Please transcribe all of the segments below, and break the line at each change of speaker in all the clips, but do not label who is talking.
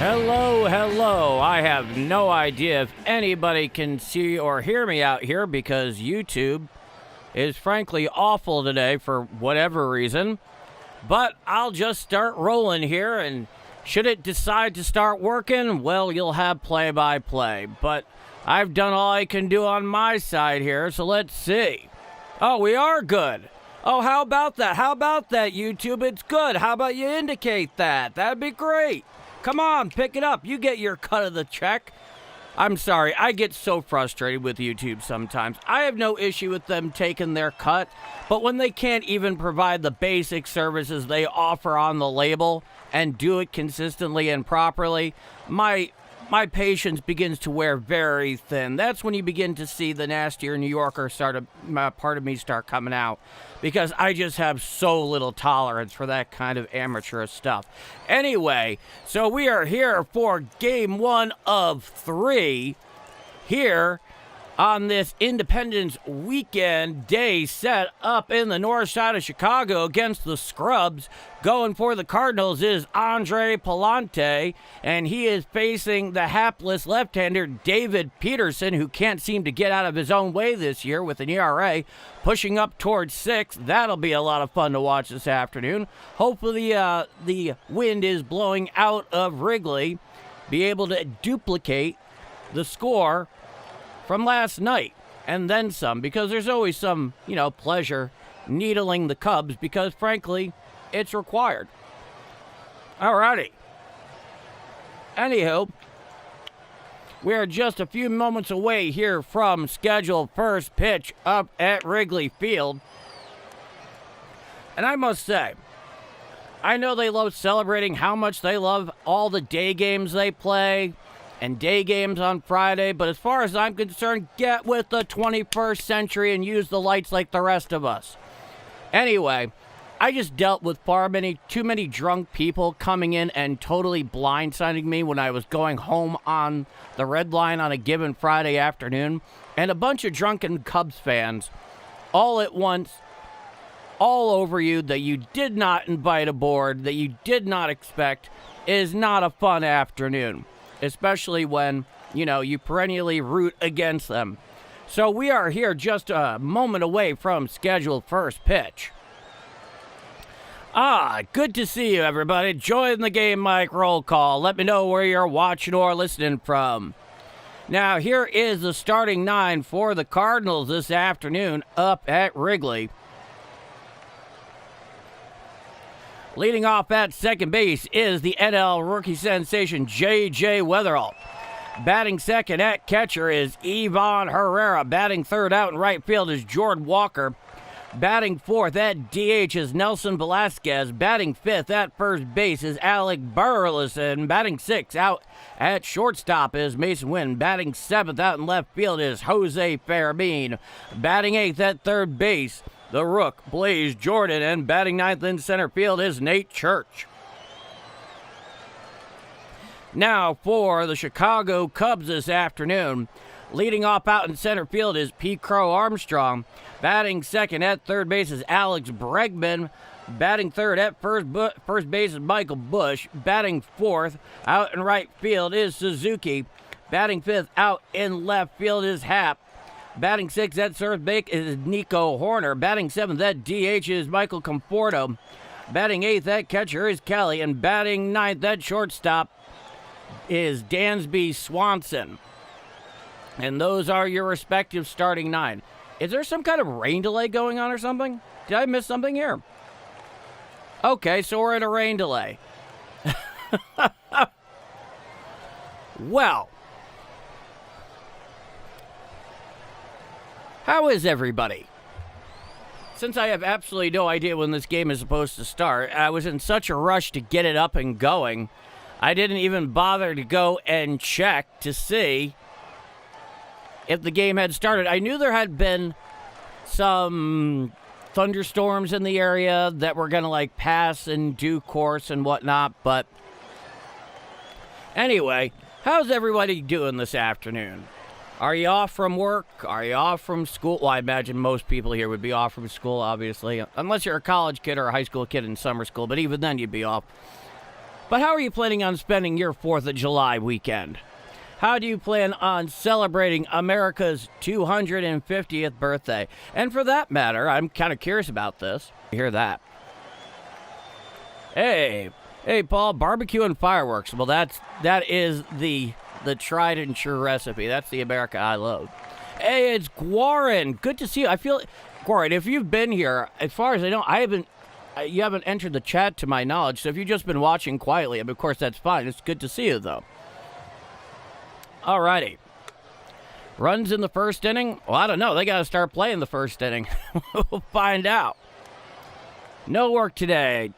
Hello, hello. I have no idea if anybody can see or hear me out here because YouTube is frankly awful today for whatever reason. But I'll just start rolling here, and should it decide to start working, well, you'll have play-by-play. But I've done all I can do on my side here, so let's see. Oh, we are good. Oh, how about that? How about that, YouTube? It's good. How about you indicate that? That'd be great. Come on, pick it up. You get your cut of the check. I'm sorry, I get so frustrated with YouTube sometimes. I have no issue with them taking their cut, but when they can't even provide the basic services they offer on the label and do it consistently and properly, my patience begins to wear very thin. That's when you begin to see the nastier New Yorker part of me start coming out, because I just have so little tolerance for that kind of amateur stuff. Anyway, so we are here for game 1 of 3 here on this Independence Weekend day set up in the north side of Chicago against the Scrubs. Going for the Cardinals is Andre Pallante, and he is facing the hapless left-hander David Peterson, who can't seem to get out of his own way this year with an ERA pushing up towards 6. That'll be a lot of fun to watch this afternoon. Hopefully the wind is blowing out of Wrigley, be able to duplicate the score from last night, and then some, because there's always some, pleasure needling the Cubs, because frankly, it's required. Alrighty. Anywho, we are just a few moments away here from scheduled first pitch up at Wrigley Field. And I must say, I know they love celebrating how much they love all the day games they play, and day games on Friday, but as far as I'm concerned, get with the 21st century and use the lights like the rest of us. Anyway, I just dealt with too many drunk people coming in and totally blindsiding me when I was going home on the Red Line on a given Friday afternoon, and a bunch of drunken Cubs fans all at once, all over you, that you did not invite aboard, that you did not expect. Is not a fun afternoon. Especially when, you perennially root against them. So we are here just a moment away from scheduled first pitch. Good to see you, everybody. Join the game mic roll call. Let me know where you're watching or listening from. Now, here is the starting 9 for the Cardinals this afternoon up at Wrigley. Leading off at second base is the NL rookie sensation J.J. Weatherall. Batting second at catcher is Ivan Herrera. Batting third out in right field is Jordan Walker. Batting fourth at DH is Nelson Velasquez. Batting fifth at first base is Alec Burleson. Batting sixth out at shortstop is Mason Wynn. Batting seventh out in left field is Jose Fermin. Batting eighth at third base, the Rook, Blaze Jordan, and batting ninth in center field is Nate Church. Now for the Chicago Cubs this afternoon. Leading off out in center field is P. Crow Armstrong. Batting second at third base is Alex Bregman. Batting third at first base is Michael Bush. Batting fourth out in right field is Suzuki. Batting fifth out in left field is Happ. Batting sixth at third base is Nico Horner. Batting seventh at DH is Michael Conforto. Batting eighth at catcher is Kelly. And batting ninth at shortstop is Dansby Swanson. And those are your respective starting 9. Is there some kind of rain delay going on or something? Did I miss something here? Okay, so we're in a rain delay. Well, how is everybody? Since I have absolutely no idea when this game is supposed to start, I was in such a rush to get it up and going, I didn't even bother to go and check to see if the game had started. I knew there had been some thunderstorms in the area that were going to pass in due course and whatnot, but anyway, how's everybody doing this afternoon? Are you off from work? Are you off from school? Well, I imagine most people here would be off from school, obviously, unless you're a college kid or a high school kid in summer school, but even then you'd be off. But how are you planning on spending your 4th of July weekend? How do you plan on celebrating America's 250th birthday? And for that matter, I'm kind of curious about this. You hear that? Hey, Paul, barbecue and fireworks. Well, that is the tried and true recipe. That's the America I love. Hey, it's Guarin. Good to see you. I feel, Guarin, if you've been here, as far as I know, you haven't entered the chat to my knowledge. So if you've just been watching quietly, of course that's fine. It's good to see you though. Alrighty. Runs in the first inning? Well, I don't know. They got to start playing the first inning. We'll find out. No work today.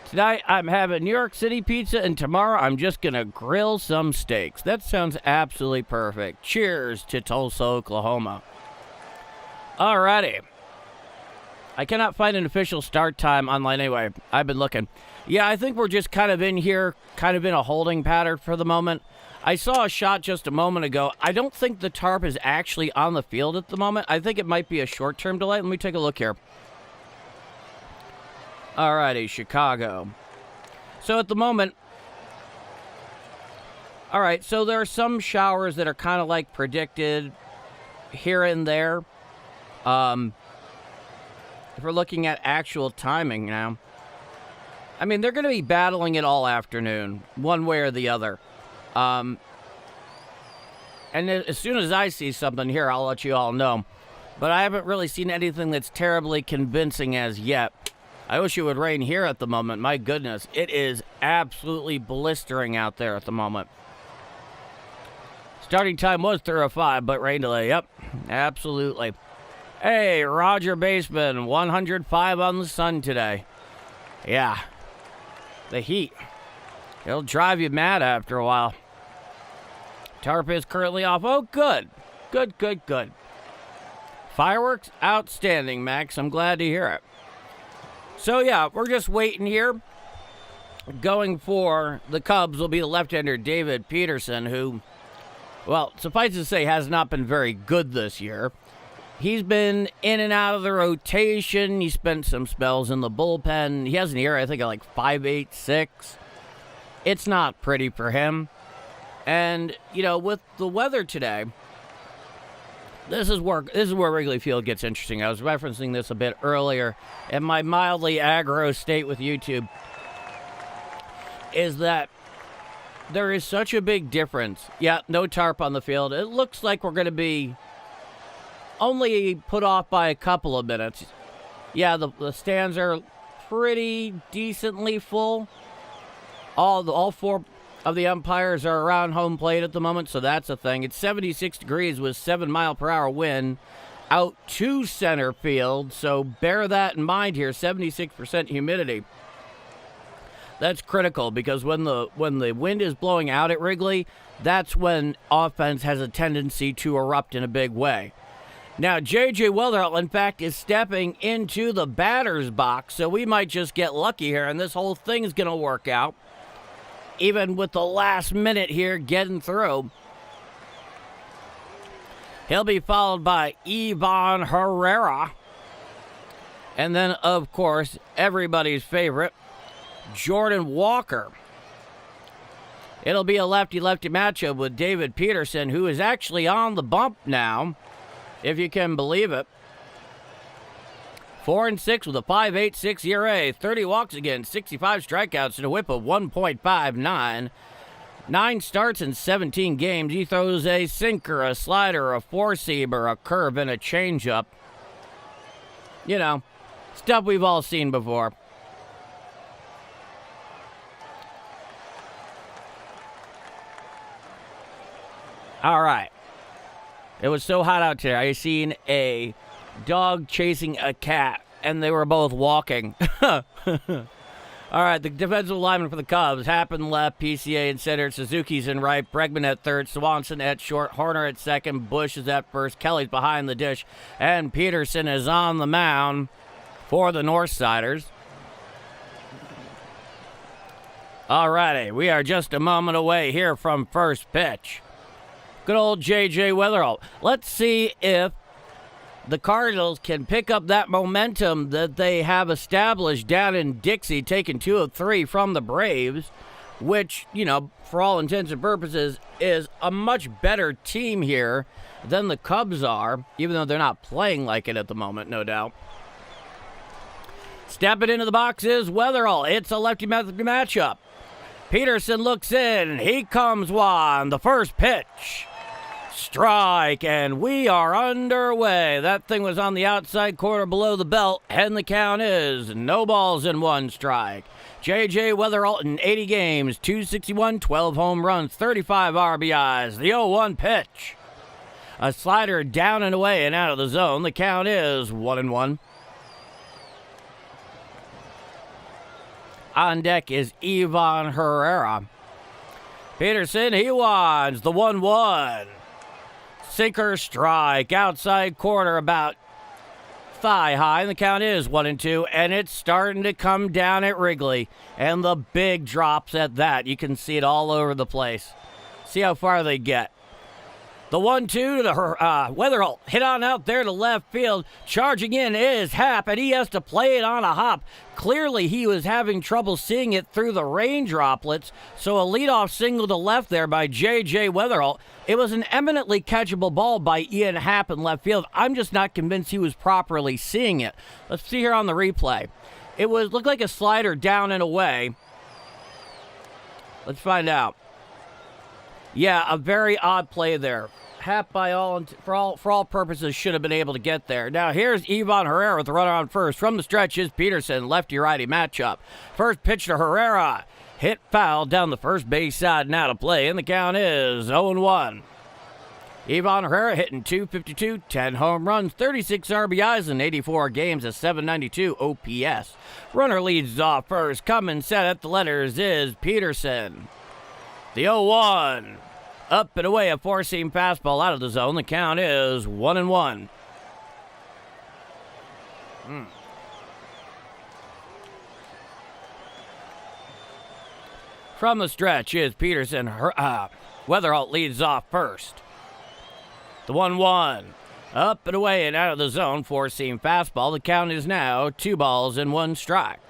Tonight, I'm having New York City pizza, and tomorrow I'm just going to grill some steaks. That sounds absolutely perfect. Cheers to Tulsa, Oklahoma. Alrighty. I cannot find an official start time online anyway. I've been looking. Yeah, I think we're just kind of in here, kind of in a holding pattern for the moment. I saw a shot just a moment ago. I don't think the tarp is actually on the field at the moment. I think it might be a short-term delay. Let me take a look here. Alrighty, Chicago. So at the moment, alright, so there are some showers that are kind of like predicted here and there. If we're looking at actual timing now, I mean, they're going to be battling it all afternoon, one way or the other. And as soon as I see something here, I'll let you all know. But I haven't really seen anything that's terribly convincing as yet. I wish it would rain here at the moment. My goodness, it is absolutely blistering out there at the moment. Starting time was 3:05, but rain delay. Yep, absolutely. Hey, Roger Baseman, 105 on the sun today. Yeah, the heat. It'll drive you mad after a while. Tarp is currently off. Oh, good. Good. Fireworks, outstanding, Max. I'm glad to hear it. So, yeah, we're just waiting here. Going for the Cubs will be the left-hander David Peterson, who, well, suffice to say, has not been very good this year. He's been in and out of the rotation. He spent some spells in the bullpen. He has an ERA, I think, of like 5.86. It's not pretty for him. And, you know, with the weather today, this is where Wrigley Field gets interesting. I was referencing this a bit earlier in my mildly aggro state with YouTube, is that there is such a big difference. Yeah, no tarp on the field. It looks like we're going to be only put off by a couple of minutes. Yeah, the stands are pretty decently full. All four of the umpires are around home plate at the moment, so that's a thing. It's 76 degrees with 7-mile-per-hour wind out to center field, so bear that in mind here. 76% humidity. That's critical because when the wind is blowing out at Wrigley, that's when offense has a tendency to erupt in a big way. Now, J.J. Wetherell, in fact, is stepping into the batter's box, so we might just get lucky here, and this whole thing is going to work out. Even with the last minute here getting through. He'll be followed by Ivan Herrera. And then, of course, everybody's favorite, Jordan Walker. It'll be a lefty-lefty matchup with David Peterson, who is actually on the bump now, if you can believe it. 4-6 with a 5.86 ERA, 30 walks against, 65 strikeouts, and a whip of 1.59. 9 starts in 17 games. He throws a sinker, a slider, a four-seamer, a curve, and a changeup. You know, stuff we've all seen before. All right. It was so hot out there. I seen a dog chasing a cat, and they were both walking. All right, the defensive lineman for the Cubs, Happen left, PCA in center, Suzuki's in right, Bregman at third, Swanson at short, Horner at second, Bush is at first, Kelly's behind the dish, and Peterson is on the mound for the Northsiders. All righty, we are just a moment away here from first pitch. Good old J.J. Wetherell. Let's see if the Cardinals can pick up that momentum that they have established down in Dixie, taking 2 of 3 from the Braves, which, for all intents and purposes, is a much better team here than the Cubs are, even though they're not playing like it at the moment, no doubt. Stepping into the box is Weatherall. It's a lefty-lefty matchup. Peterson looks in. He comes one. The first pitch. Strike, and we are underway. That thing was on the outside corner below the belt, and the count is no balls and 1 strike. J.J. Weatherall in 80 games, 261, 12 home runs, 35 RBIs. The 0-1 pitch. A slider down and away and out of the zone. The count is 1-1. On deck is Ivan Herrera. Peterson, he wants the 1-1. Sinker strike, outside corner about thigh high, and the count is 1-2, and it's starting to come down at Wrigley, and the big drops at that. You can see it all over the place. See how far they get. The 1-2 to the Weatherall. Hit on out there to left field. Charging in is Happ, and he has to play it on a hop. Clearly, he was having trouble seeing it through the rain droplets, so a leadoff single to left there by J.J. Weatherall. It was an eminently catchable ball by Ian Happ in left field. I'm just not convinced he was properly seeing it. Let's see here on the replay. It looked like a slider down and away. Let's find out. Yeah, a very odd play there. Happ, for all purposes, should have been able to get there. Now here's Ivan Herrera with the runner on first. From the stretch is Peterson, lefty-righty matchup. First pitch to Herrera. Hit foul down the first base side and out of play, and the count is 0-1. Ivan Herrera hitting .252, 10 home runs, 36 RBIs in 84 games, a .792 OPS. Runner leads off first. Coming set at the letters is Peterson. The 0-1. Up and away, a four-seam fastball out of the zone. The count is 1-1. From the stretch is Peterson. Weatherall leads off first. The 1-1. Up and away and out of the zone, four-seam fastball. The count is now 2 balls and 1 strike.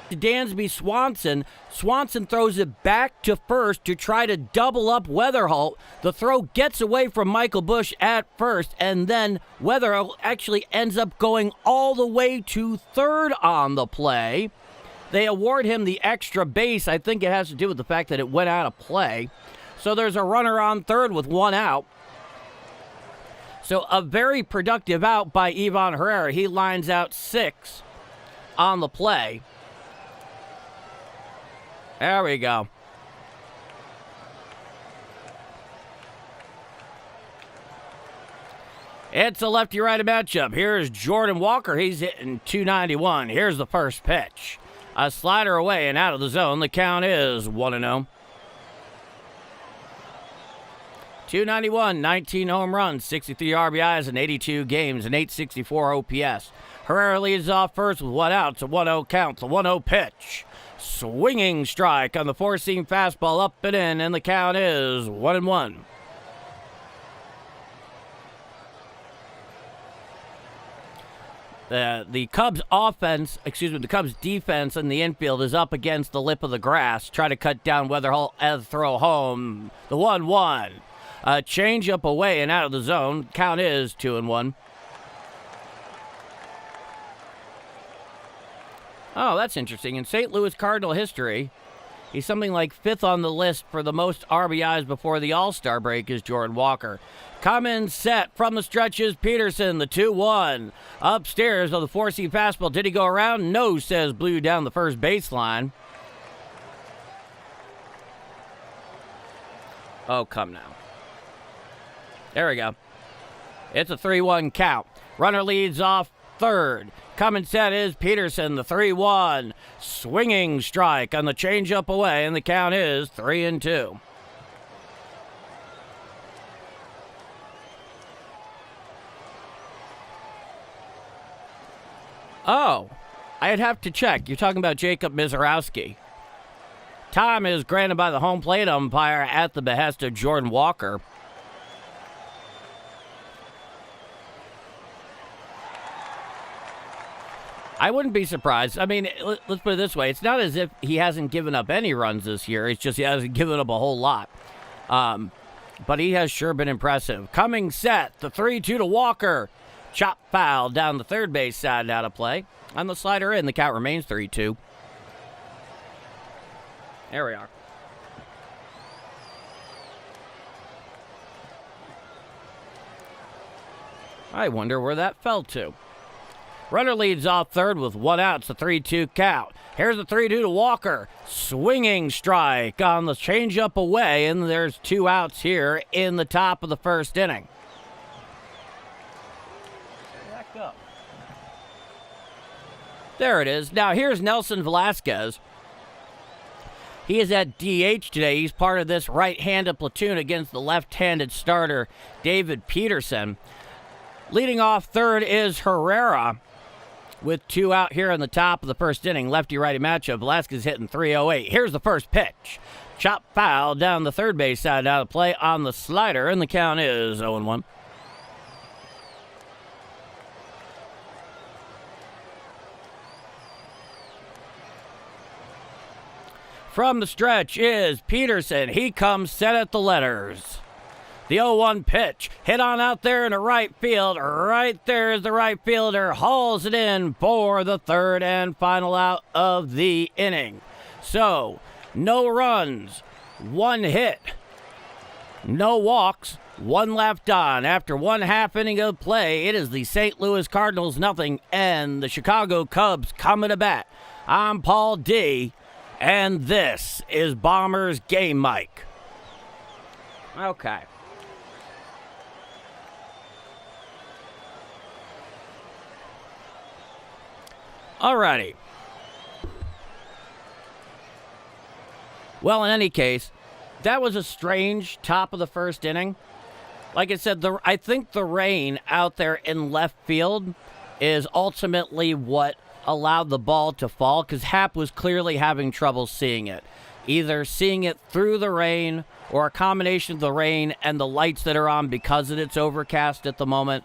Dansby Swanson. Swanson throws it back to first to try to double up Weatherall. The throw gets away from Michael Busch at first, and then Weatherall actually ends up going all the way to third on the play. They award him the extra base. I think it has to do with the fact that it went out of play. So there's a runner on third with 1 out. So a very productive out by Ivan Herrera. He lines out 6 on the play. There we go. It's a lefty-righty matchup. Here's Jordan Walker. He's hitting .291. Here's the first pitch. A slider away and out of the zone. The count is 1-0. .291, 19 home runs, 63 RBIs in 82 games, and .864 OPS. Herrera leads off first with 1 out. It's a 1-0 count. It's a 1-0 pitch. Swinging strike on the four-seam fastball up and in, and the count is 1-1. The Cubs the Cubs defense in the infield is up against the lip of the grass, try to cut down Weatherall as throw home. The 1-1. A change-up away and out of the zone. Count is 2-1. Oh, that's interesting. In St. Louis Cardinal history, he's something like 5th on the list for the most RBIs before the All-Star break is Jordan Walker. Come in set from the stretches, Peterson, the 2-1. Upstairs on the four-seam fastball. Did he go around? No, says Blue down the first baseline. Oh, come now. There we go. It's a 3-1 count. Runner leads off third. Coming set is Peterson, the 3-1. Swinging strike on the changeup away, and the count is 3-2. Oh, I'd have to check. You're talking about Jacob Mizorowski. Time is granted by the home plate umpire at the behest of Jordan Walker. I wouldn't be surprised. I mean, let's put it this way. It's not as if he hasn't given up any runs this year. It's just he hasn't given up a whole lot. But he has sure been impressive. Coming set, the 3-2 to Walker. Chop foul down the third base side out of play. On the slider in, the count remains 3-2. There we are. I wonder where that fell to. Runner leads off third with one out. It's a 3-2 count. Here's the 3-2 to Walker. Swinging strike on the changeup away, and there's two outs here in the top of the first inning. Back up. There it is. Now here's Nelson Velasquez. He is at DH today. He's part of this right-handed platoon against the left-handed starter, David Peterson. Leading off third is Herrera with two out here in the top of the first inning. Lefty-righty matchup. Velasquez hitting .308. Here's the first pitch. Chop foul down the third base side out of play on the slider, and the count is 0-1. From the stretch is Peterson. He comes set at the letters. The 0-1 pitch, hit on out there in the right field. Right there is the right fielder, hauls it in for the third and final out of the inning. So, no runs, one hit, no walks, one left on. After one half inning of play, it is the St. Louis Cardinals 0 and the Chicago Cubs coming to bat. I'm Paul D, and this is Bombers Game Mic. Okay. Alrighty. Well, in any case, that was a strange top of the first inning. Like I said, I think the rain out there in left field is ultimately what allowed the ball to fall, because Happ was clearly having trouble seeing it. Either seeing it through the rain or a combination of the rain and the lights that are on because it's overcast at the moment.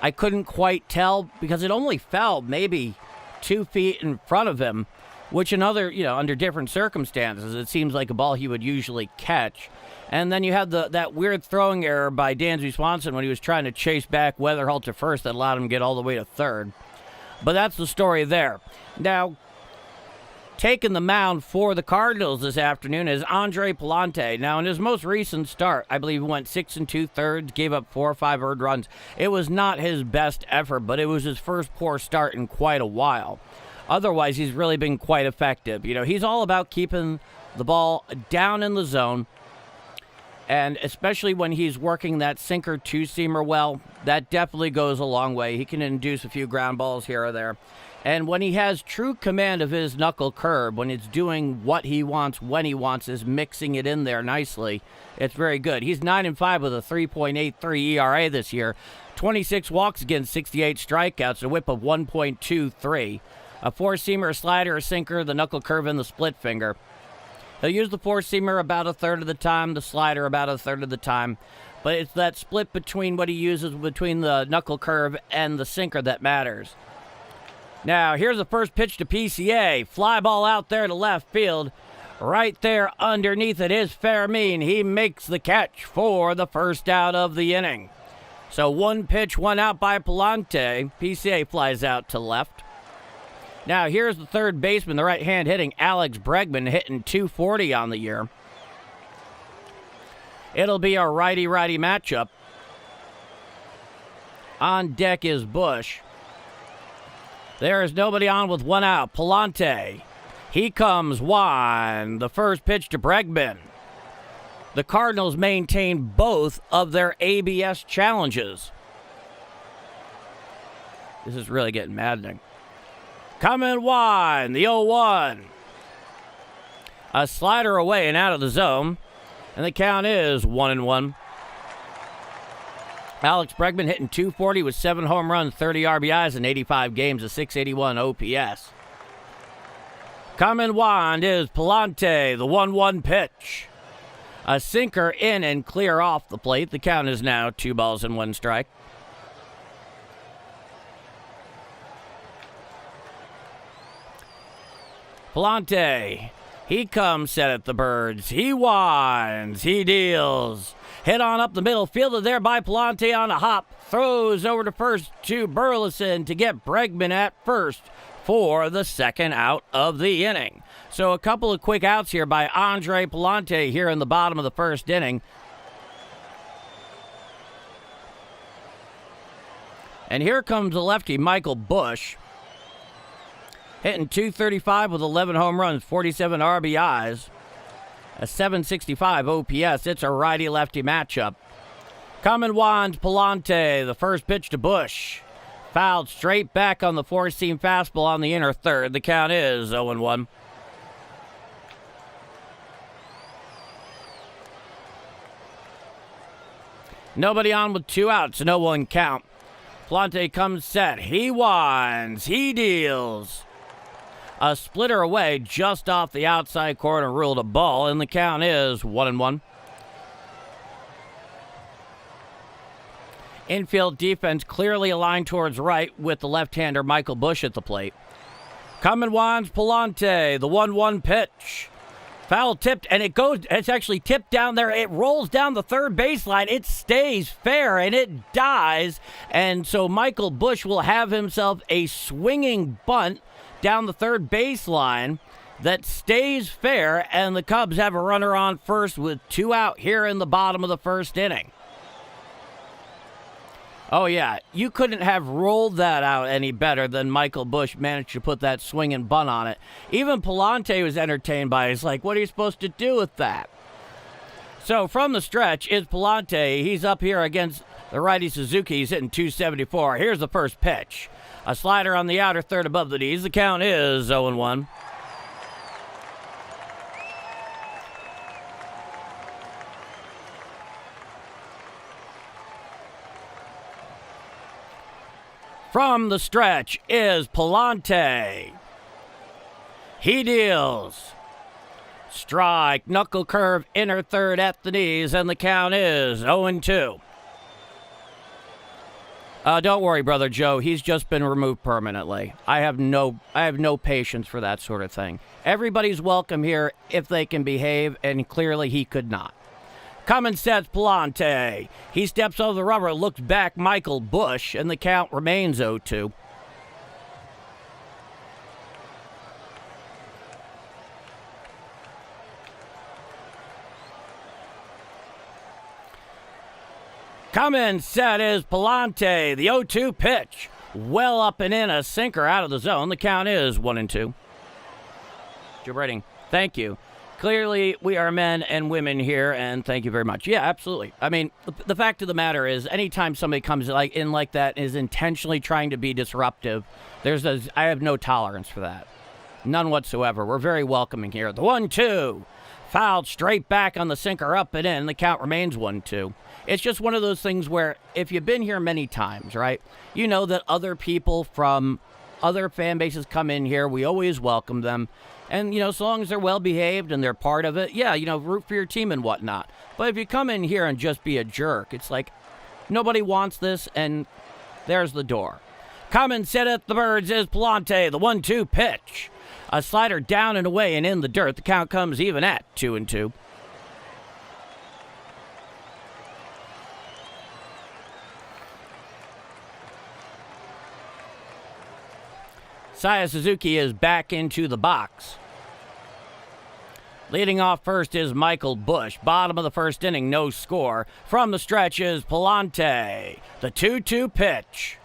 I couldn't quite tell because it only fell maybe 2 feet in front of him, which under different circumstances, it seems like a ball he would usually catch. And then you had that weird throwing error by Dansby Swanson when he was trying to chase back Weatherholt to first that allowed him to get all the way to third. But that's the story there. Now, taking the mound for the Cardinals this afternoon is Andre Pallante. Now, in his most recent start, I believe he went 6 2/3, gave up 4 or 5 earned runs. It was not his best effort, but it was his first poor start in quite a while. Otherwise, he's really been quite effective. He's all about keeping the ball down in the zone, and especially when he's working that sinker two-seamer well, that definitely goes a long way. He can induce a few ground balls here or there. And when he has true command of his knuckle curve, when it's doing what he wants, when he wants, is mixing it in there nicely, it's very good. He's 9-5 with a 3.83 ERA this year, 26 walks against 68 strikeouts, a whip of 1.23, a four-seamer, a slider, a sinker, the knuckle curve, and the split finger. He'll use the four-seamer about a third of the time, the slider about a third of the time, but it's that split between what he uses between the knuckle curve and the sinker that matters. Now, here's the first pitch to PCA. Fly ball out there to left field. Right there underneath it is Fermin. He makes the catch for the first out of the inning. So one pitch, one out by Pallante. PCA flies out to left. Now, here's the third baseman, the right-hand hitting Alex Bregman, hitting .240 on the year. It'll be a righty-righty matchup. On deck is Bush. There is nobody on with one out. Pallante. He comes one. The first pitch to Bregman. The Cardinals maintain both of their ABS challenges. This is really getting maddening. Coming one. The 0-1. A slider away and out of the zone. And the count is 1-1. Alex Bregman hitting .240 with 7 home runs, 30 RBIs in 85 games, a .681 OPS. Coming wand is Pallante, the 1-1 pitch. A sinker in and clear off the plate. The count is now 2 balls and 1 strike. Pallante. He comes set at the Birds. He winds. He deals. Hit on up the middle. Fielded there by Pallante on a hop. Throws over to first to Burleson to get Bregman at first for the second out of the inning. So a couple of quick outs here by Andre Pallante here in the bottom of the first inning. And here comes the lefty, Michael Busch, hitting .235 with 11 home runs, 47 RBIs, a .765 OPS. It's a righty-lefty matchup. Coming winds Pallante, the first pitch to Busch. Fouled straight back on the four-seam fastball on the inner third. The count is 0-1. Nobody on with 2 outs, 0-1 count. Pallante comes set. He winds. He deals. A splitter away just off the outside corner, ruled a ball, and the count is 1-1. Infield defense clearly aligned towards right with the left-hander Michael Busch at the plate. Coming winds Pallante, the 1-1 pitch. Foul tipped, and it's actually tipped down there. It rolls down the third baseline. It stays fair, and it dies. And so Michael Busch will have himself a swinging bunt down the third baseline that stays fair, and the Cubs have a runner on first with 2 out here in the bottom of the first inning. Oh, yeah, you couldn't have rolled that out any better than Michael Busch managed to put that swinging bunt on it. Even Pallante was entertained by it. He's like, what are you supposed to do with that? So from the stretch is Pallante. He's up here against the righty Suzuki. He's hitting .274. Here's the first pitch. A slider on the outer third above the knees. The count is 0-1. From the stretch is Pallante. He deals. Strike, knuckle curve, inner third at the knees, and the count is 0-2. Don't worry, Brother Joe. He's just been removed permanently. I have no patience for that sort of thing. Everybody's welcome here if they can behave, and clearly he could not. Coming sets Pallante. He steps over the rubber, looks back Michael Busch, and the count remains 0-2. Coming set is Pallante. The 0-2 pitch. Well up and in, a sinker out of the zone. The count is 1-2. Joe Braiding, thank you. Clearly, we are men and women here, and thank you very much. Yeah, absolutely. I mean, the fact of the matter is, anytime somebody comes in like that is intentionally trying to be disruptive, I have no tolerance for that. None whatsoever. We're very welcoming here. The 1-2. Fouled straight back on the sinker, up and in. The count remains 1-2. It's just one of those things where, if you've been here many times, right, you know that other people from other fan bases come in here. We always welcome them. And, so long as they're well-behaved and they're part of it, yeah, root for your team and whatnot. But if you come in here and just be a jerk, it's like, nobody wants this, and there's the door. Coming set at the Birds is Pallante, the 1-2 pitch. A slider down and away and in the dirt. The count comes even at 2-2. Saya Suzuki is back into the box. Leading off first is Michael Busch. Bottom of the first inning, no score. From the stretch is Pallante. The 2-2 pitch.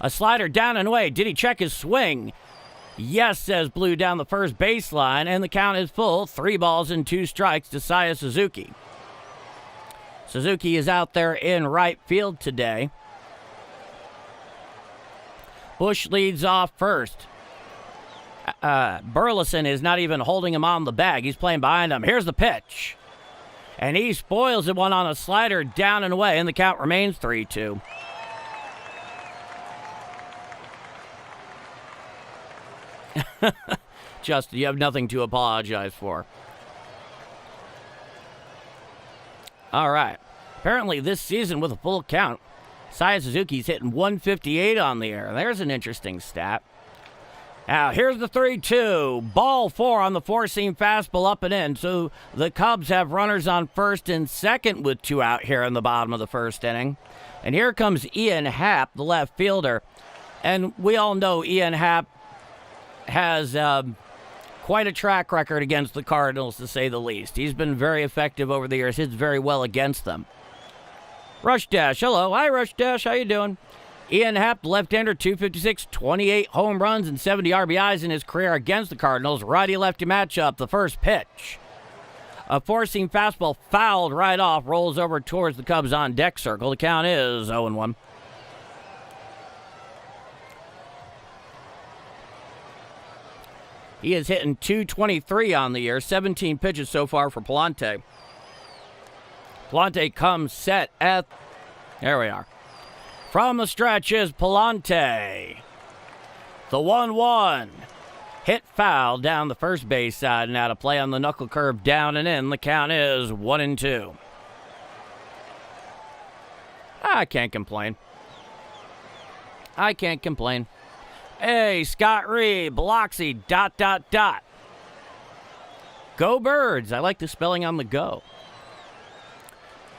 A slider down and away. Did he check his swing? Yes, says Blue down the first baseline, and the count is full. 3 balls and 2 strikes to Saya Suzuki. Suzuki is out there in right field today. Busch leads off first. Burleson is not even holding him on the bag. He's playing behind him. Here's the pitch. And he spoils it one on a slider down and away, and the count remains 3-2. Justin, you have nothing to apologize for. All right. Apparently this season with a full count, Saya Suzuki's hitting 158 on the air. There's an interesting stat. Now, here's the 3-2. Ball 4 on the four-seam fastball up and in. So the Cubs have runners on first and second with 2 out here in the bottom of the first inning. And here comes Ian Happ, the left fielder. And we all know Ian Happ has quite a track record against the Cardinals, to say the least. He's been very effective over the years, hits very well against them. Rush Dash, hello. Hi, Rush Dash. How you doing? Ian Happ, left-hander, 256, 28 home runs and 70 RBIs in his career against the Cardinals. Righty-lefty matchup, the first pitch. A four-seam fastball fouled right off, rolls over towards the Cubs on deck circle. The count is 0-1. He is hitting .223 on the year, 17 pitches so far for Pallante. Pallante comes set at... There we are. From the stretch is Pallante. The 1-1. Hit foul down the first base side, and out of play on the knuckle curve down and in. The count is 1-2. I can't complain. Hey, Scott Reed, Biloxi, ... Go Birds. I like the spelling on the go.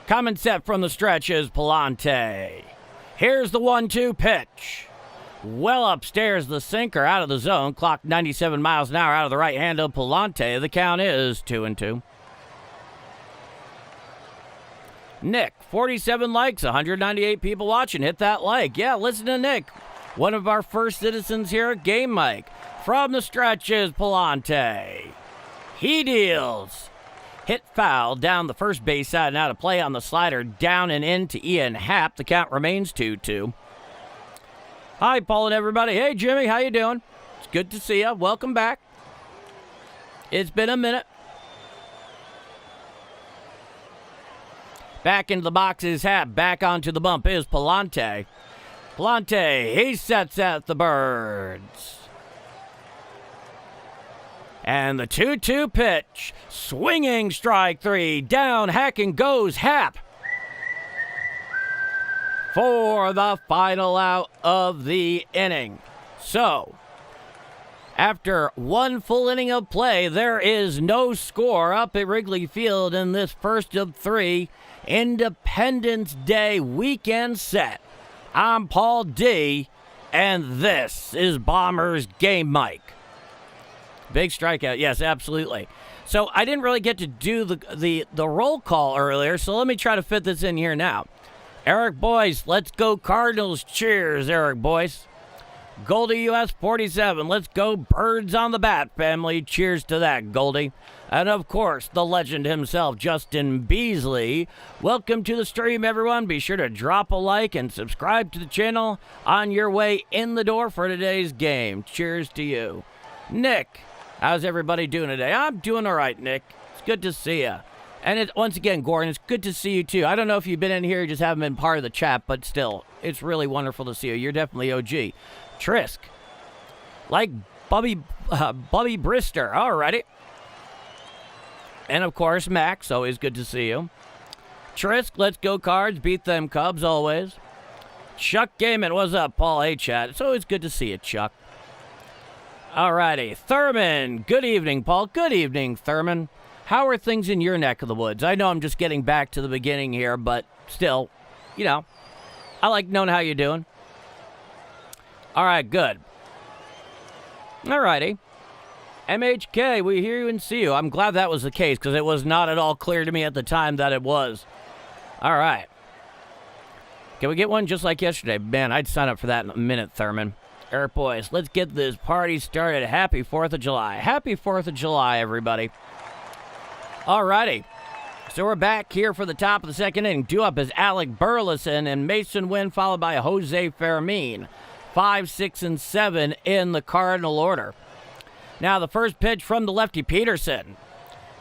Common set from the stretch is Pallante. Here's the 1-2 pitch. Well upstairs, the sinker out of the zone. Clocked 97 miles an hour out of the right hand of Pallante. The count is 2-2. Nick, 47 likes, 198 people watching. Hit that like. Yeah, listen to Nick. One of our first citizens here at Game Mike. From the stretch is Pallante. He deals. Hit foul down the first base side and out of play on the slider down and into Ian Happ. The count remains 2-2. Hi, Paul and everybody. Hey, Jimmy, how you doing? It's good to see you. Welcome back. It's been a minute. Back into the box is Happ. Back onto the bump is Pallante. Pallante, he sets at the Birds. And the 2-2 pitch. Swinging strike 3. Down, hacking goes Happ. For the final out of the inning. So, after one full inning of play, there is no score up at Wrigley Field in this first of 3 Independence Day weekend set. I'm Paul D, and this is Bombers Game Mike. Big strikeout, yes, absolutely. So I didn't really get to do the roll call earlier, so let me try to fit this in here now. Eric Boyce, let's go Cardinals. Cheers, Eric Boyce. Goldie US 47, let's go Birds on the bat, family. Cheers to that, Goldie. And of course, the legend himself, Justin Beasley. Welcome to the stream, everyone. Be sure to drop a like and subscribe to the channel on your way in the door for today's game. Cheers to you. Nick, how's everybody doing today? I'm doing all right, Nick. It's good to see you. And once again, Gordon, it's good to see you, too. I don't know if you've been in here, you just haven't been part of the chat, but still, it's really wonderful to see you. You're definitely OG. Trisk, like Bubby Brister. Alrighty. And, of course, Max, always good to see you. Trisk, let's go Cards. Beat them Cubs, always. Chuck Gaiman, what's up, Paul? Hey, chat. It's always good to see you, Chuck. Alrighty. Thurman, good evening, Paul. Good evening, Thurman. How are things in your neck of the woods? I know I'm just getting back to the beginning here, but still, you know, I like knowing how you're doing. All right, good. All righty. MHK, we hear you and see you. I'm glad that was the case because it was not at all clear to me at the time that it was. All right. Can we get one just like yesterday? Man, I'd sign up for that in a minute, Thurman. Eric Boys, let's get this party started. Happy 4th of July. Happy 4th of July, everybody. All righty. So we're back here for the top of the second inning. Due up is Alec Burleson and Mason Wynn, followed by Jose Fermin. 5, 6, and 7 in the Cardinal order. Now the first pitch from the lefty Peterson.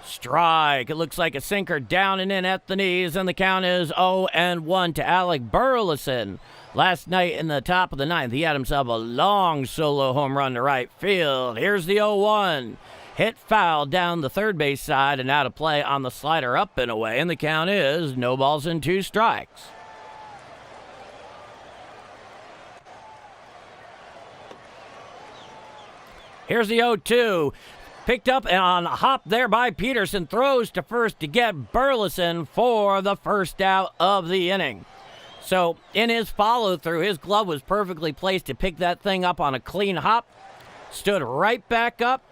Strike. It looks like a sinker down and in at the knees, and the count is 0-1 to Alec Burleson. Last night in the top of the 9th, he had himself a long solo home run to right field. Here's the 0-1. Hit foul down the third base side and out of play on the slider up and away, and the count is no balls and 2 strikes. Here's the 0-2. Picked up and on a hop there by Peterson. Throws to first to get Burleson for the first out of the inning. So in his follow-through, his glove was perfectly placed to pick that thing up on a clean hop. Stood right back up.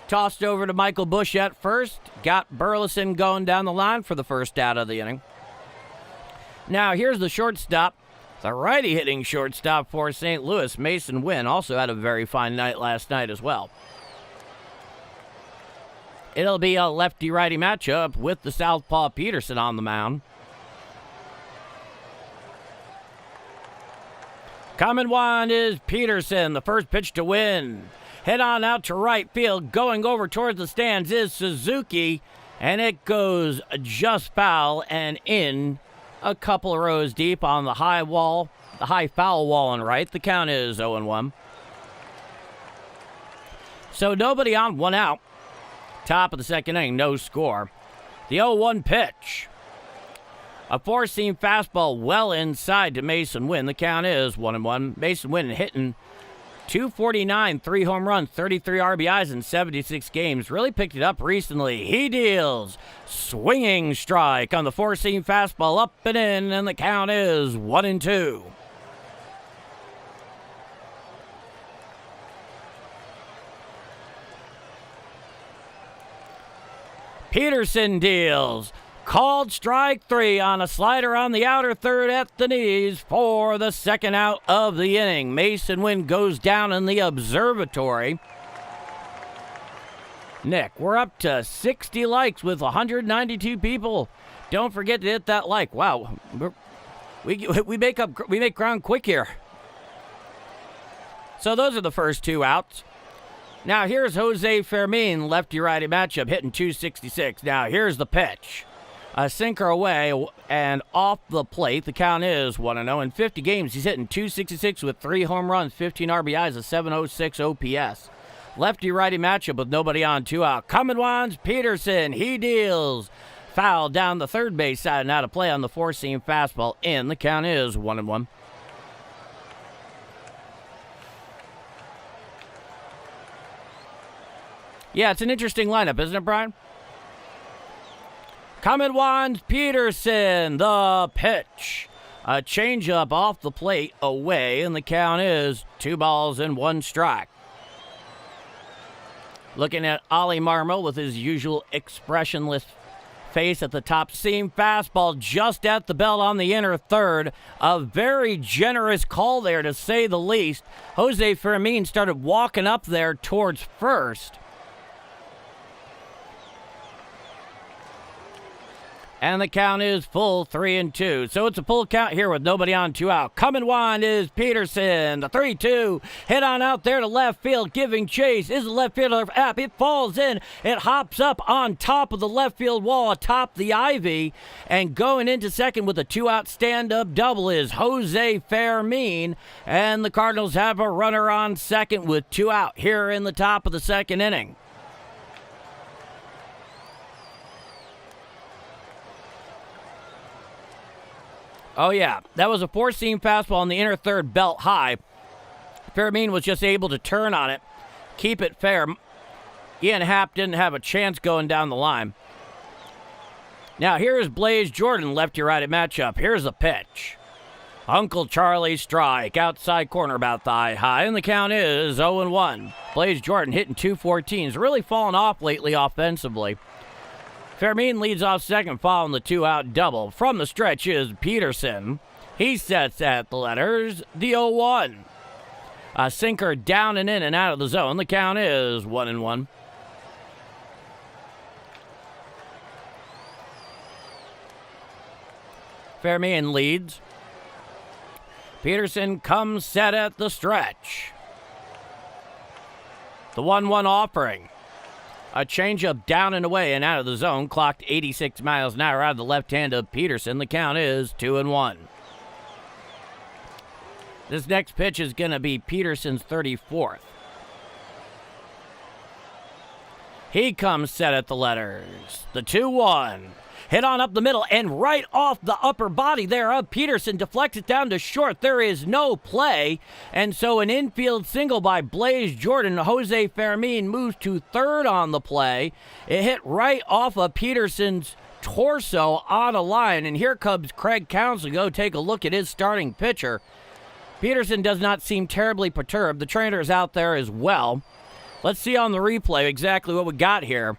Tossed over to Michael Bush at first. Got Burleson going down the line for the first out of the inning. Now here's the shortstop. The righty hitting shortstop for St. Louis, Mason Wynn, also had a very fine night last night as well. It'll be a lefty-righty matchup with the southpaw Peterson on the mound. Coming one is Peterson, the first pitch to Wynn. Head on out to right field. Going over towards the stands is Suzuki, and it goes just foul and in a couple of rows deep on the high wall, the high foul wall on right. The count is 0-1. So nobody on, one out. Top of the second inning, no score. The 0-1 pitch. A four-seam fastball well inside to Mason Wynn. The count is 1-1. Mason Wynn hitting .249, 3 home runs, 33 RBIs in 76 games. Really picked it up recently. He deals swinging strike on the four-seam fastball up and in, and the count is 1-2. Peterson deals. Called strike 3 on a slider on the outer third at the knees for the second out of the inning. Mason Wynn goes down in the observatory. Nick, we're up to 60 likes with 192 people. Don't forget to hit that like. Wow, we make ground quick here. So those are the first 2 outs. Now here's Jose Fermin, lefty-righty matchup, hitting .266. Now here's the pitch. A sinker away and off the plate. The count is 1-0. In 50 games, he's hitting .266 with 3 home runs, 15 RBIs, a .706 OPS. Lefty-righty matchup with nobody on, 2 out. Coming one's Peterson. He deals. Foul down the third base side and out of play on the four-seam fastball in. The count is 1-1. Yeah, it's an interesting lineup, isn't it, Brian? Coming one's Peterson, the pitch. A changeup off the plate away, and the count is 2-1 strike. Looking at Ollie Marmol with his usual expressionless face at the top seam. Fastball just at the belt on the inner third. A very generous call there, to say the least. Jose Fermin started walking up there towards first. And the count is full, 3-2. So it's a full count here with nobody on, 2 out. Coming one is Peterson. The 3-2. Hit on out there to left field, giving chase. Is the left fielder up? It falls in. It hops up on top of the left field wall, atop the ivy. And going into second with a 2-out stand-up double is Jose Fermin. And the Cardinals have a runner on second with 2 out here in the top of the second inning. Oh, yeah, that was a four-seam fastball on the inner third, belt high. Fermin was just able to turn on it, keep it fair. Ian Happ didn't have a chance going down the line. Now, here's Blaze Jordan, lefty-righty matchup. Here's the pitch. Uncle Charlie strike, outside corner about thigh high, and the count is 0-1. Blaze Jordan hitting .214. He's really fallen off lately offensively. Fermin leads off second following the 2-out double. From the stretch is Peterson. He sets at the letters, the 0-1. A sinker down and in and out of the zone. The count is 1-1. Fermin leads. Peterson comes set at the stretch. The 1-1 offering. A changeup down and away and out of the zone, clocked 86 miles an hour out of the left hand of Peterson. The count is 2-1. This next pitch is going to be Peterson's 34th. He comes set at the letters. The 2-1. hit on up the middle, and right off the upper body there of Peterson, deflects it down to short. There is no play, and so an infield single by Blaze Jordan. Jose Fermin moves to third on the play. It hit right off of Peterson's torso on a line, and here comes Craig Counsell to go take a look at his starting pitcher. Peterson does not seem terribly perturbed. The trainer is out there as well. Let's see on the replay exactly what we got here.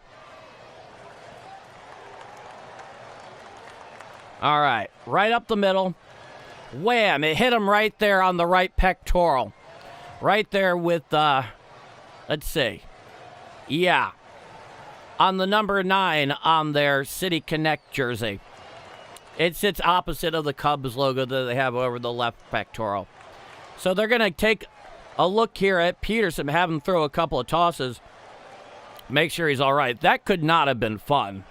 All right, right up the middle. Wham, it hit him right there on the right pectoral. Right there with, let's see. Yeah, on the number 9 on their City Connect jersey. It sits opposite of the Cubs logo that they have over the left pectoral. So they're going to take a look here at Peterson, have him throw a couple of tosses, make sure he's all right. That could not have been fun.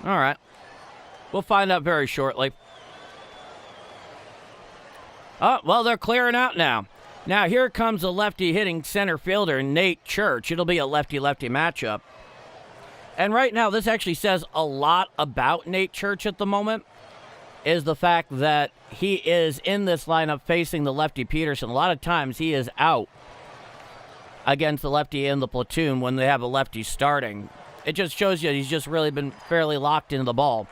All right. We'll find out very shortly. Oh, well, they're clearing out now. Now, here comes a lefty hitting center fielder, Nate Church. It'll be a lefty-lefty matchup. And right now, this actually says a lot about Nate Church at the moment, is the fact that he is in this lineup facing the lefty Peterson. A lot of times he is out against the lefty in the platoon when they have a lefty starting. It just shows you he's just really been fairly locked into the ball.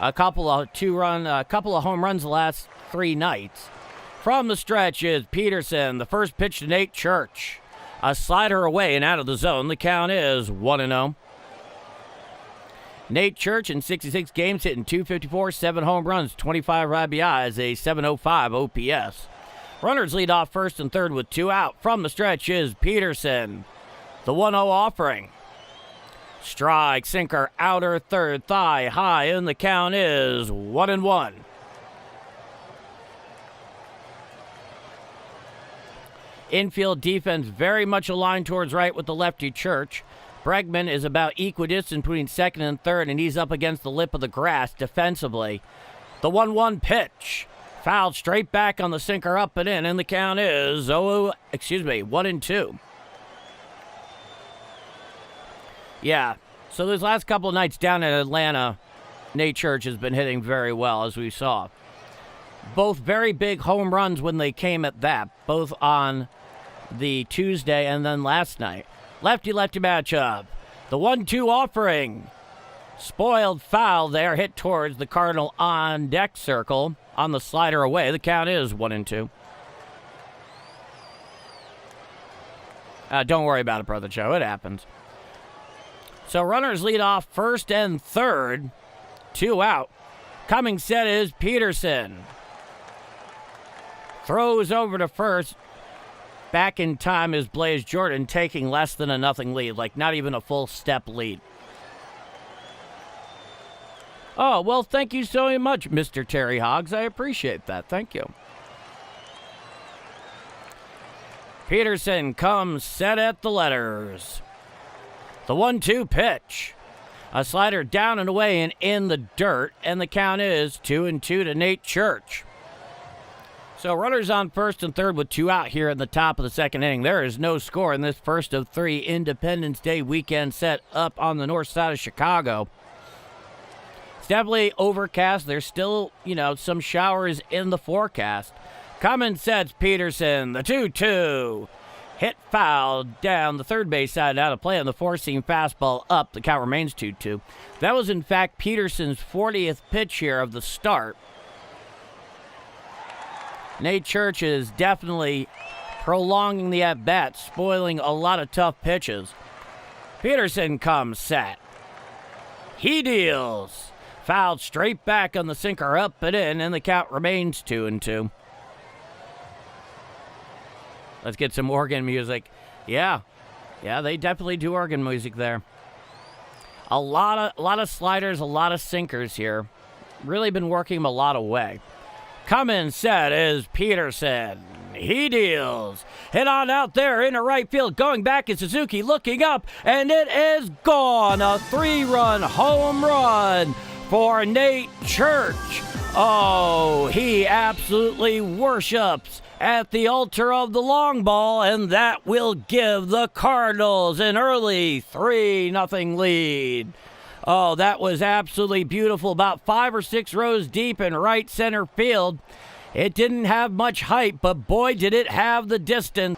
A couple of home runs the last 3 nights. From the stretch is Peterson. The first pitch to Nate Church. A slider away and out of the zone. The count is 1-0. Nate Church in 66 games hitting .254, 7 home runs, 25 RBIs, a .705 OPS. Runners lead off first and third with 2 out. From the stretch is Peterson. The 1-0 offering. Strike, sinker, outer third, thigh high, and the count is 1-1. Infield defense very much aligned towards right with the lefty Church. Bregman is about equidistant between second and third, and he's up against the lip of the grass defensively. The 1-1 pitch. Fouled straight back on the sinker up and in, and the count is 1-2. Yeah, so those last couple of nights down in Atlanta, Nate Church has been hitting very well, as we saw. Both very big home runs when they came at that, both on the Tuesday and then last night. Lefty-lefty matchup. The 1-2 offering. Spoiled foul there, hit towards the Cardinal on deck circle on the slider away. The count is 1-2. Don't worry about it, Brother Joe. It happens. So runners lead off first and third. 2 out. Coming set is Peterson. Throws over to first. Back in time is Blaze Jordan, taking less than a 0 lead, like not even a full step lead. Oh, well, thank you so much, Mr. Terry Hoggs. I appreciate that. Thank you. Peterson comes set at the letters. The 1-2 pitch. A slider down and away and in the dirt, and the count is 2-2 to Nate Church. So runners on first and third with 2 out here in the top of the second inning. There is no score in this first of 3 Independence Day weekend set up on the north side of Chicago. It's definitely overcast. There's still, some showers in the forecast. Coming sets Peterson, the 2-2. Hit foul down the third base side, out of play on the four-seam fastball up. The count remains 2-2. That was, in fact, Peterson's 40th pitch here of the start. Nate Church is definitely prolonging the at-bat, spoiling a lot of tough pitches. Peterson comes set. He deals. Fouled straight back on the sinker up and in, and the count remains 2-2. Let's get some organ music. Yeah, they definitely do organ music there. A lot of sliders, a lot of sinkers here. Really been working them a lot away. Coming set is Peterson. He deals. Hit on out there into right field. Going back is Suzuki, looking up, and it is gone. A 3-run home run for Nate Church. Oh, he absolutely worships at the altar of the long ball, and that will give the Cardinals an early 3-0 lead. Oh, that was absolutely beautiful. About 5 or 6 rows deep in right center field. It didn't have much height, but boy, did it have the distance.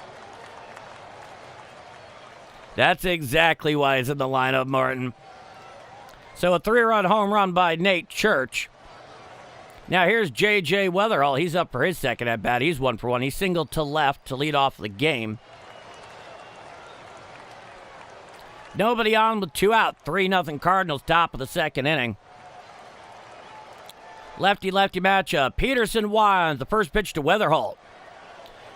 That's exactly why it's in the lineup, Martin. So a 3-run home run by Nate Church. Now here's J.J. Weatherall. He's up for his second at bat. He's 1 for 1. He singled to left to lead off the game. Nobody on with 2 out. 3-0 Cardinals, top of the second inning. Lefty-lefty matchup. Peterson winds. The first pitch to Weatherall.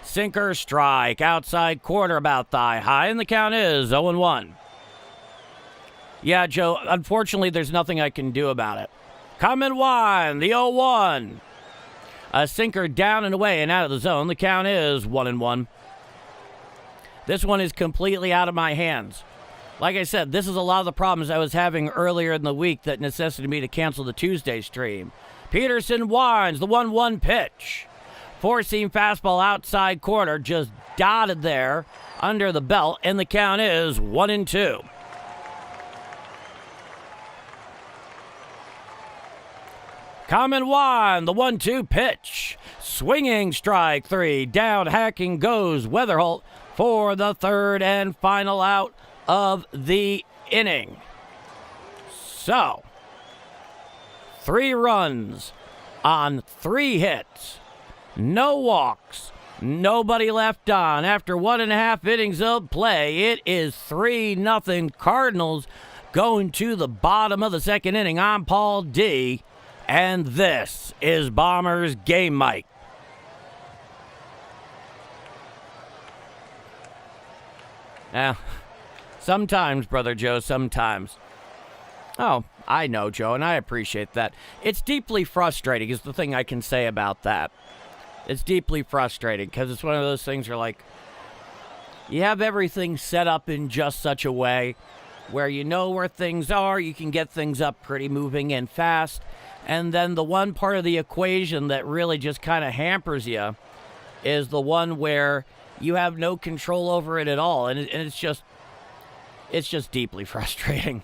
Sinker strike. Outside corner about thigh high, and the count is 0-1. Yeah, Joe, unfortunately, there's nothing I can do about it. Come and wind. The 0-1. A sinker down and away and out of the zone. The count is 1-1. This one is completely out of my hands. Like I said, this is a lot of the problems I was having earlier in the week that necessitated me to cancel the Tuesday stream. Peterson winds. The 1-1 pitch. Four-seam fastball outside corner, just dotted there under the belt, and the count is 1-2. Come and wind. The 1-2 pitch. Swinging strike 3. Down hacking goes Weatherholt for the third and final out of the inning. So, 3 runs on 3 hits. No walks. Nobody left on. After 1.5 innings of play, it is 3-0 Cardinals going to the bottom of the second inning. I'm Paul D., and this is Bombers Game Mike. Now, sometimes, Brother Joe, sometimes. Oh, I know, Joe, and I appreciate that. It's deeply frustrating is the thing I can say about that. It's deeply frustrating because it's one of those things where, like, you have everything set up in just such a way where you know where things are, you can get things up pretty moving and fast, and then the one part of the equation that really just kind of hampers you is the one where you have no control over it at all, and it's just deeply frustrating.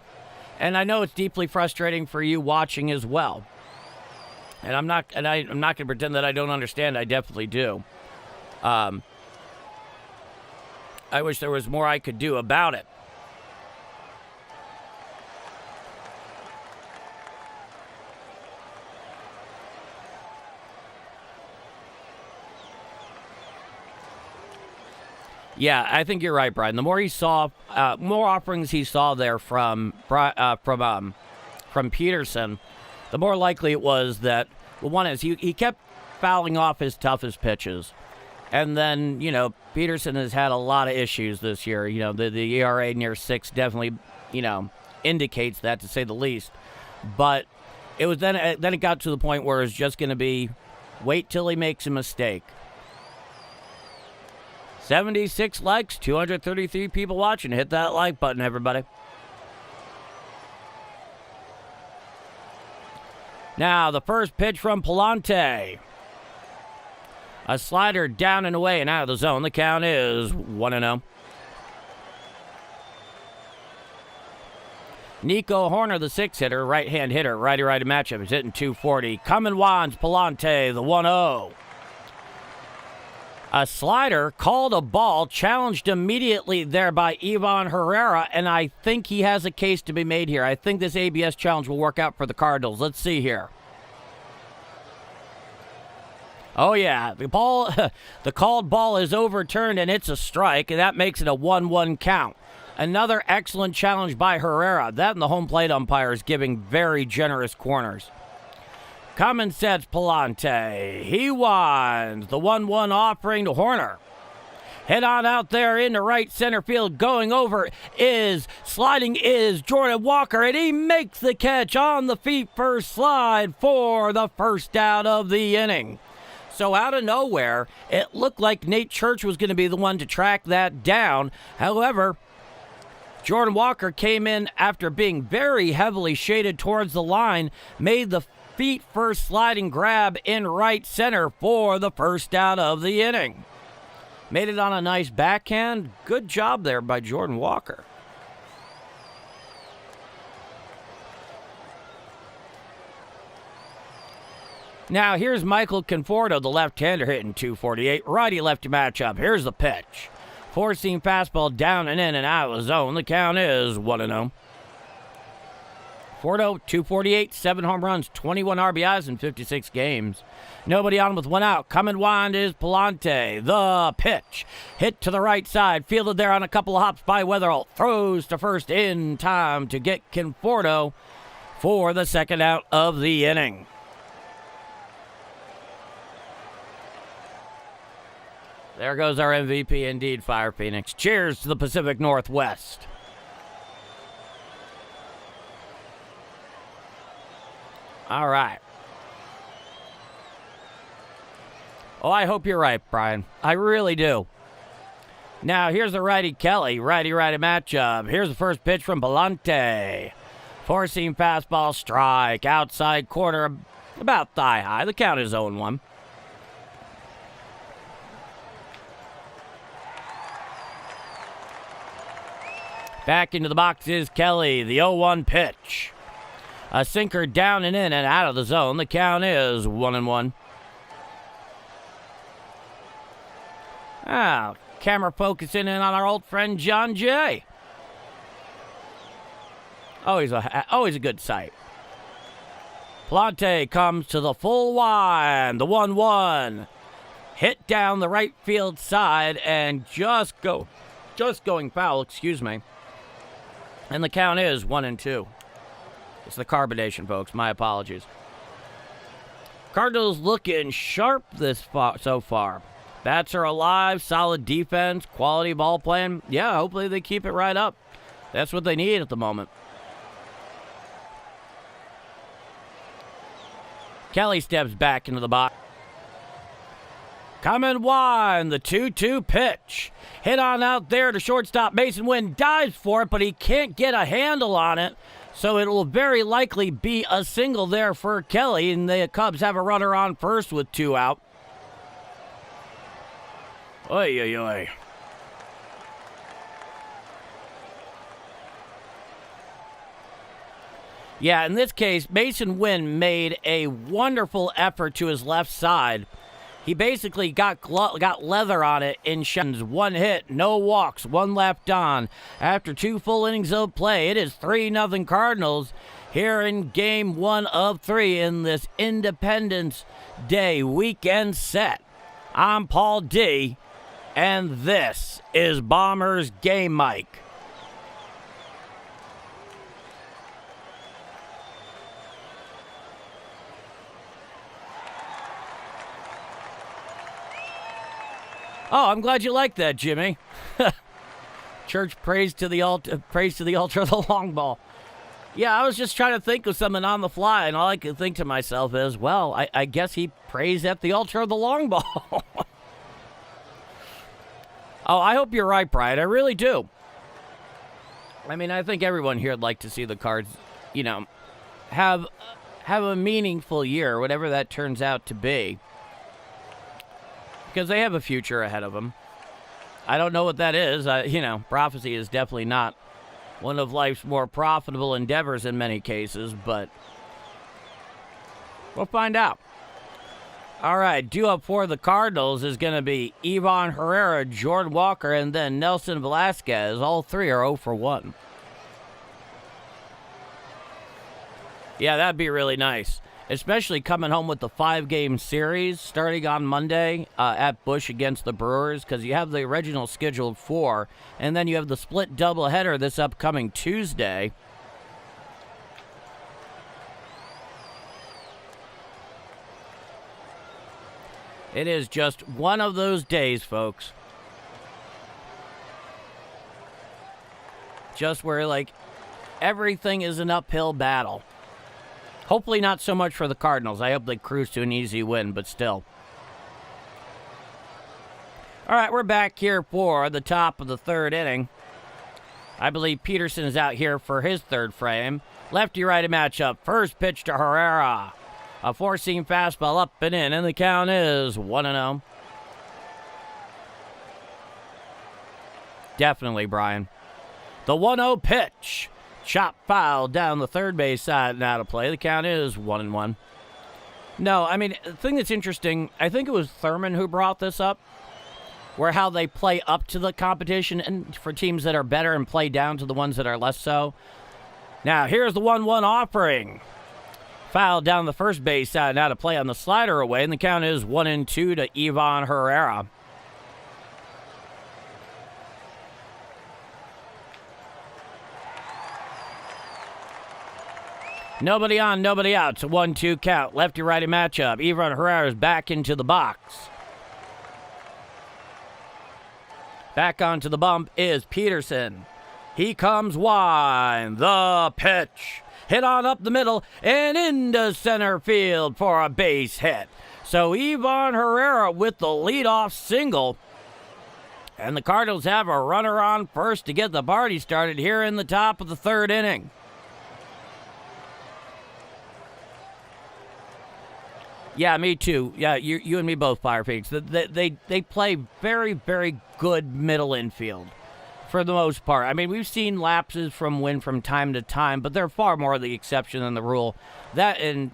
And I know it's deeply frustrating for you watching as well. And I'm not going to pretend that I don't understand. I definitely do. I wish there was more I could do about it. Yeah, I think you're right, Brian. The more he saw, more offerings he saw there from Peterson, the more likely it was that, well, one is he kept fouling off his toughest pitches. And then, Peterson has had a lot of issues this year. The ERA near 6 definitely, indicates that, to say the least. But it was then it got to the point where it's just going to be wait till he makes a mistake. 76 likes, 233 people watching. Hit that like button, everybody. Now, the first pitch from Pallante. A slider down and away and out of the zone. The count is 1-0. Nico Horner, the 6-hitter, right-hand hitter, righty-righty matchup. He's hitting .240. Coming wands, Pallante, the 1-0. A slider called a ball, challenged immediately there by Ivan Herrera, and I think he has a case to be made here. I think this ABS challenge will work out for the Cardinals. Let's see here. Oh, yeah, the called ball is overturned, and it's a strike, and that makes it a 1-1 count. Another excellent challenge by Herrera. That and the home plate umpire is giving very generous corners. Common sense, Pallante. He winds. The 1-1 offering to Horner. Head on out there into right center field. Going over sliding is Jordan Walker, and he makes the catch on the feet first slide for the first out of the inning. So out of nowhere, it looked like Nate Church was going to be the one to track that down. However, Jordan Walker came in after being very heavily shaded towards the line, made the feet first sliding grab in right center for the first out of the inning. Made it on a nice backhand. Good job there by Jordan Walker. Now, here's Michael Conforto, the left-hander, hitting .248. Righty-lefty matchup. Here's the pitch. Four-seam fastball down and in and out of the zone. The count is 1-0. Conforto, .248, 7 home runs, 21 RBIs in 56 games. Nobody on with one out. Come and wind is Pallante. The pitch. Hit to the right side. Fielded there on a couple of hops by Weatherall. Throws to first in time to get Conforto for the second out of the inning. There goes our MVP indeed, Fire Phoenix. Cheers to the Pacific Northwest. All right. Oh, I hope you're right, Brian. I really do. Now, here's the righty Kelly. Righty-righty matchup. Here's the first pitch from Pallante. Four-seam fastball strike. Outside corner, about thigh-high. The count is 0-1. Back into the box is Kelly, the 0-1 pitch. A sinker down and in and out of the zone. The count is 1-1. Camera focusing in on our old friend John Jay. Always a good sight. Pallante comes to the full wind, the 1-1. Hit down the right field side and just going foul, excuse me. And the count is 1-2. It's the carbonation, folks. My apologies. Cardinals looking sharp so far. Bats are alive, solid defense, quality ball playing. Yeah, hopefully they keep it right up. That's what they need at the moment. Kelly steps back into the box. Coming wide, the 2-2 pitch. Hit on out there to shortstop. Mason Wynn dives for it, but he can't get a handle on it. So it will very likely be a single there for Kelly, and the Cubs have a runner on first with 2 out. Oy, oy, oy. Yeah, in this case, Mason Wynn made a wonderful effort to his left side. He basically got leather on it in shots. 1 hit, no walks, 1 left on. After 2 full innings of play, it is 3-0 Cardinals here in Game 1 of 3 in this Independence Day weekend set. I'm Paul D, and this is Bombers Game Mic. Oh, I'm glad you like that, Jimmy. Church praise to the altar, the long ball. Yeah, I was just trying to think of something on the fly, and all I could think to myself is, well, I guess he prays at the altar of the long ball. Oh, I hope you're right, Brian. I really do. I mean, I think everyone here would like to see the Cards, have a meaningful year, whatever that turns out to be. Because they have a future ahead of them. I don't know what that is. Prophecy is definitely not one of life's more profitable endeavors in many cases, but we'll find out. All right, due up for the Cardinals is going to be Ivan Herrera, Jordan Walker, and then Nelson Velasquez. All 3 are 0 for 1. Yeah, that'd be really nice. Especially coming home with the 5-game series starting on Monday at Busch against the Brewers, because you have the original scheduled 4, and then you have the split doubleheader this upcoming Tuesday. It is just one of those days, folks. Just where, everything is an uphill battle. Hopefully not so much for the Cardinals. I hope they cruise to an easy win, but still. All right, we're back here for the top of the 3rd inning. I believe Peterson is out here for his 3rd frame. Lefty-righty matchup. First pitch to Herrera. A four-seam fastball up and in, and the count is 1-0. Definitely, Brian. The 1-0 pitch. Chop foul down the third base side and out of play. The count is 1-1. No, I mean, the thing that's interesting, I think it was Thurman who brought this up, where how they play up to the competition and for teams that are better and play down to the ones that are less so. Now, here's the 1-1 offering. Foul down the first base side and out of play on the slider away, and the count is 1-2 to Ivan Herrera. Nobody on, nobody out. It's a 1-2 count. Lefty-righty matchup. Ivan Herrera is back into the box. Back onto the bump is Peterson. He comes wide. The pitch. Hit on up the middle and into center field for a base hit. So Ivan Herrera with the leadoff single. And the Cardinals have a runner on first to get the party started here in the top of the third inning. Yeah, me too. Yeah, you and me both, Fire Peaks. They play very, very good middle infield for the most part. I mean, we've seen lapses from time to time, but they're far more the exception than the rule. That and,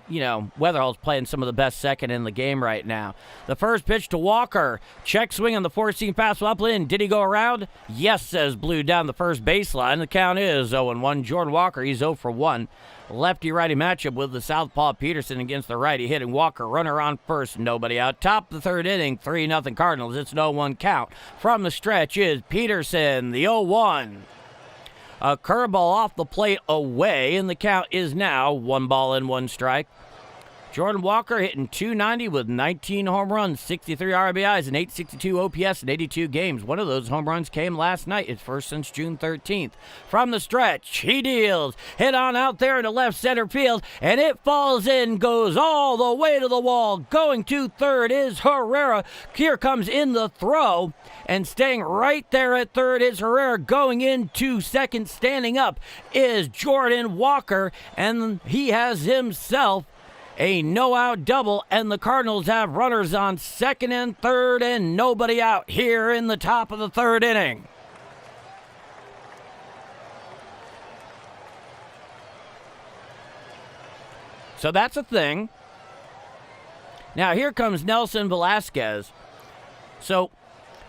Weatherall's playing some of the best second in the game right now. The first pitch to Walker. Check swing on the four-seam fastball up in. Did he go around? Yes, says Blue down the first baseline. The count is 0-1. Jordan Walker, he's 0 for 1. Lefty-righty matchup with the southpaw Peterson against the righty hitting Walker. Runner on first, nobody out. Top of the third inning, 3-0 Cardinals. It's an 0-1 count. From the stretch is Peterson, the 0-1. A curveball off the plate away, and the count is now 1-1 strike. Jordan Walker hitting .290 with 19 home runs, 63 RBIs, and 862 OPS in 82 games. One of those home runs came last night, his first since June 13th. From the stretch, he deals. Hit on out there into left center field, and it falls in, goes all the way to the wall. Going to third is Herrera. Here comes in the throw, and staying right there at third is Herrera. Going into second, standing up, is Jordan Walker, and he has himself a no-out double, and the Cardinals have runners on second and third and nobody out here in the top of the third inning. So that's a thing. Now here comes Nelson Velasquez. So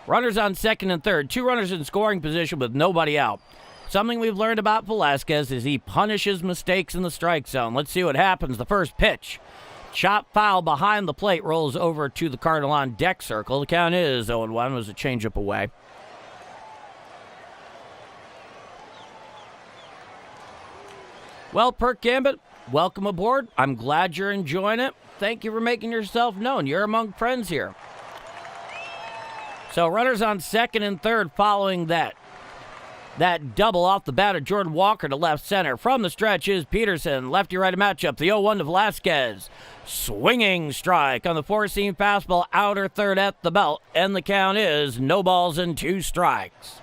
runners on second and third, 2 runners in scoring position with nobody out. Something we've learned about Velasquez is he punishes mistakes in the strike zone. Let's see what happens. The first pitch. Chop foul behind the plate, rolls over to the Cardinal on deck circle. The count is 0-1. Was a changeup away. Well, Perk Gambit, welcome aboard. I'm glad you're enjoying it. Thank you for making yourself known. You're among friends here. So runners on second and third following that double off the bat of Jordan Walker to left center. From the stretch is Peterson. Lefty-righty matchup. The 0-1 to Velasquez. Swinging strike on the four-seam fastball. Outer third at the belt. And the count is 2 strikes.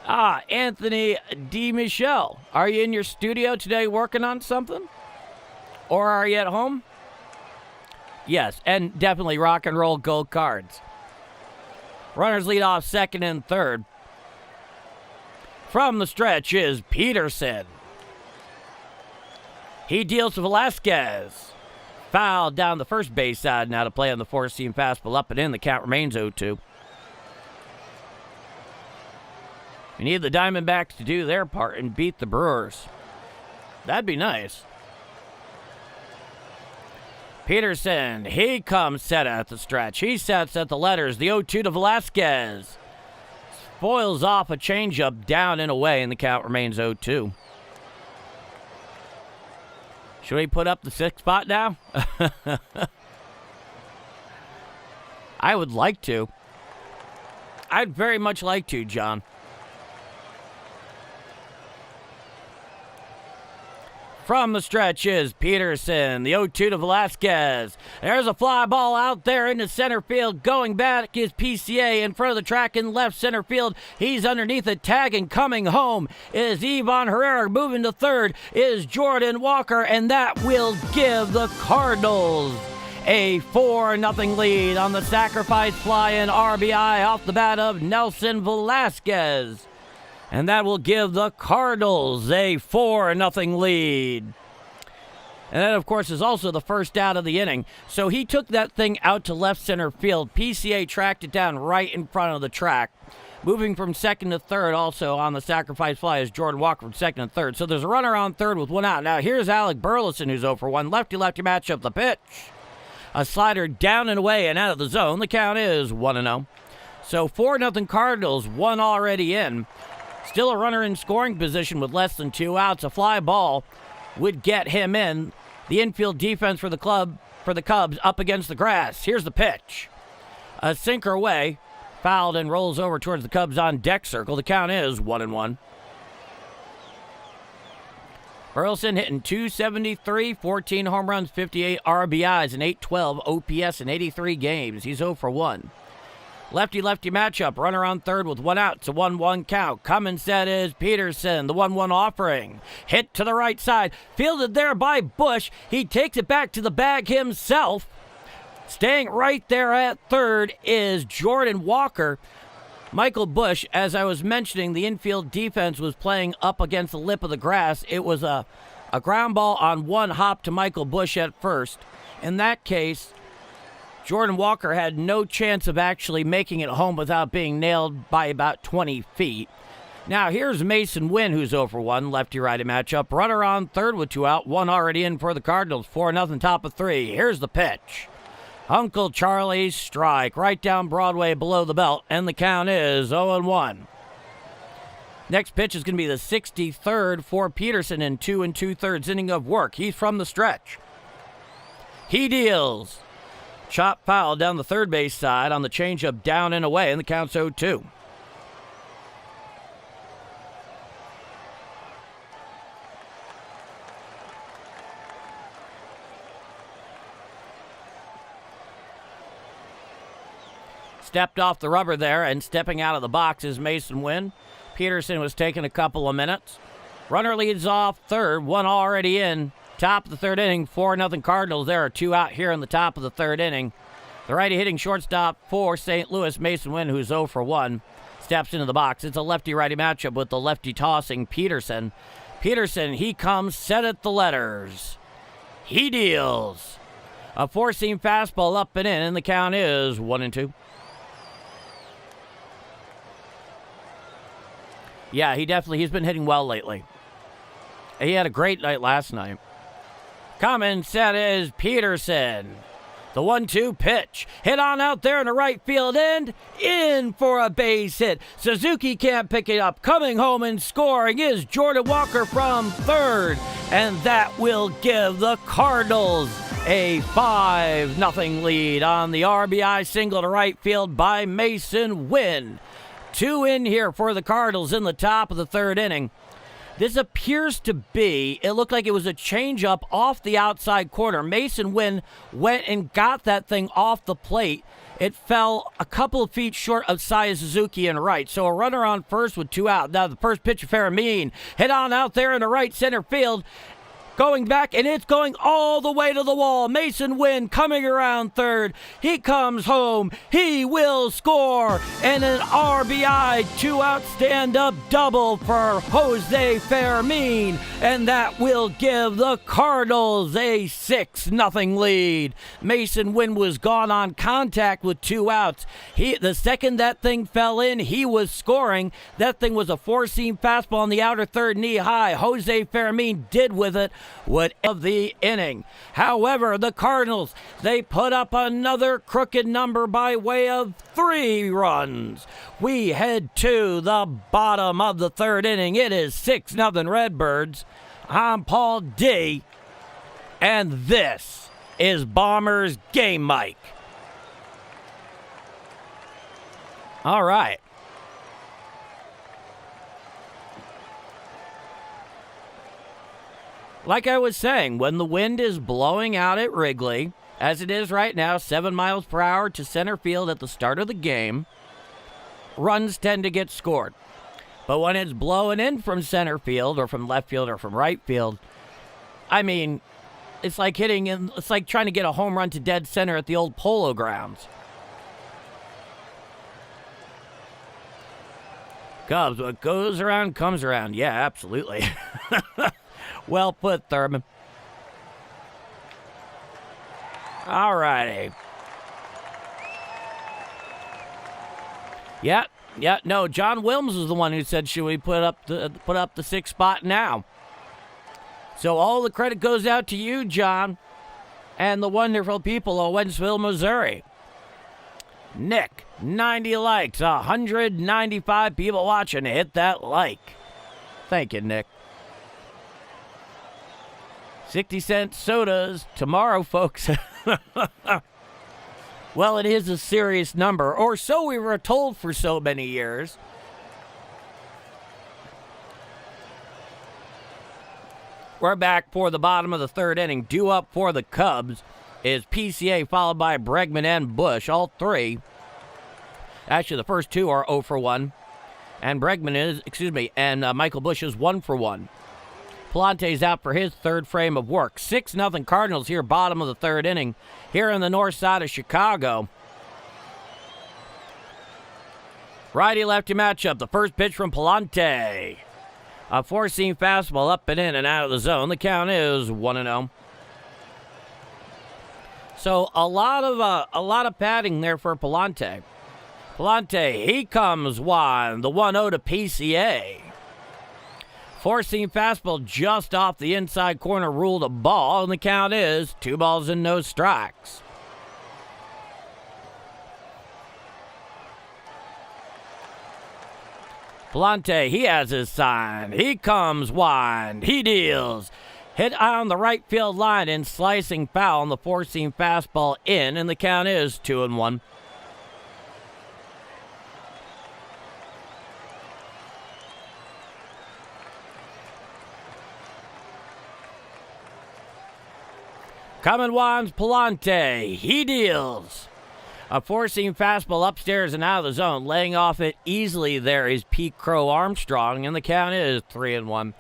Anthony D. Michelle. Are you in your studio today working on something? Or are you at home? Yes, and definitely rock and roll gold cards. Runners lead off second and third. From the stretch is Peterson. He deals to Velasquez. Foul down the first base side. Now to play on the four-seam fastball up and in. The count remains 0-2. We need the Diamondbacks to do their part and beat the Brewers. That'd be nice. Peterson, he comes set at the stretch. He sets at the letters. The 0-2 to Velasquez. Spoils off a changeup down and away, and the count remains 0-2. Should we put up the 6th spot now? I would like to. I'd very much like to, John. From the stretch is Peterson. The 0-2 to Velasquez. There's a fly ball out there into center field. Going back is PCA in front of the track in left center field. He's underneath the tag, and coming home is Ivan Herrera. Moving to third is Jordan Walker, and that will give the Cardinals a 4-0 lead on the sacrifice fly-in RBI off the bat of Nelson Velasquez. And that will give the Cardinals a 4-0 lead. And that, of course, is also the first out of the inning. So he took that thing out to left center field. PCA tracked it down right in front of the track. Moving from second to third also on the sacrifice fly is Jordan Walker from second and third. So there's a runner on third with one out. Now here's Alec Burleson, who's 0 for 1. Lefty-lefty matchup, the pitch. A slider down and away and out of the zone. The count is 1-0. So 4-0 Cardinals, one already in. Still a runner in scoring position with less than 2 outs. A fly ball would get him in. The infield defense for the Cubs up against the grass. Here's the pitch. A sinker away. Fouled and rolls over towards the Cubs on deck circle. The count is 1-1. Burleson hitting .273, 14 home runs, 58 RBIs, and .812 OPS in 83 games. He's 0 for 1. Lefty-lefty matchup. Runner on third with one out. It's a 1-1 count. Coming set is Peterson. The 1-1 offering. Hit to the right side. Fielded there by Bush. He takes it back to the bag himself. Staying right there at third is Jordan Walker. Michael Bush, as I was mentioning, the infield defense was playing up against the lip of the grass. It was a ground ball on one hop to Michael Bush at first. In that case, Jordan Walker had no chance of actually making it home without being nailed by about 20 feet. Now here's Mason Wynn, who's 0 for 1, lefty-righty matchup. Runner on third with 2 out, one already in for the Cardinals. 4-0 top of 3. Here's the pitch. Uncle Charlie's strike right down Broadway below the belt, and the count is 0-1. Next pitch is going to be the 63rd for Peterson in 2 2/3 inning of work. He's from the stretch. He deals. Chop foul down the third base side on the changeup down and away, and the count's 0-2. Stepped off the rubber there, and stepping out of the box is Mason Wynn. Peterson was taking a couple of minutes. Runner leads off third, one already in. Top of the third inning, 4-0 Cardinals. There are 2 out here in the top of the third inning. The righty hitting shortstop for St. Louis, Mason Wynn, who's 0 for 1, steps into the box. It's a lefty-righty matchup with the lefty tossing Peterson. Peterson, he comes set at the letters. He deals. A four-seam fastball up and in, and the count is 1-2. Yeah, he's been hitting well lately. He had a great night last night. Coming set is Peterson. The 1-2 pitch. Hit on out there in the right field end. In for a base hit. Suzuki can't pick it up. Coming home and scoring is Jordan Walker from third. And that will give the Cardinals a 5-0 lead on the RBI single to right field by Mason Wynn. 2 in here for the Cardinals in the top of the third inning. This appears to be, it looked like it was a changeup off the outside corner. Mason Wynn went and got that thing off the plate. It fell a couple of feet short of Saya Suzuki and right. So a runner on first with 2 out. Now the first pitch of Farameen. Hit on out there in the right center field. Going back, and it's going all the way to the wall. Mason Wynn coming around third. He comes home. He will score. And an RBI 2-out stand-up double for Jose Fermin. And that will give the Cardinals a 6-0 lead. Mason Wynn was gone on contact with 2 outs. The second that thing fell in, he was scoring. That thing was a four-seam fastball on the outer third knee high. Jose Fermin did with it of the inning. However, the Cardinals, they put up another crooked number by way of 3 runs. We head to the bottom of the third inning. It is 6-0 Redbirds. I'm Paul D, and this is Bombers Game Mike. All right. Like I was saying, when the wind is blowing out at Wrigley, as it is right now, 7 miles per hour to center field at the start of the game, runs tend to get scored. But when it's blowing in from center field or from left field or from right field, I mean, it's like trying to get a home run to dead center at the old Polo Grounds. Cubs, what goes around comes around. Yeah, absolutely. Well put, Thurman. All righty. Yeah, no, John Wilms was the one who said, should we put up the sixth spot now? So all the credit goes out to you, John, and the wonderful people of Wentzville, Missouri. Nick, 90 likes, 195 people watching. Hit that like. Thank you, Nick. 60-cent sodas tomorrow, folks. Well, it is a serious number, or so we were told for so many years. We're back for the bottom of the third inning. Due up for the Cubs is PCA, followed by Bregman and Bush. All three. Actually, the first two are 0 for 1. And Michael Bush is 1 for 1. Pallante's out for his third frame of work. 6-0 Cardinals here, bottom of the third inning, here in the north side of Chicago. Righty-lefty matchup. The first pitch from Pallante. A four-seam fastball up and in and out of the zone. The count is 1-0. So a lot of padding there for Pallante. Pallante, he comes wide. The 1-0 to PCA. Four-seam fastball just off the inside corner, ruled a ball, and the count is 2 balls and no strikes. Pallante, he has his sign. He comes wide. He deals. Hit on the right field line and slicing foul on the four-seam fastball in, and the count is 2-1. Coming winds Pallante. He deals. A four-seam fastball upstairs and out of the zone. Laying off it easily there is Pete Crow Armstrong, and the count is 3-1.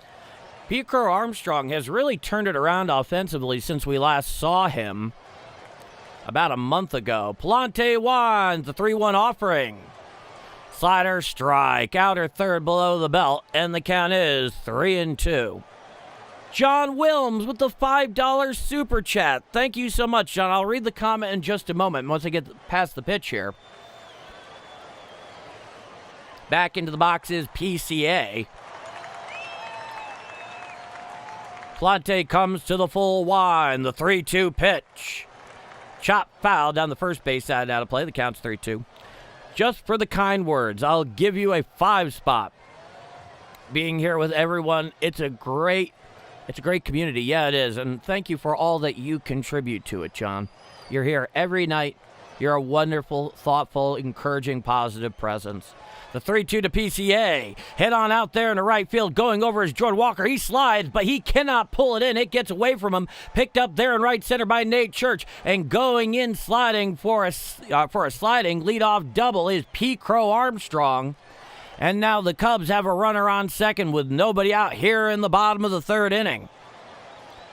Pete Crow Armstrong has really turned it around offensively since we last saw him about a month ago. Pallante winds, the 3-1 offering. Slider strike, outer third below the belt, and the count is 3-2. John Wilms with the $5 super chat. Thank you so much, John. I'll read the comment in just a moment once I get past the pitch here. Back into the box is PCA. Pallante comes to the full wind. The 3-2 pitch. Chop foul down the first base side out of play. The count's 3-2. Just for the kind words, I'll give you a 5 spot. Being here with everyone, it's a great community. Yeah, it is. And thank you for all that you contribute to it, John. You're here every night. You're a wonderful, thoughtful, encouraging, positive presence. The 3-2 to PCA. Hit on out there in the right field. Going over is Jordan Walker. He slides, but he cannot pull it in. It gets away from him. Picked up there in right center by Nate Church. And going in sliding for a sliding leadoff double is Pete Crow Armstrong. And now the Cubs have a runner on second with nobody out here in the bottom of the third inning.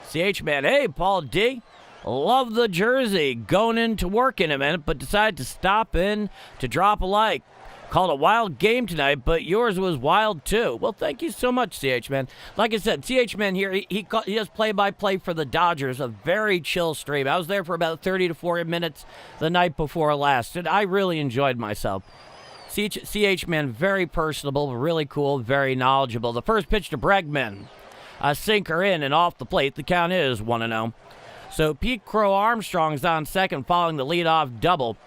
CH man, hey, Paul D. Love the jersey. Going into work in a minute, but decided to stop in to drop a like. Called a wild game tonight, but yours was wild too. Well, thank you so much, CH man. Like I said, CH man here, he does play-by-play for the Dodgers. A very chill stream. I was there for about 30 to 40 minutes the night before last, and I really enjoyed myself. CH man, very personable, really cool, very knowledgeable. The first pitch to Bregman. A sinker in and off the plate. The count is 1-0. So Pete Crow Armstrong's on second following the leadoff double.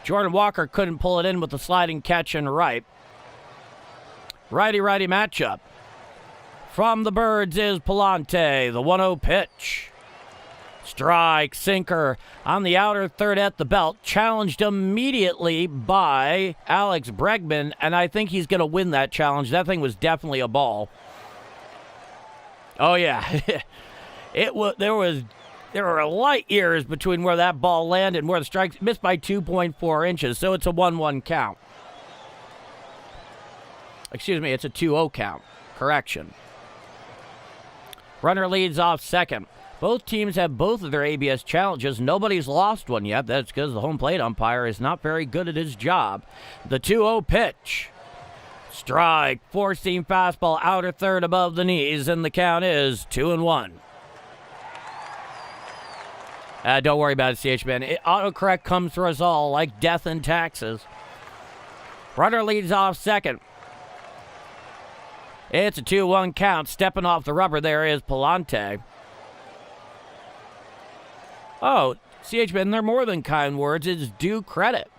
Jordan Walker couldn't pull it in with the sliding catch and right. Righty-righty matchup. From the Birds is Pallante, the 1-0 pitch. Strike, sinker on the outer third at the belt. Challenged immediately by Alex Bregman, and I think he's going to win that challenge. That thing was definitely a ball. Oh, yeah. There were light years between where that ball landed and where the strike missed by 2.4 inches, so it's a 1-1 count. Excuse me, it's a 2-0 count. Correction. Runner leads off second. Both teams have both of their ABS challenges. Nobody's lost one yet. That's because the home plate umpire is not very good at his job. The 2-0 pitch. Strike. Four-seam fastball, outer third above the knees, and the count is 2-1. Don't worry about it, CH-Man. Autocorrect comes for us all like death and taxes. Runner leads off second. It's a 2-1 count. Stepping off the rubber there is Pallante. Oh, CH-Man, they're more than kind words. It's due credit.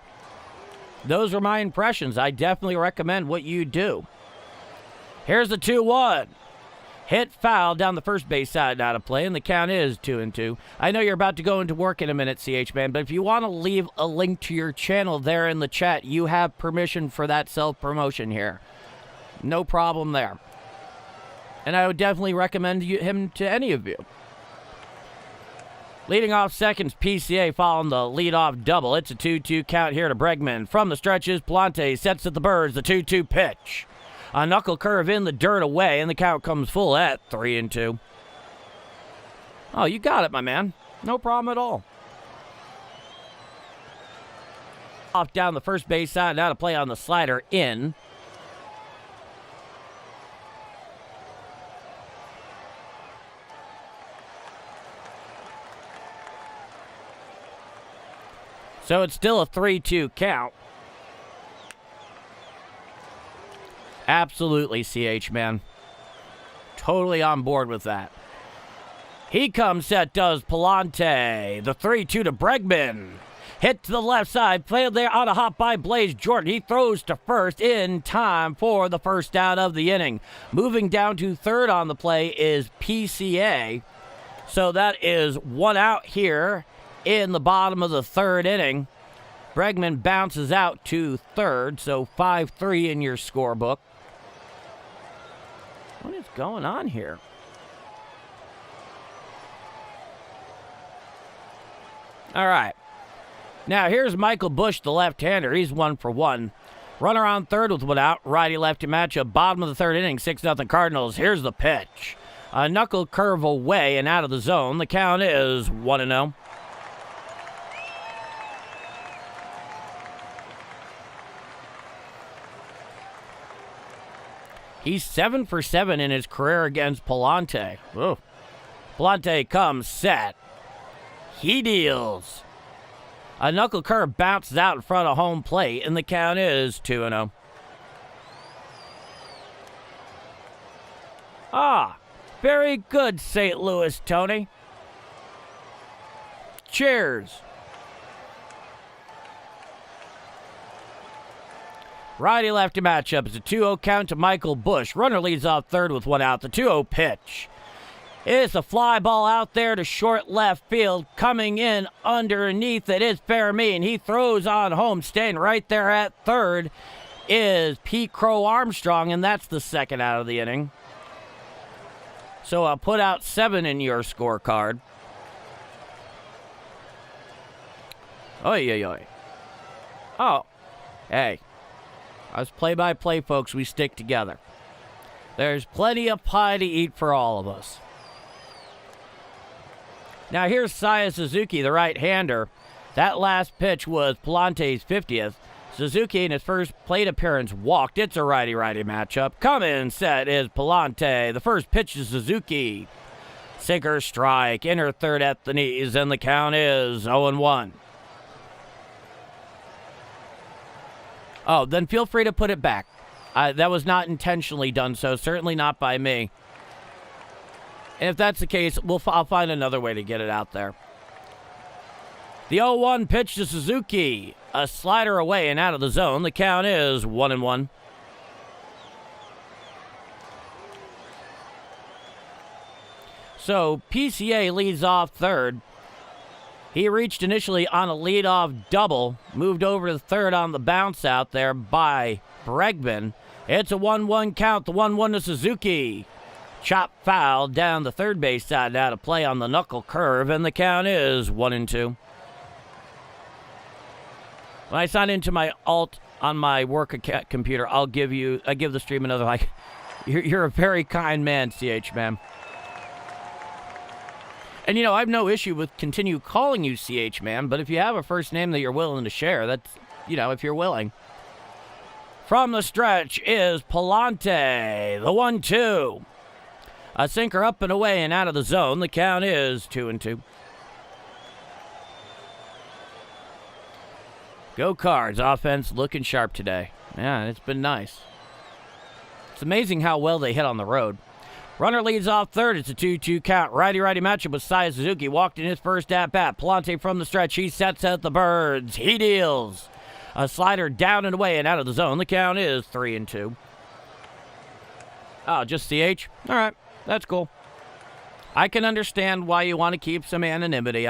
Those are my impressions. I definitely recommend what you do. Here's the 2-1. Hit foul down the first base side out of play, and the count is 2-2. I know you're about to go into work in a minute, CH-Man, but if you want to leave a link to your channel there in the chat, you have permission for that self-promotion here. No problem there. And I would definitely recommend him to any of you. Leading off seconds, PCA following the leadoff double. It's a 2-2 count here to Bregman. From the stretches, Pallante sets at the Birds, the 2-2 pitch. A knuckle curve in the dirt away, and the count comes full at 3-2. Oh, you got it, my man. No problem at all. Off down the first base side, now to play on the slider in. So it's still a 3-2 count. Absolutely, CH-Man. Totally on board with that. He comes set, does Pallante. The 3-2 to Bregman. Hit to the left side. Played there on a hop by Blaze Jordan. He throws to first in time for the first down of the inning. Moving down to third on the play is PCA. So that is one out here in the bottom of the third inning. Bregman bounces out to third, so 5-3 in your scorebook. What is going on here? All right. Now, here's Michael Bush, the left-hander. He's 1 for 1. Runner on third with one out. Righty-lefty matchup. Bottom of the third inning, 6-0 Cardinals. Here's the pitch. A knuckle curve away and out of the zone. The count is 1-0. He's 7 for 7 in his career against Pallante. Whoa. Pallante comes set. He deals. A knuckle curve bounces out in front of home plate, and the count is 2-0. Very good, St. Louis, Tony. Cheers. Righty-lefty matchup is a 2-0 count to Michael Bush. Runner leads off third with one out. The 2-0 pitch. It's a fly ball out there to short left field. Coming in underneath it is Fairmean. He throws on home. Staying right there at third is Pete Crow Armstrong, and that's the second out of the inning. So I'll put out 7 in your scorecard. Oy, oy, oy. Oh, hey. Us play-by-play folks, we stick together. There's plenty of pie to eat for all of us. Now here's Saya Suzuki, the right-hander. That last pitch was Pallante's 50th. Suzuki in his first plate appearance walked. It's a righty-righty matchup. Coming set is Pallante. The first pitch is Suzuki. Sinker strike, inner third at the knees, and the count is 0-1. Oh, then feel free to put it back. That was not intentionally done so, certainly not by me. And if that's the case, I'll find another way to get it out there. The 0-1 pitch to Suzuki. A slider away and out of the zone. The count is 1-1. So PCA leads off third. He reached initially on a leadoff double, moved over to third on the bounce out there by Bregman. It's a 1-1 count, the 1-1 to Suzuki. Chop foul down the third base side now to play on the knuckle curve, and the count is 1-2. When I sign into my alt on my work computer, I give the stream another like. You're a very kind man, CH man. And you know, I have no issue with continue calling you CH man, but if you have a first name that you're willing to share, that's, you know, if you're willing. From the stretch is Pallante, the 1-2. A sinker up and away and out of the zone. The count is 2-2. Go Cards. Offense looking sharp today. Yeah, it's been nice. It's amazing how well they hit on the road. Runner leads off third. It's a 2-2 count. Righty-righty matchup with Saya Suzuki. Walked in his first at-bat. Pallante from the stretch. He sets at the Birds. He deals. A slider down and away and out of the zone. The count is 3-2. Oh, just CH? All right. That's cool. I can understand why you want to keep some anonymity.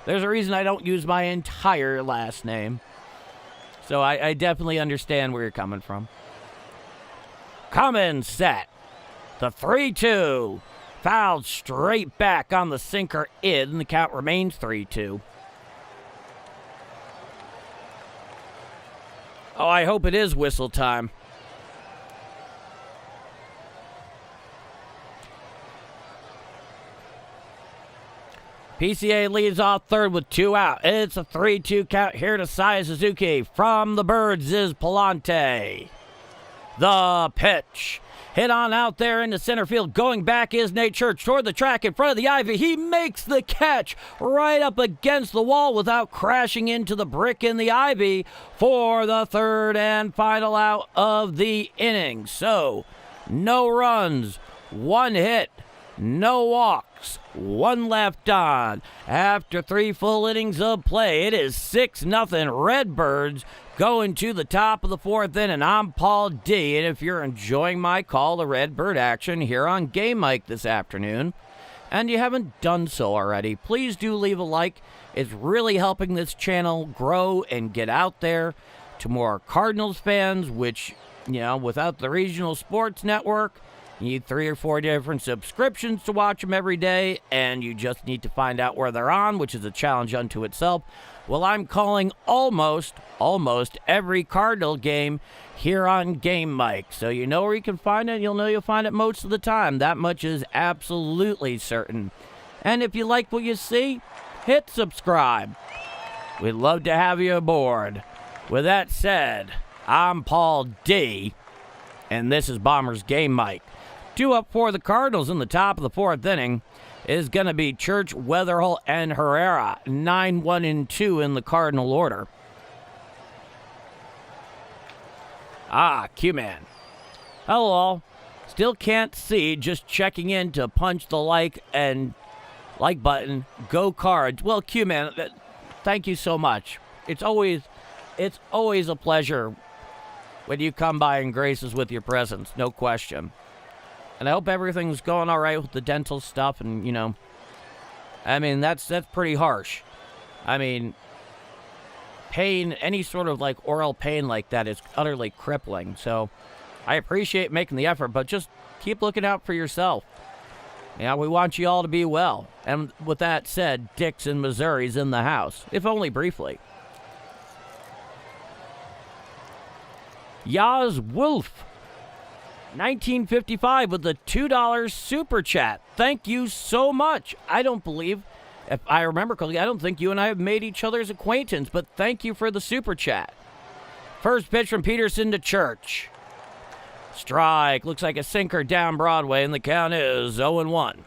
There's a reason I don't use my entire last name. So I definitely understand where you're coming from. Coming set. The 3-2. Fouled straight back on the sinker in. The count remains 3-2. Oh, I hope it is whistle time. PCA leads off third with 2 out. It's a 3-2 count here to Saya Suzuki. From the Birds is Pallante. The pitch. Hit on out there into center field. Going back is Nate Church toward the track in front of the ivy. He makes the catch right up against the wall without crashing into the brick in the ivy for the third and final out of the inning. So, no runs, 1 hit, no walks, 1 left on. After 3 full innings of play, it is 6-0 Redbirds going to the top of the 4th inning. I'm Paul D, and if you're enjoying my call to Redbird action here on Game Mike this afternoon, and you haven't done so already, please do leave a like. It's really helping this channel grow and get out there to more Cardinals fans, which, you know, without the regional sports network, you need 3 or 4 different subscriptions to watch them every day, and you just need to find out where they're on, which is a challenge unto itself. Well, I'm calling almost every Cardinal game here on Game Mike. So you know where you can find it. You'll know you'll find it most of the time. That much is absolutely certain. And if you like what you see, hit subscribe. We'd love to have you aboard. With that said, I'm Paul D, and this is Bombers Game Mike. 2 up for the Cardinals in the top of the 4th inning is going to be Church, Weatherall, and Herrera. 9-1-2 in the Cardinal order. Q-Man. Hello all. Still can't see, just checking in to punch the like button. Go Cards. Well, Q-Man, thank you so much. It's always a pleasure when you come by and grace us with your presence, no question. And I hope everything's going all right with the dental stuff. And, you know, I mean, that's pretty harsh. I mean, pain, any sort of like oral pain like that is utterly crippling. So I appreciate making the effort, but just keep looking out for yourself. Yeah, we want you all to be well. And with that said, Dix in Missouri's in the house, if only briefly. Yaz Wolf. 1955 with the $2 super chat. Thank you so much. I don't believe, if I remember correctly, I don't think you and I have made each other's acquaintance, but thank you for the super chat. First pitch from Peterson to Church. Strike. Looks like a sinker down Broadway, and the count is 0-1.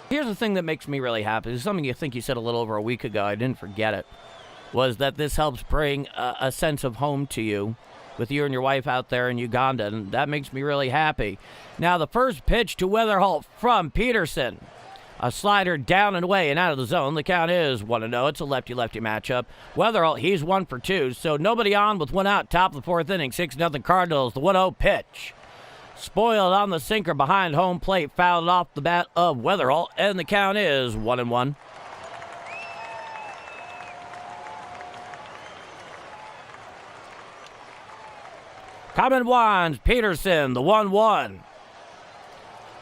Here's the thing that makes me really happy. This is something you think you said a little over a week ago. I didn't forget it. Was that this helps bring a sense of home to you with you and your wife out there in Uganda, and that makes me really happy. Now, the first pitch to Weatherall from Peterson. A slider down and away and out of the zone. The count is 1-0. It's a lefty-lefty matchup. Weatherall, he's 1 for 2, so nobody on with 1 out. Top of the 4th inning, 6-0 Cardinals. The 1-0 pitch. Spoiled on the sinker behind home plate. Fouled off the bat of Weatherall, and the count is 1-1. Coming ones, Peterson, the 1-1.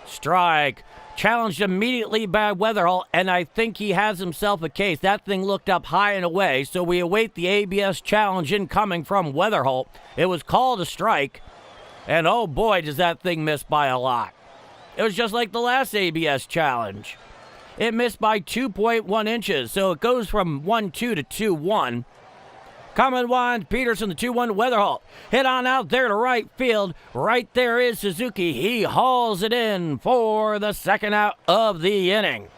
Strike. Challenged immediately by Weatherall, and I think he has himself a case. That thing looked up high and away, so we await the ABS challenge incoming from Weatherholt. It was called a strike, and oh boy, does that thing miss by a lot. It was just like the last ABS challenge. It missed by 2.1 inches, so it goes from 1-2 to 2-1. Coming one, Peterson, the 2-1 Weatherholt. Hit on out there to right field. Right there is Suzuki. He hauls it in for the second out of the inning.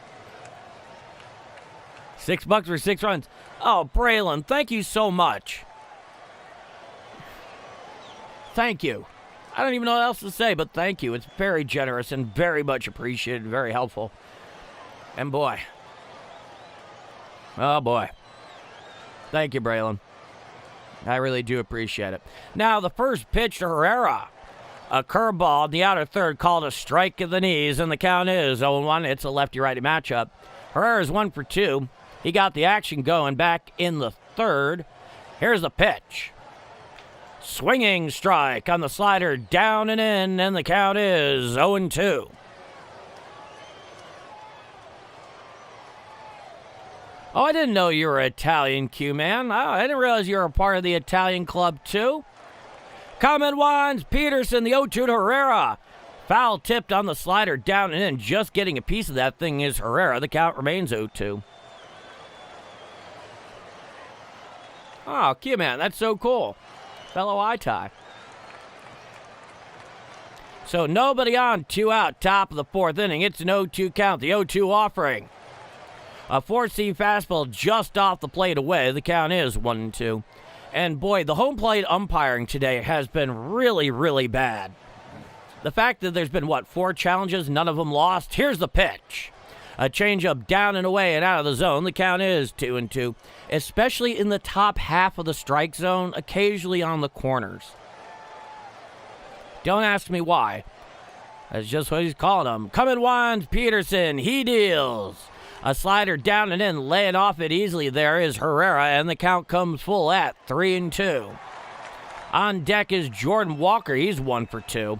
$6 for 6 runs. Oh, Braylon, thank you so much. Thank you. I don't even know what else to say, but thank you. It's very generous and very much appreciated, very helpful. And boy. Oh, boy. Thank you, Braylon. I really do appreciate it. Now, the first pitch to Herrera. A curveball in the outer third called a strike of the knees, and the count is 0-1. It's a lefty-righty matchup. Herrera's 1 for 2. He got the action going back in the third. Here's the pitch. Swinging strike on the slider, down and in, and the count is 0-2. Oh, I didn't know you were Italian, Q-Man. Oh, I didn't realize you were a part of the Italian club, too. Coming ones, Peterson, the 0-2 to Herrera. Foul tipped on the slider, down and in. Just getting a piece of that thing is Herrera. The count remains 0-2. Oh, Q-Man, that's so cool. Fellow I-tie. So nobody on, 2 out, top of the 4th inning. It's an 0-2 count, the 0-2 offering. A 4-seam fastball just off the plate away. The count is 1-2. And boy, the home plate umpiring today has been really, really bad. The fact that there's been, 4 challenges, none of them lost. Here's the pitch. A changeup down and away and out of the zone. The count is 2-2. Especially in the top half of the strike zone, occasionally on the corners. Don't ask me why. That's just what he's calling them. Coming ones, Peterson. He deals. A slider down and in, laying off it easily there is Herrera, and the count comes full at 3-2. On deck is Jordan Walker. He's 1 for 2.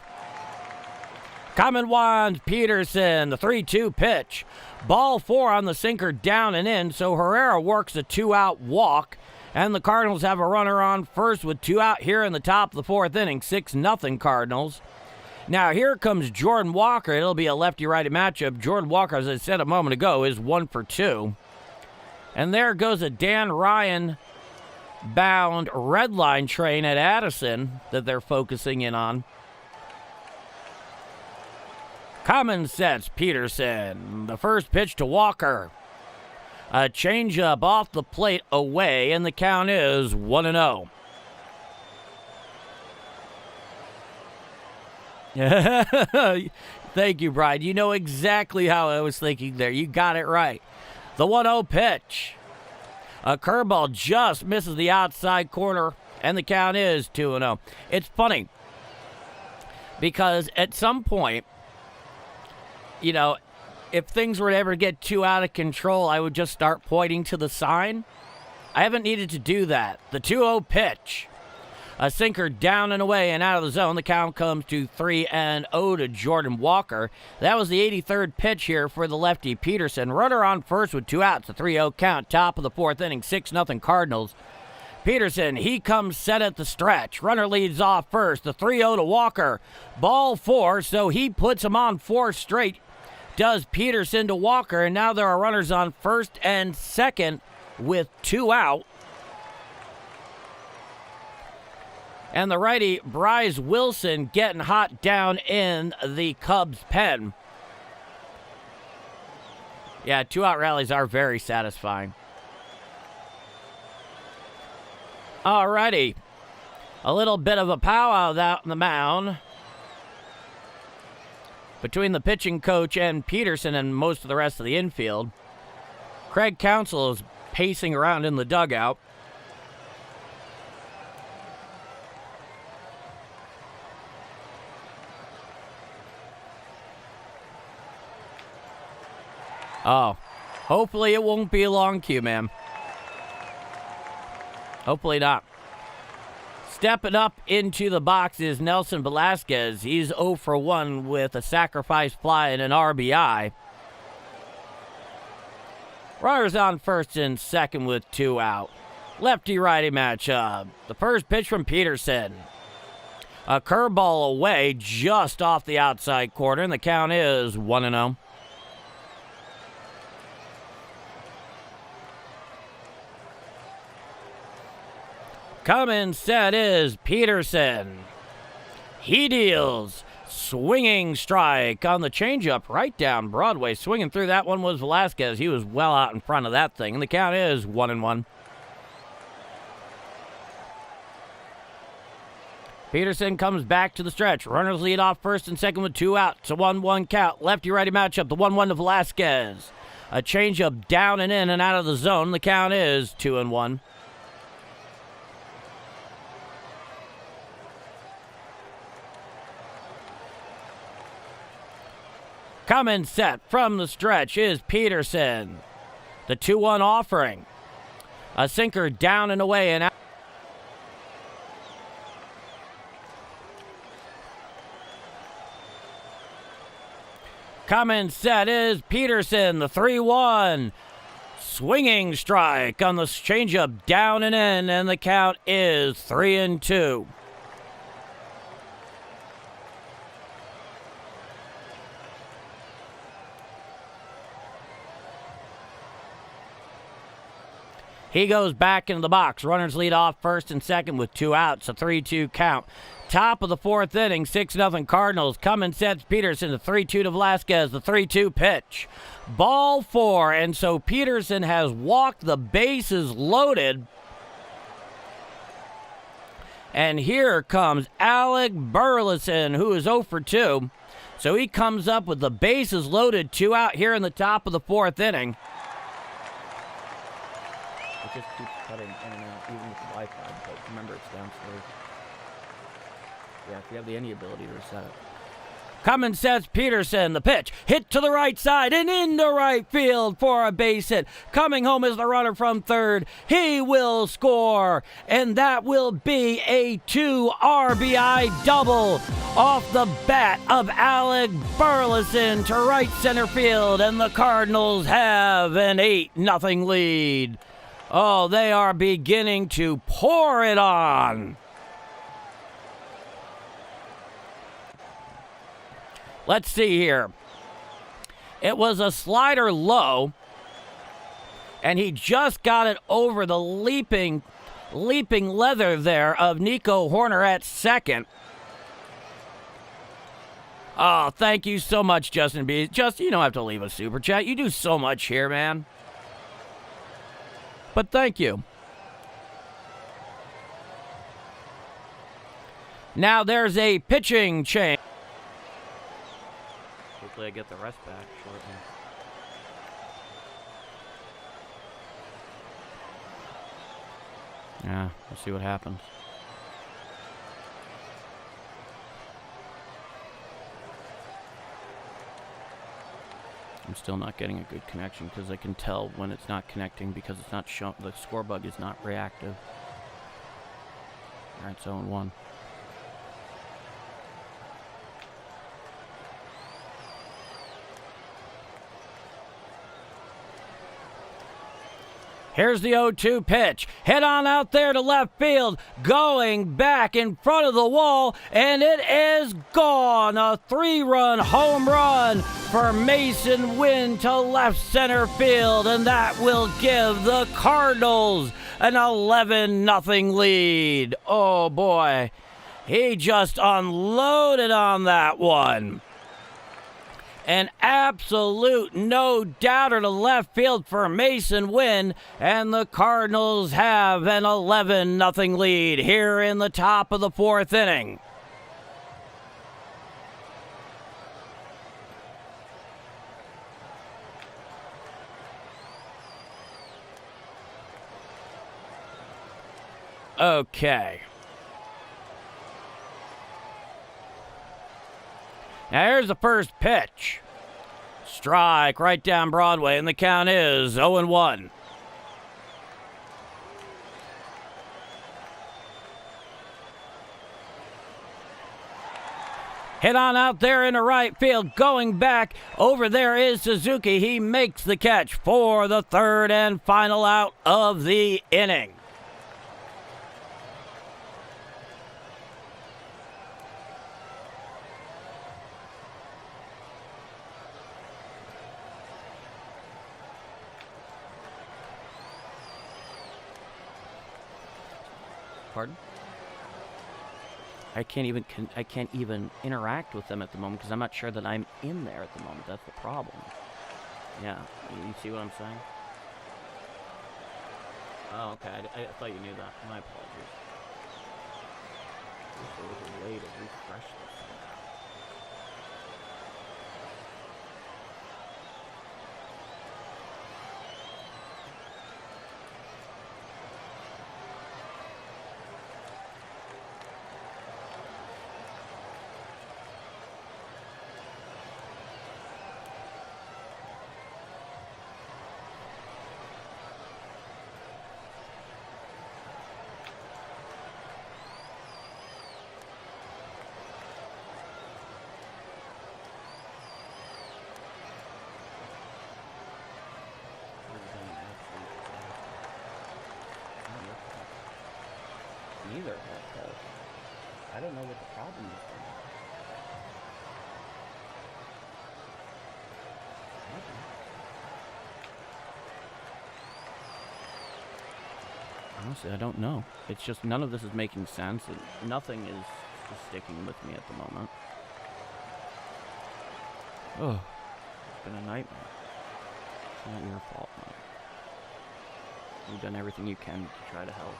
Coming ones, Peterson, the 3-2 pitch. Ball 4 on the sinker, down and in, so Herrera works a 2-out walk, and the Cardinals have a runner on first with 2 out here in the top of the 4th inning, 6-0 Cardinals. Now, here comes Jordan Walker. It'll be a lefty-righty matchup. Jordan Walker, as I said a moment ago, is 1 for 2. And there goes a Dan Ryan-bound red line train at Addison that they're focusing in on. Common sets, Peterson. The first pitch to Walker. A changeup off the plate away, and the count is 1-0. Thank you, Brian. You know exactly how I was thinking there. You got it right. The 1-0 pitch. A curveball just misses the outside corner, and the count is 2-0. It's funny because at some point, if things were to ever get too out of control, I would just start pointing to the sign. I haven't needed to do that. The 2-0 pitch. A sinker down and away and out of the zone. The count comes to 3-0 to Jordan Walker. That was the 83rd pitch here for the lefty Peterson. Runner on first with 2 outs. A 3-0 count. Top of the 4th inning. 6-0 Cardinals. Peterson, he comes set at the stretch. Runner leads off first. The 3-0 to Walker. Ball 4, so he puts him on 4 straight. Does Peterson to Walker, and now there are runners on first and second with 2 out. And the righty, Bryce Wilson, getting hot down in the Cubs' pen. Yeah, 2-out rallies are very satisfying. Alrighty. A little bit of a powwow out in the mound between the pitching coach and Peterson and most of the rest of the infield. Craig Counsell is pacing around in the dugout. Oh, hopefully it won't be a long queue, man. Hopefully not. Stepping up into the box is Nelson Velasquez. He's 0 for 1 with a sacrifice fly and an RBI. Runners on first and second with 2 out. Lefty-righty matchup. The first pitch from Peterson. A curveball away just off the outside corner, and the count is 1-0. Coming set is Peterson. He deals. Swinging strike on the changeup right down Broadway. Swinging through that one was Velasquez. He was well out in front of that thing, and the count is 1-1. Peterson comes back to the stretch. Runners lead off first and second with 2 out. It's a 1-1 count. Lefty-righty matchup. The 1-1 to Velasquez. A changeup down and in and out of the zone. The count is 2-1. Coming set from the stretch is Peterson. The 2-1 offering. A sinker down and away and out. Coming set is Peterson. The 3-1. Swinging strike on the changeup down and in, and the count is 3-2. He goes back into the box. Runners lead off first and second with 2 outs. A 3-2 count. Top of the 4th inning, 6-0 Cardinals. Coming sets Peterson. The 3-2 to Velasquez. The 3-2 pitch. Ball 4. And so Peterson has walked the bases loaded. And here comes Alec Burleson, who is 0 for 2. So he comes up with the bases loaded, 2 out here in the top of the 4th inning. It just keeps cutting in and out, even with the Wi-Fi, but remember it's downstairs. Yeah, if you have any ability to reset it. Coming sets Peterson, the pitch, hit to the right side and into right field for a base hit. Coming home is the runner from third. He will score, and that will be a 2 RBI double off the bat of Alec Burleson to right center field, and the Cardinals have an 8-0 lead. Oh, they are beginning to pour it on. Let's see here. It was a slider low, and he just got it over the leaping leather there of Nico Horner at second. Oh, thank you so much, Justin B. Justin, you don't have to leave a super chat. You do so much here, man. But thank you. Now there's a pitching change. Hopefully I get the rest back shortly. Yeah, we'll see what happens. I'm still not getting a good connection because I can tell when it's not connecting because it's not showing. The score bug is not reactive. All right, it's 0-1. Here's the 0-2 pitch. Head on out there to left field. Going back in front of the wall. And it is gone. A 3-run home run for Mason Wynn to left center field. And that will give the Cardinals an 11-0 lead. Oh, boy. He just unloaded on that one. An absolute no-doubter to left field for Mason Wynn, and the Cardinals have an 11-0 lead here in the top of the 4th inning. Okay. Now here's the first pitch. Strike right down Broadway, and the count is Hit on out there in the right field. Going back, over there is Suzuki. He makes the catch for the third and final out of the inning. Pardon? I can't even interact with them at the moment because I'm not sure that I'm in there at the moment. That's the problem. Yeah, you see what I'm saying? Oh, okay. I thought you knew that. My apologies. I wish there was a way to refresh this somehow. Neither of that does. I don't know what the problem is. Honestly, I don't know. It's just none of this is making sense, and nothing is sticking with me at the moment. Oh, it's been a nightmare. It's not your fault, man. You've done everything you can to try to help.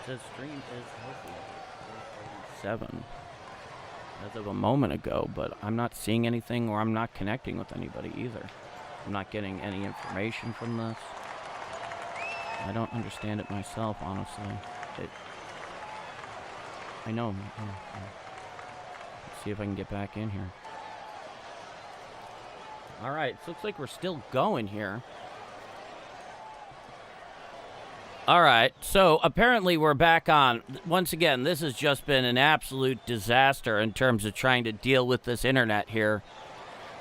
The stream is healthy at 4:37 as of a moment ago, but I'm not seeing anything or I'm not connecting with anybody either. I'm not getting any information from this. I don't understand it myself, honestly. I know. Let's see if I can get back in here. All right, so looks like we're still going here. All right, so apparently we're back on. Once again, this has just been an absolute disaster in terms of trying to deal with this internet here.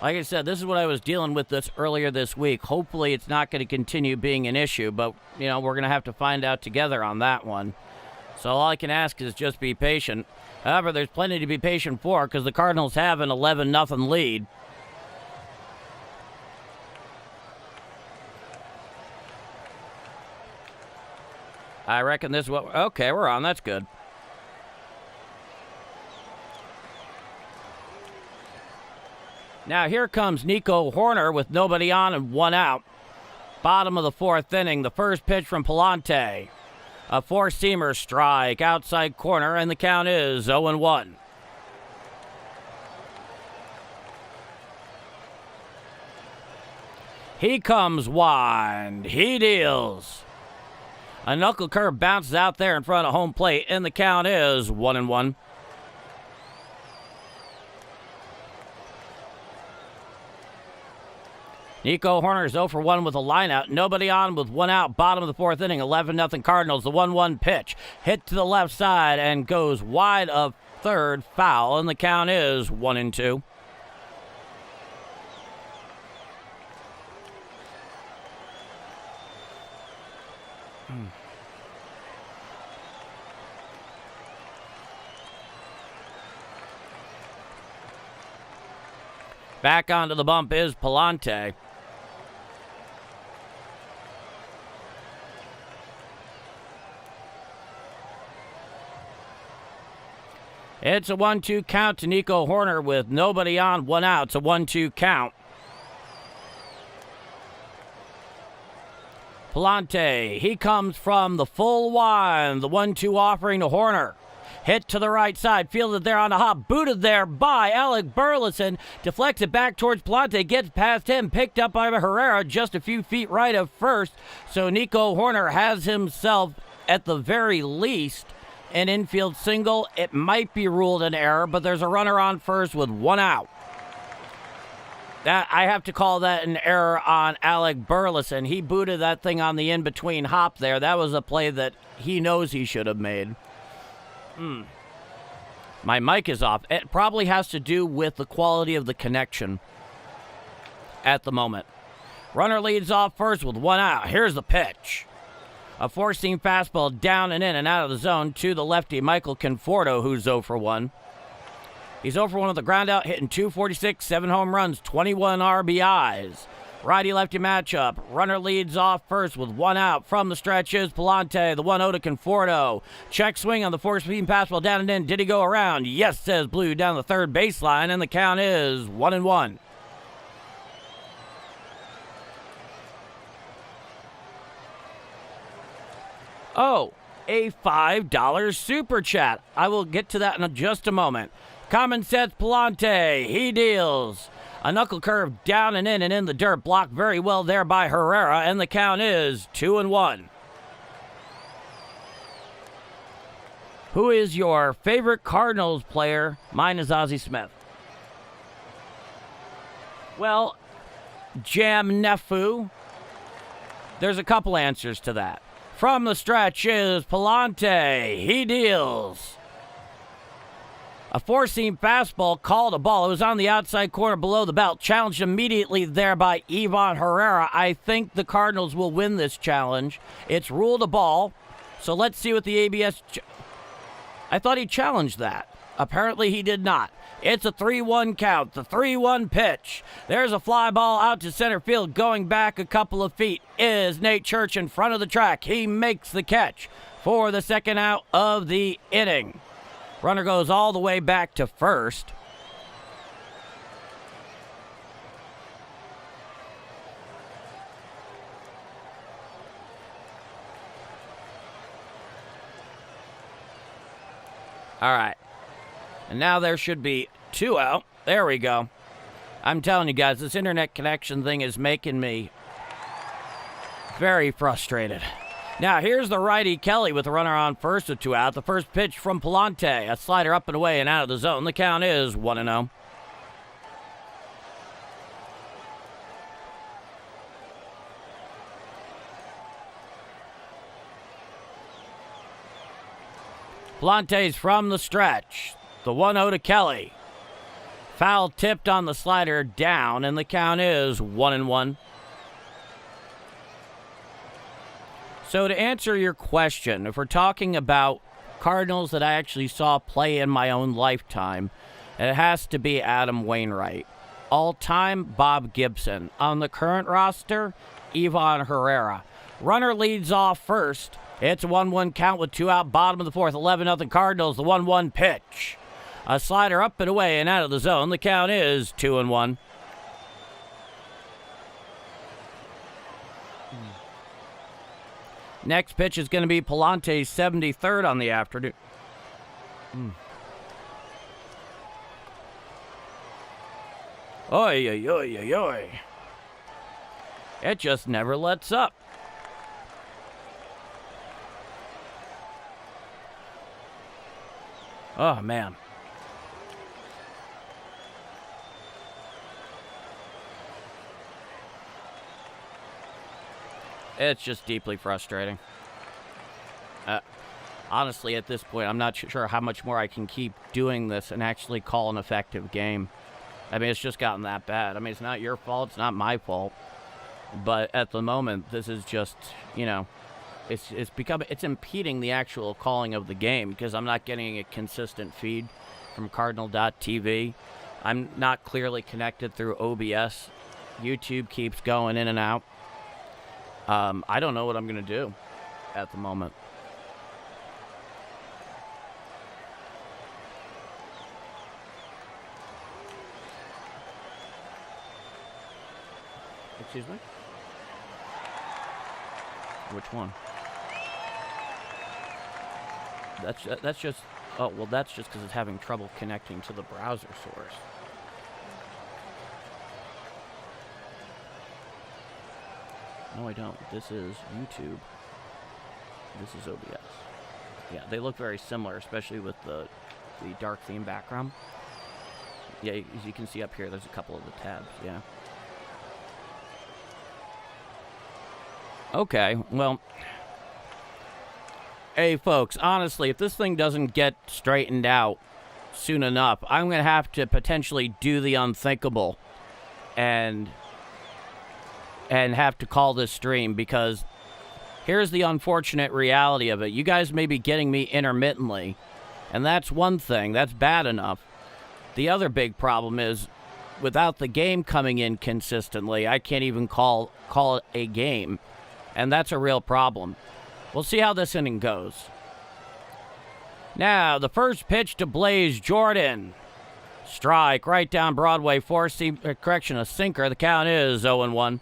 Like I said, this is what I was dealing with this earlier this week. Hopefully it's not going to continue being an issue, but, you know, we're going to have to find out together on that one. So all I can ask is just be patient. However, there's plenty to be patient for because the Cardinals have an 11-0 lead. I reckon this is what... Okay, we're on. That's good. Now here comes Nico Hoerner with nobody on and one out. Bottom of the fourth inning. The first pitch from Pallante. A four-seamer strike. Outside corner, and the count is 0-1. He comes wide. He deals. A knuckle curve bounces out there in front of home plate, and the count is 1-1. Nico Hoerner is 0 for 1 with a lineout. Nobody on with one out. Bottom of the fourth inning. 11-0 Cardinals. The 1-1 pitch. Hit to the left side and goes wide of third. Foul, and the count is 1-2. Back onto the bump is Pallante. It's a 1-2 count to Nico Hoerner with nobody on, one out. It's a 1-2 count. Pallante, he comes from the full wind. The 1-2 offering to Hoerner. Hit to the right side, fielded there on the hop, booted there by Alec Burleson, deflects it back towards Pallante, gets past him, picked up by Herrera just a few feet right of first. So Nico Hoerner has himself, at the very least, an infield single. It might be ruled an error, but there's a runner on first with 1 out. That I have to call that an error on Alec Burleson. He booted that thing on the in-between hop there. That was a play that he knows he should have made. My mic is off. It probably has to do with the quality of the connection at the moment. Runner leads off first with 1 out. Here's the pitch. A four-seam fastball down and in and out of the zone to the lefty, Michael Conforto, who's 0 for 1. He's 0 for 1 with the ground out, hitting .246, 7 home runs, 21 RBIs. Righty-lefty matchup. Runner leads off first with 1 out. From the stretch is Pallante, the 1-0 to Conforto. Check swing on the four-seam fastball down and in. Did he go around? Yes, says Blue down the third baseline, and the count is 1-1. Oh, a $5 super chat. I will get to that in just a moment. Common sense Pallante, he deals. A knuckle curve down and in the dirt, blocked very well there by Herrera, and the count is 2-1. Who is your favorite Cardinals player? Mine is Ozzie Smith. Well, Jam Nefu. There's a couple answers to that. From the stretch is Pallante. He deals. A four-seam fastball called a ball. It was on the outside corner below the belt. Challenged immediately there by Ivan Herrera. I think the Cardinals will win this challenge. It's ruled a ball. So let's see what the ABS... I thought he challenged that. Apparently he did not. It's a 3-1 count. The 3-1 pitch. There's a fly ball out to center field. Going back a couple of feet is Nate Church in front of the track. He makes the catch for the second out of the inning. Runner goes all the way back to first. All right. And now there should be 2 out. There we go. I'm telling you guys, this internet connection thing is making me very frustrated. Now, here's the righty Kelly with a runner on first with 2 out. The first pitch from Pallante. A slider up and away and out of the zone. The count is 1-0. Pallante's from the stretch. The 1-0 to Kelly. Foul tipped on the slider down, and the count is 1-1. So to answer your question, if we're talking about Cardinals that I actually saw play in my own lifetime, it has to be Adam Wainwright. All-time, Bob Gibson. On the current roster, Ivan Herrera. Runner leads off first. It's a 1-1 count with 2 out, bottom of the fourth, 11-0 Cardinals, the 1-1 pitch. A slider up and away and out of the zone. The count is 2-1. Next pitch is going to be Pallante's 73rd on the afternoon. Oy, oy, oy, oy, oy. It just never lets up. Oh, man. It's just deeply frustrating. Honestly, at this point, I'm not sure how much more I can keep doing this and actually call an effective game. I mean, it's just gotten that bad. I mean, it's not your fault. It's not my fault. But at the moment, this is just, you know, it's impeding the actual calling of the game because I'm not getting a consistent feed from Cardinal.tv. I'm not clearly connected through OBS. YouTube keeps going in and out. I don't know what I'm going to do at the moment. Excuse me? Which one? That's just... Oh, well, that's just because it's having trouble connecting to the browser source. No, I don't. This is YouTube. This is OBS. Yeah, they look very similar, especially with the dark theme background. Yeah, as you can see up here, there's a couple of the tabs, yeah. Okay, well, hey, folks, honestly, if this thing doesn't get straightened out soon enough, I'm going to have to potentially do the unthinkable and have to call this stream, because here's the unfortunate reality of it. You guys may be getting me intermittently, and that's one thing. That's bad enough. The other big problem is, without the game coming in consistently, I can't even call it a game, and that's a real problem. We'll see how this inning goes. Now, the first pitch to Blaze Jordan. Strike right down Broadway, a sinker. The count is 0-1.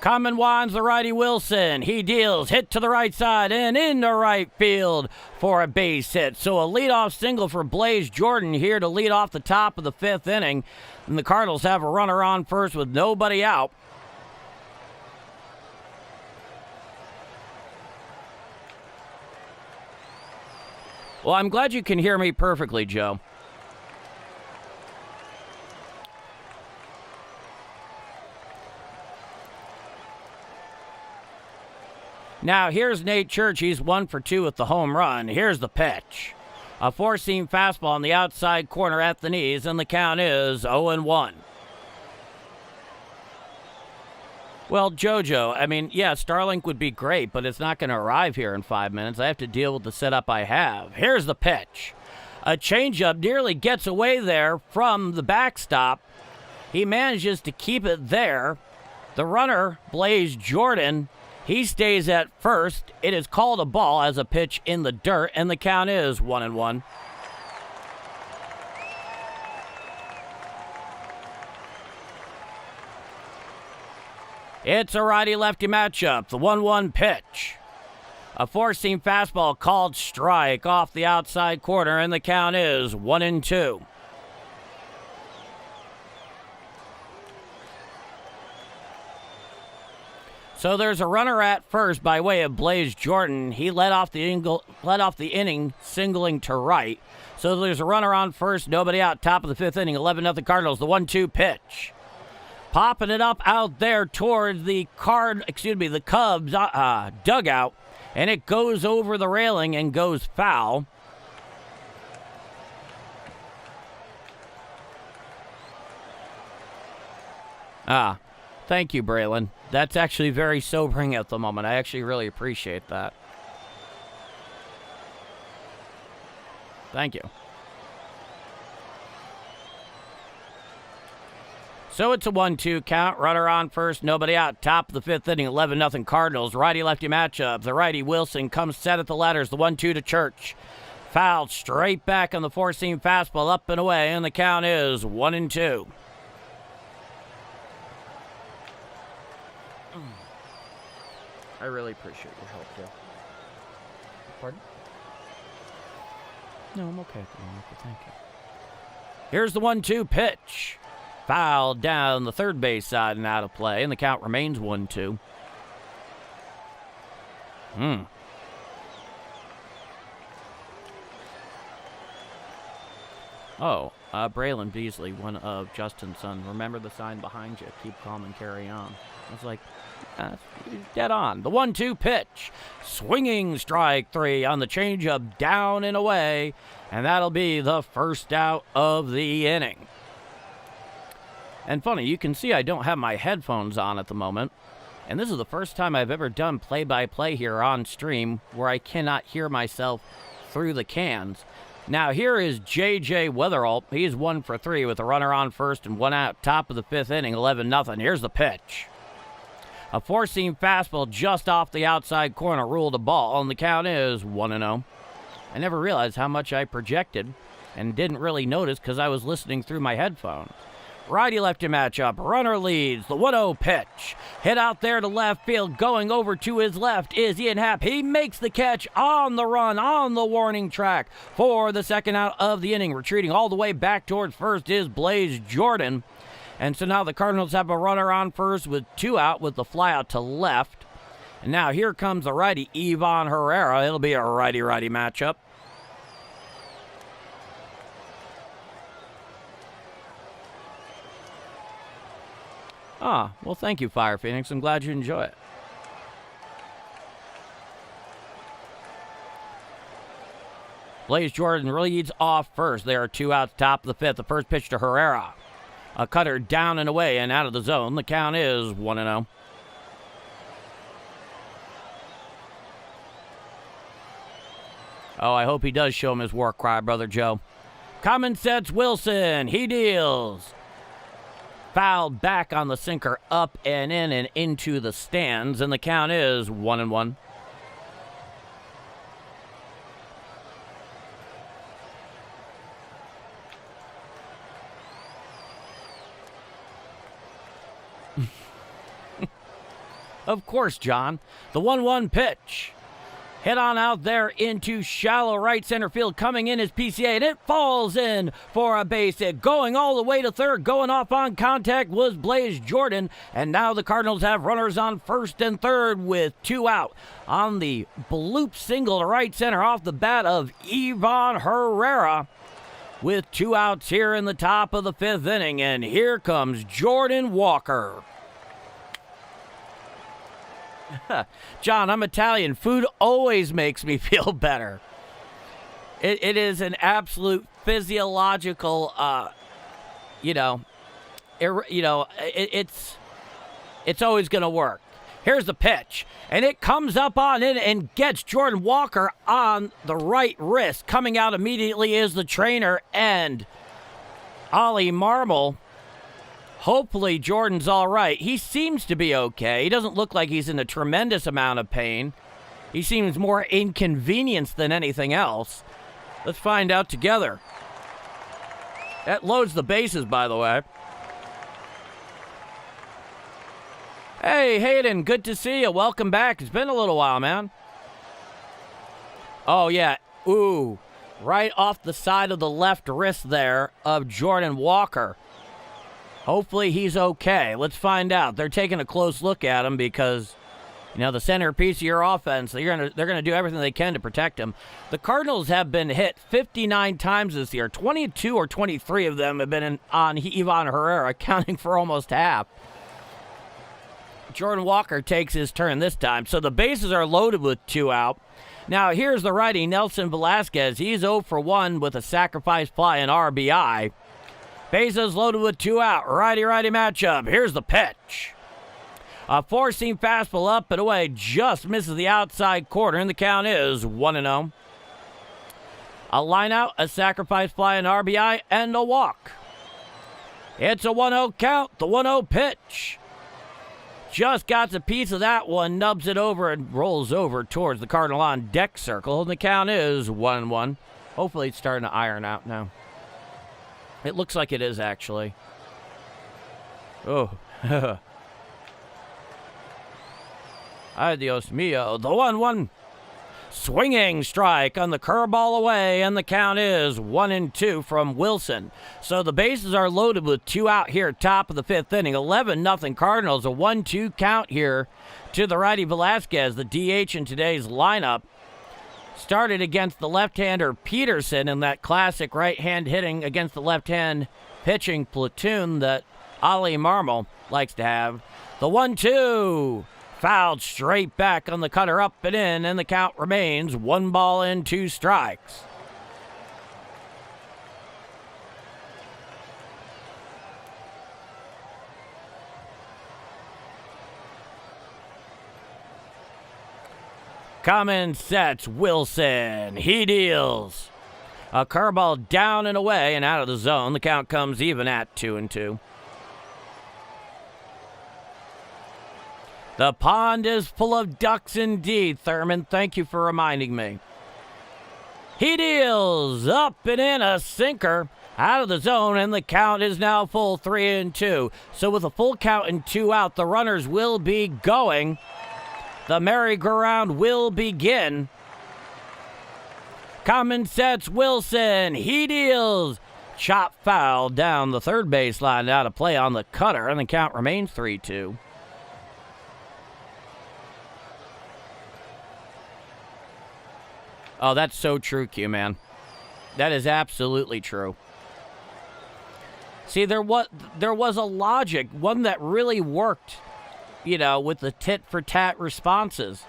Coming winds the righty Wilson. He deals, hit to the right side and into right field for a base hit. So a leadoff single for Blaze Jordan here to lead off the top of the 5th inning. And the Cardinals have a runner on first with nobody out. Well, I'm glad you can hear me perfectly, Joe. Now, here's Nate Church. He's 1 for 2 with the home run. Here's the pitch. A four-seam fastball on the outside corner at the knees, and the count is 0-1. Well, JoJo, I mean, yeah, Starlink would be great, but it's not going to arrive here in 5 minutes. I have to deal with the setup I have. Here's the pitch. A changeup nearly gets away there from the backstop. He manages to keep it there. The runner, Blaze Jordan, he stays at first. It is called a ball as a pitch in the dirt, and the count is 1-1. It's a righty-lefty matchup, the 1-1 pitch. A four-seam fastball called strike off the outside corner, and the count is 1-2. So there's a runner at first by way of Blaze Jordan. He led off the inning singling to right. So there's a runner on first, nobody out, top of the 5th inning, 11-0 Cardinals, the 1-2 pitch. Popping it up out there towards the Cubs dugout, and it goes over the railing and goes foul. Thank you, Braylon. That's actually very sobering at the moment. I actually really appreciate that. Thank you. So it's a 1-2 count. Runner on first, nobody out. Top of the 5th inning, 11-0 Cardinals. Righty-lefty matchup. The righty Wilson comes set at the letters. The 1-2 to Church. Fouled straight back on the four-seam fastball, up and away, and the count is 1-2. I really appreciate your help, Joe. Pardon? No, I'm okay at the moment, but thank you. Here's the 1-2 pitch. Fouled down the third base side and out of play, and the count remains 1-2. Braylon Beasley, one of Justin's sons. Remember the sign behind you. Keep calm and carry on. I was like, dead on. The 1-2 pitch. Swinging strike 3 on the changeup, down and away. And that'll be the first out of the inning. And funny, you can see I don't have my headphones on at the moment. And this is the first time I've ever done play-by-play here on stream where I cannot hear myself through the cans. Now, here is J.J. Weatherall. He's 1 for 3 with a runner on first and 1 out, top of the 5th inning, 11-0. Here's the pitch. A four-seam fastball just off the outside corner, ruled a ball, and the count is 1-0. I never realized how much I projected and didn't really notice because I was listening through my headphones. Righty-lefty matchup. Runner leads. The 1-0 pitch. Hit out there to left field. Going over to his left is Ian Happ. He makes the catch on the run, on the warning track for the second out of the inning. Retreating all the way back towards first is Blaze Jordan. And so now the Cardinals have a runner on first with 2 out with the fly out to left. And now here comes the righty, Ivan Herrera. It'll be a righty-righty matchup. Well, thank you, Fire Phoenix. I'm glad you enjoy it. Blaze Jordan leads off first. There are 2 outs, top of the 5th. The first pitch to Herrera. A cutter down and away and out of the zone. The count is 1-0. Oh, I hope he does show him his war cry, Brother Joe. Common sets Wilson. He deals. Fouled back on the sinker, up and in and into the stands, and the count is 1-1. Of course, John. The 1-1 pitch. Hit on out there into shallow right center field. Coming in is PCA, and it falls in for a base hit. Going all the way to third, going off on contact was Blaze Jordan. And now the Cardinals have runners on first and third with 2 out. On the bloop single to right center off the bat of Ivan Herrera. With 2 outs here in the top of the 5th inning. And here comes Jordan Walker. John, I'm Italian. Food always makes me feel better. It is an absolute physiological, it's always going to work. Here's the pitch, and it comes up on in and gets Jordan Walker on the right wrist. Coming out immediately is the trainer and Ollie Marmol. Hopefully Jordan's all right. He seems to be okay. He doesn't look like he's in a tremendous amount of pain. He seems more inconvenienced than anything else. Let's find out together. That loads the bases, by the way. Hey, Hayden, good to see you. Welcome back. It's been a little while, man. Oh, yeah. Ooh. Right off the side of the left wrist there of Jordan Walker. Hopefully he's okay. Let's find out. They're taking a close look at him because, the centerpiece of your offense, they're gonna do everything they can to protect him. The Cardinals have been hit 59 times this year. 22 or 23 of them have been on Ivan Herrera, accounting for almost half. Jordan Walker takes his turn this time. So the bases are loaded with 2 out. Now here's the righty, Nelson Velasquez. He's 0 for 1 with a sacrifice fly and RBI. Bases loaded with 2 out. Righty-righty matchup. Here's the pitch. A 4-seam fastball up and away. Just misses the outside corner, and the count is 1-0. A line-out, a sacrifice fly, an RBI, and a walk. It's a 1-0 count. The 1-0 pitch. Just got a piece of that one. Nubs it over and rolls over towards the Cardinal on deck circle, and the count is 1-1. Hopefully it's starting to iron out now. It looks like it is, actually. Oh. Adios mio. The 1-1. Swinging strike on the curveball away, and the count is 1-2 from Wilson. So the bases are loaded with 2 out here, top of the 5th inning. 11-0 Cardinals. A 1-2 count here to the righty Velasquez, the DH in today's lineup. Started against the left-hander Peterson in that classic right-hand hitting against the left-hand pitching platoon that Ollie Marmol likes to have. The 1-2. Fouled straight back on the cutter up and in, and the count remains 1 ball and 2 strikes. Common sets Wilson. He deals. A curveball down and away and out of the zone. The count comes even at 2-2. The pond is full of ducks indeed, Thurman. Thank you for reminding me. He deals up and in, a sinker out of the zone, and the count is now full 3-2. So with a full count and 2 out, the runners will be going. The merry-go-round will begin. Common sets Wilson. He deals. Chop foul down the third baseline, out of play on the cutter, and the count remains 3-2. Oh, that's so true, Q-Man. That is absolutely true. See, there was a logic, one that really worked, with the tit-for-tat responses.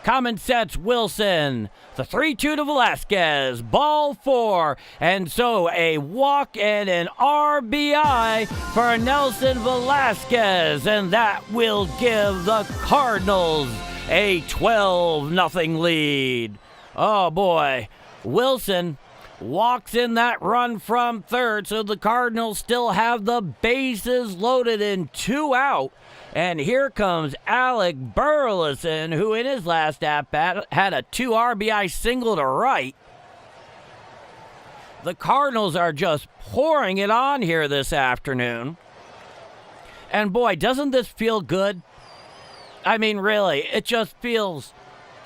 Common sets Wilson, the 3-2 to Velasquez, ball 4, and so a walk and an RBI for Nelson Velasquez, and that will give the Cardinals a 12-0 lead. Oh boy, Wilson walks in that run from third, so the Cardinals still have the bases loaded in 2 out. And here comes Alec Burleson, who in his last at-bat had a 2 RBI single to right. The Cardinals are just pouring it on here this afternoon. And boy, doesn't this feel good? I mean, really, it just feels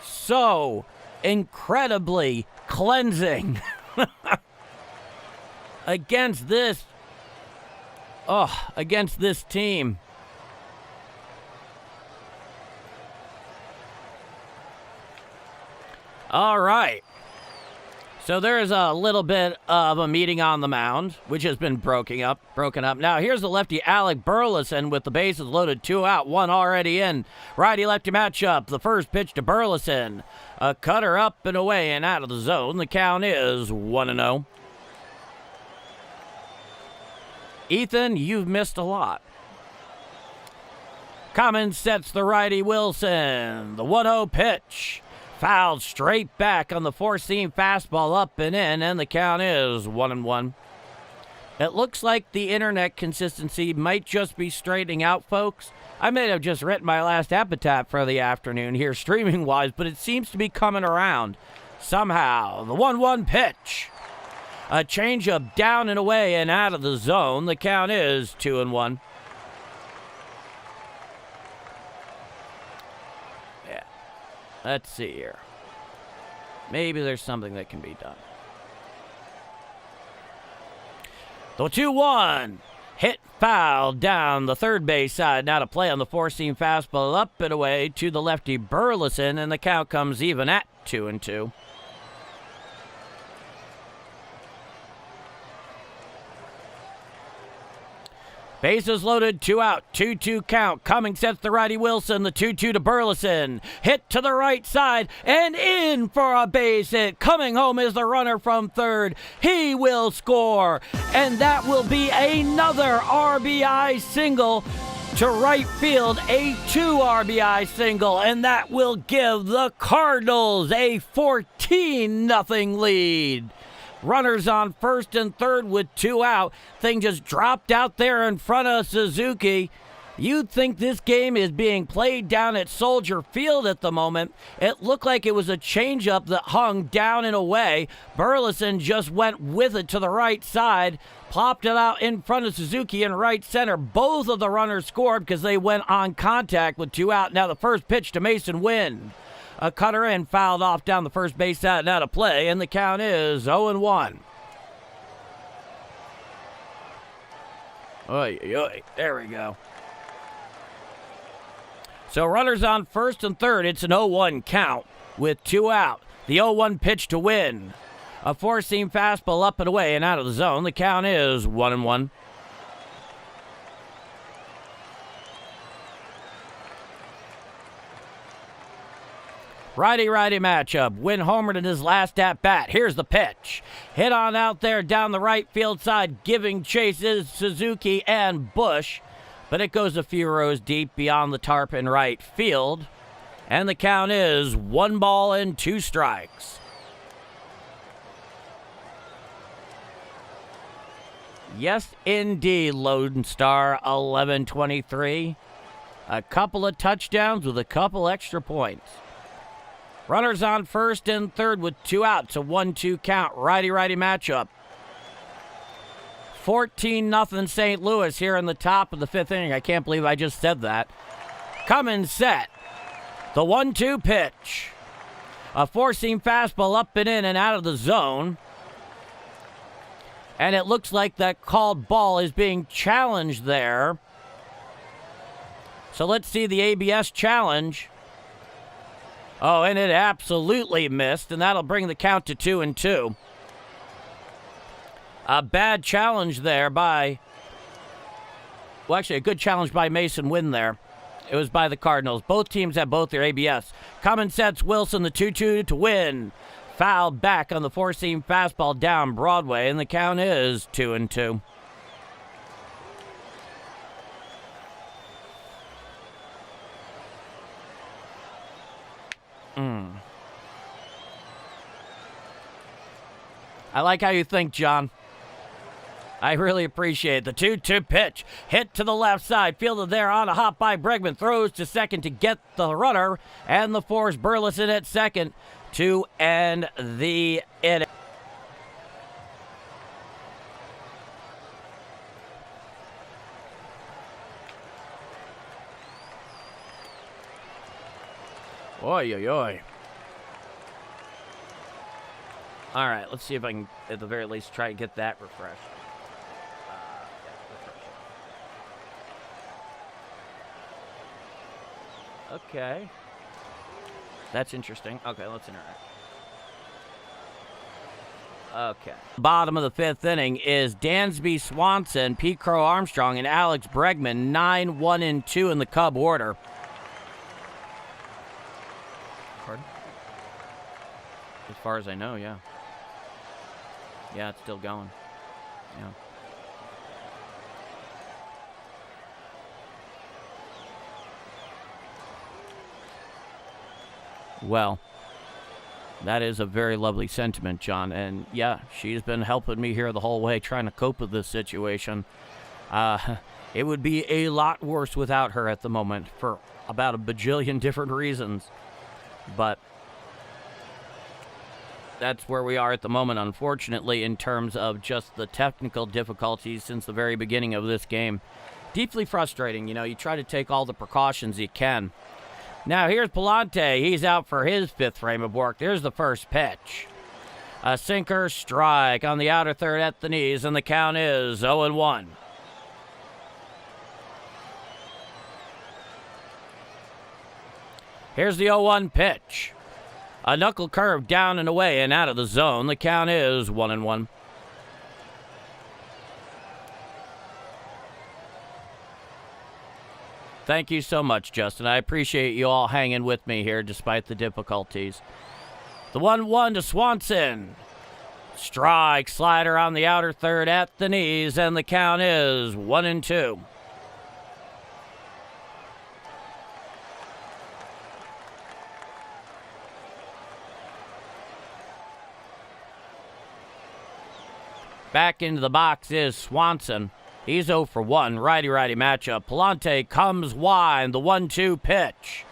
so incredibly cleansing against this team. All right. So there's a little bit of a meeting on the mound, which has been broken up. Now here's the lefty Alec Burleson with the bases loaded, 2 out, 1 already in. Righty-lefty matchup. The first pitch to Burleson. A cutter up and away and out of the zone. The count is 1-0. Ethan, you've missed a lot. Common sets the righty Wilson. The 1-0 pitch. Fouled straight back on the four-seam fastball up and in, and the count is 1-1. It looks like the internet consistency might just be straightening out, folks. I may have just written my last epitaph for the afternoon here, streaming-wise, but it seems to be coming around somehow. The 1-1 pitch. A changeup down and away and out of the zone. The count is 2-1. Let's see here. Maybe there's something that can be done. The 2-1. Hit foul down the third base side. Now to play on the four-seam fastball up and away to the lefty Burleson, and the count comes even at 2-2. Bases loaded, 2 out, 2-2 count. Cummings sets the righty Wilson, the 2-2 to Burleson. Hit to the right side and in for a base hit. Coming home is the runner from third. He will score, and that will be another RBI single to right field, a 2 RBI single, and that will give the Cardinals a 14-0 lead. Runners on first and third with 2 out. Thing just dropped out there in front of Suzuki. You'd think this game is being played down at Soldier Field at the moment. It looked like it was a changeup that hung down and away. Burleson just went with it to the right side, popped it out in front of Suzuki in right center. Both of the runners scored because they went on contact with 2 out. Now the first pitch to Mason Wynn. A cutter in, fouled off down the first base side, now to play, and the count is 0-1. Oy, oy, there we go. So runners on first and third, it's an 0-1 count with 2 out. The 0-1 pitch to Wynn. A four-seam fastball up and away and out of the zone. The count is 1-1. Righty-righty matchup. Wynn homered in his last at-bat. Here's the pitch. Hit on out there down the right field side. Giving chase is Suzuki and Bush. But it goes a few rows deep beyond the tarp in right field. And the count is 1 ball and 2 strikes. Yes, indeed, Lone Star 1123. A couple of touchdowns with a couple extra points. Runners on first and third with 2 outs, a 1-2 count, righty-righty matchup. 14-0 St. Louis here in the top of the 5th inning. I can't believe I just said that. Cummins set. The 1-2 pitch. A four-seam fastball up and in and out of the zone. And it looks like that called ball is being challenged there. So let's see the ABS challenge. Oh, and it absolutely missed, and that'll bring the count to 2-2. A bad challenge there by... Well, actually, a good challenge by Mason Wynn there. It was by the Cardinals. Both teams have both their ABS. Common sets Wilson the 2-2 to win. Fouled back on the four-seam fastball down Broadway, and the count is 2-2. I like how you think, John. I really appreciate it. The 2-2 pitch. Hit to the left side. Fielded there on a hop by Bregman. Throws to second to get the runner. And the force Burleson at second to end the inning. Oy, oy, oy. All right, let's see if I can, at the very least, try and get that refreshed. Okay. That's interesting. Okay, let's interact. Okay. Bottom of the fifth inning is Dansby Swanson, Pete Crow Armstrong, and Alex Bregman, 9, 1, and 2 in the Cub order. Pardon? As far as I know, yeah. Yeah, it's still going. Yeah. Well, that is a very lovely sentiment, John. And yeah, she's been helping me here the whole way trying to cope with this situation. It would be a lot worse without her at the moment for about a bajillion different reasons. But that's where we are at the moment, unfortunately, in terms of just the technical difficulties since the very beginning of this game. Deeply frustrating. You know, you try to take all the precautions you can. Now, here's Pallante. He's out for his fifth frame of work. There's the first pitch. A sinker strike on the outer third at the knees, and the count is 0-1. Here's the 0-1 pitch. A knuckle curve down and away and out of the zone. The count is 1-1. Thank you so much, Justin. I appreciate you all hanging with me here despite the difficulties. The 1-1 to Swanson. Strike slider on the outer third at the knees, and the count is 1-2. Back into the box is Swanson. He's 0 for 1. Righty-righty matchup. Pallante comes wide. The 1-2 pitch.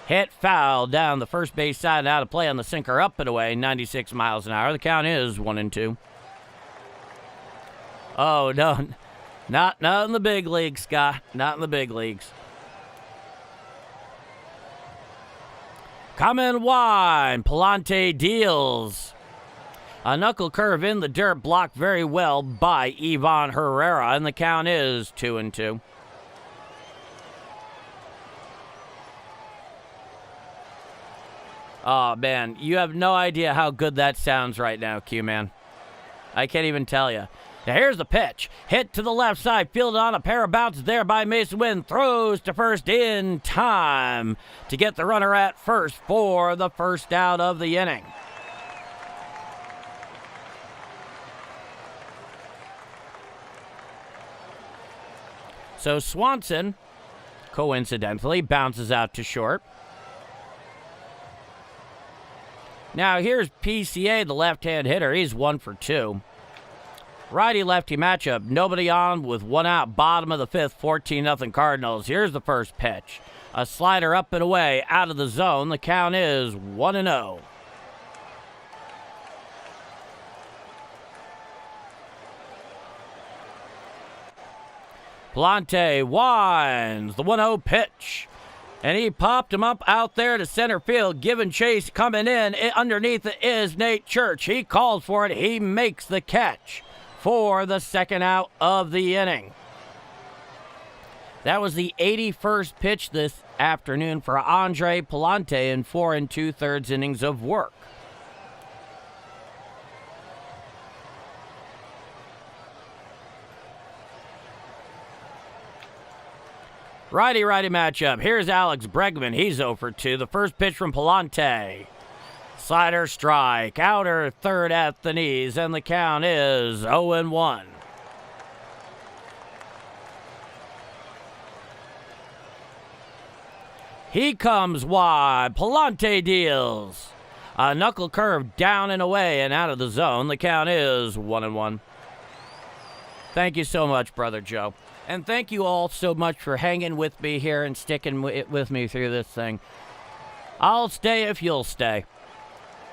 Hit foul down the first base side and out of play on the sinker up and away. 96 miles an hour. The count is 1-2. Oh, no. Not in the big leagues, Scott. Not in the big leagues. Coming wide. Pallante deals. A knuckle curve in the dirt, blocked very well by Ivan Herrera, and the count is 2-2. Oh, man, you have no idea how good that sounds right now, Q-Man. I can't even tell you. Now, here's the pitch. Hit to the left side, fielded on a pair of bounces there by Mason Wynn. Throws to first in time to get the runner at first for the first out of the inning. So Swanson, coincidentally, bounces out to short. Now here's PCA, the left-hand hitter. He's 1 for 2. Righty-lefty matchup. Nobody on with one out. Bottom of the fifth, 14-0 Cardinals. Here's the first pitch. A slider up and away, out of the zone. The count is 1-0. Pallante winds the 1-0 pitch. And he popped him up out there to center field. Giving chase coming in. Underneath it is Nate Church. He called for it. He makes the catch for the second out of the inning. That was the 81st pitch this afternoon for Andre Pallante in 4 2/3 innings of work. Righty-righty matchup. Here's Alex Bregman. He's 0 for 2. The first pitch from Pallante. Slider strike. Outer third at the knees, and the count is 0-1. He comes wide. Pallante deals. A knuckle curve down and away and out of the zone. The count is 1-1. Thank you so much, Brother Joe. And thank you all so much for hanging with me here and sticking with me through this thing. I'll stay if you'll stay.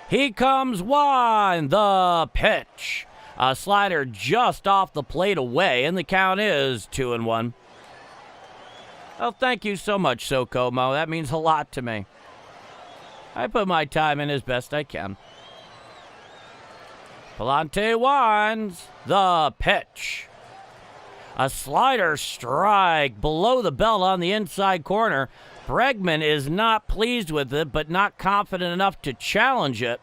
He comes wide. The pitch. A slider just off the plate away, and the count is 2-1. Oh, thank you so much, Sokomo. That means a lot to me. I put my time in as best I can. Pallante winds. The pitch. A slider strike below the belt on the inside corner. Bregman is not pleased with it, but not confident enough to challenge it.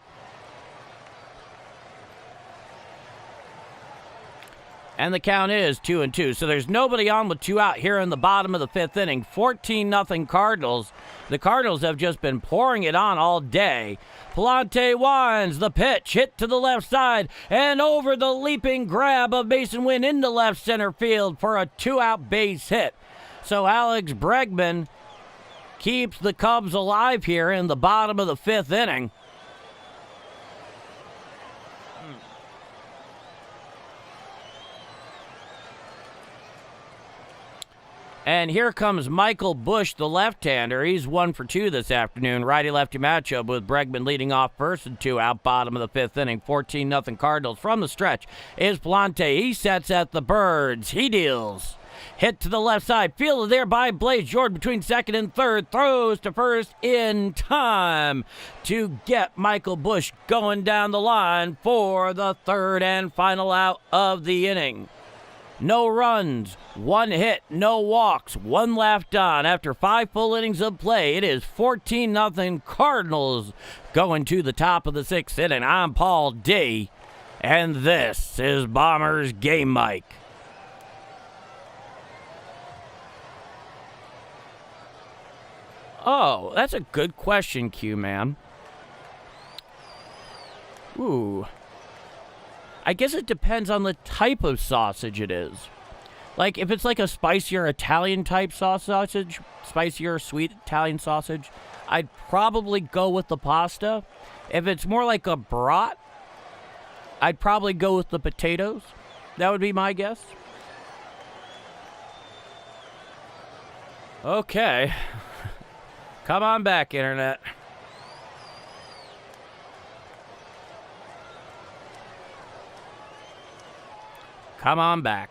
And the count is 2-2. So there's nobody on with 2 out here in the bottom of the 5th inning. 14-0 Cardinals. The Cardinals have just been pouring it on all day. Pallante winds. The pitch hit to the left side and over the leaping grab of Mason Wynn into left center field for a 2-out base hit. So Alex Bregman keeps the Cubs alive here in the bottom of the 5th inning. And here comes Michael Bush, the left-hander. He's 1 for 2 this afternoon. Righty-lefty matchup with Bregman leading off first and 2 out, bottom of the 5th inning. 14-0 Cardinals. From the stretch is Pallante. He sets at the Birds. He deals. Hit to the left side. Fielded there by Blaze Jordan between second and third. Throws to first in time to get Michael Bush going down the line for the third and final out of the inning. No runs, 1 hit, no walks, 1 left on. After 5 full innings of play, it is 14-0 Cardinals going to the top of the 6th inning. I'm Paul D, and this is Bombers Game Mike. Oh, that's a good question, Q-Man. Ooh. I guess it depends on the type of sausage it is. Like, if it's like a spicier Italian type sausage, spicier sweet Italian sausage, I'd probably go with the pasta. If it's more like a brat, I'd probably go with the potatoes. That would be my guess. Okay. Come on back, Internet. Come on back.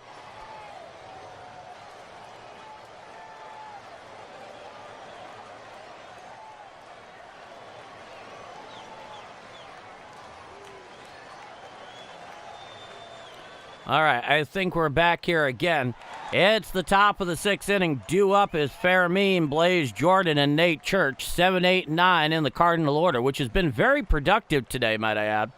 All right, I think we're back here again. It's the top of the 6th inning. Due up is Fairmean, Blaze Jordan, and Nate Church. 7, 8, 9 in the Cardinal order, which has been very productive today, might I add.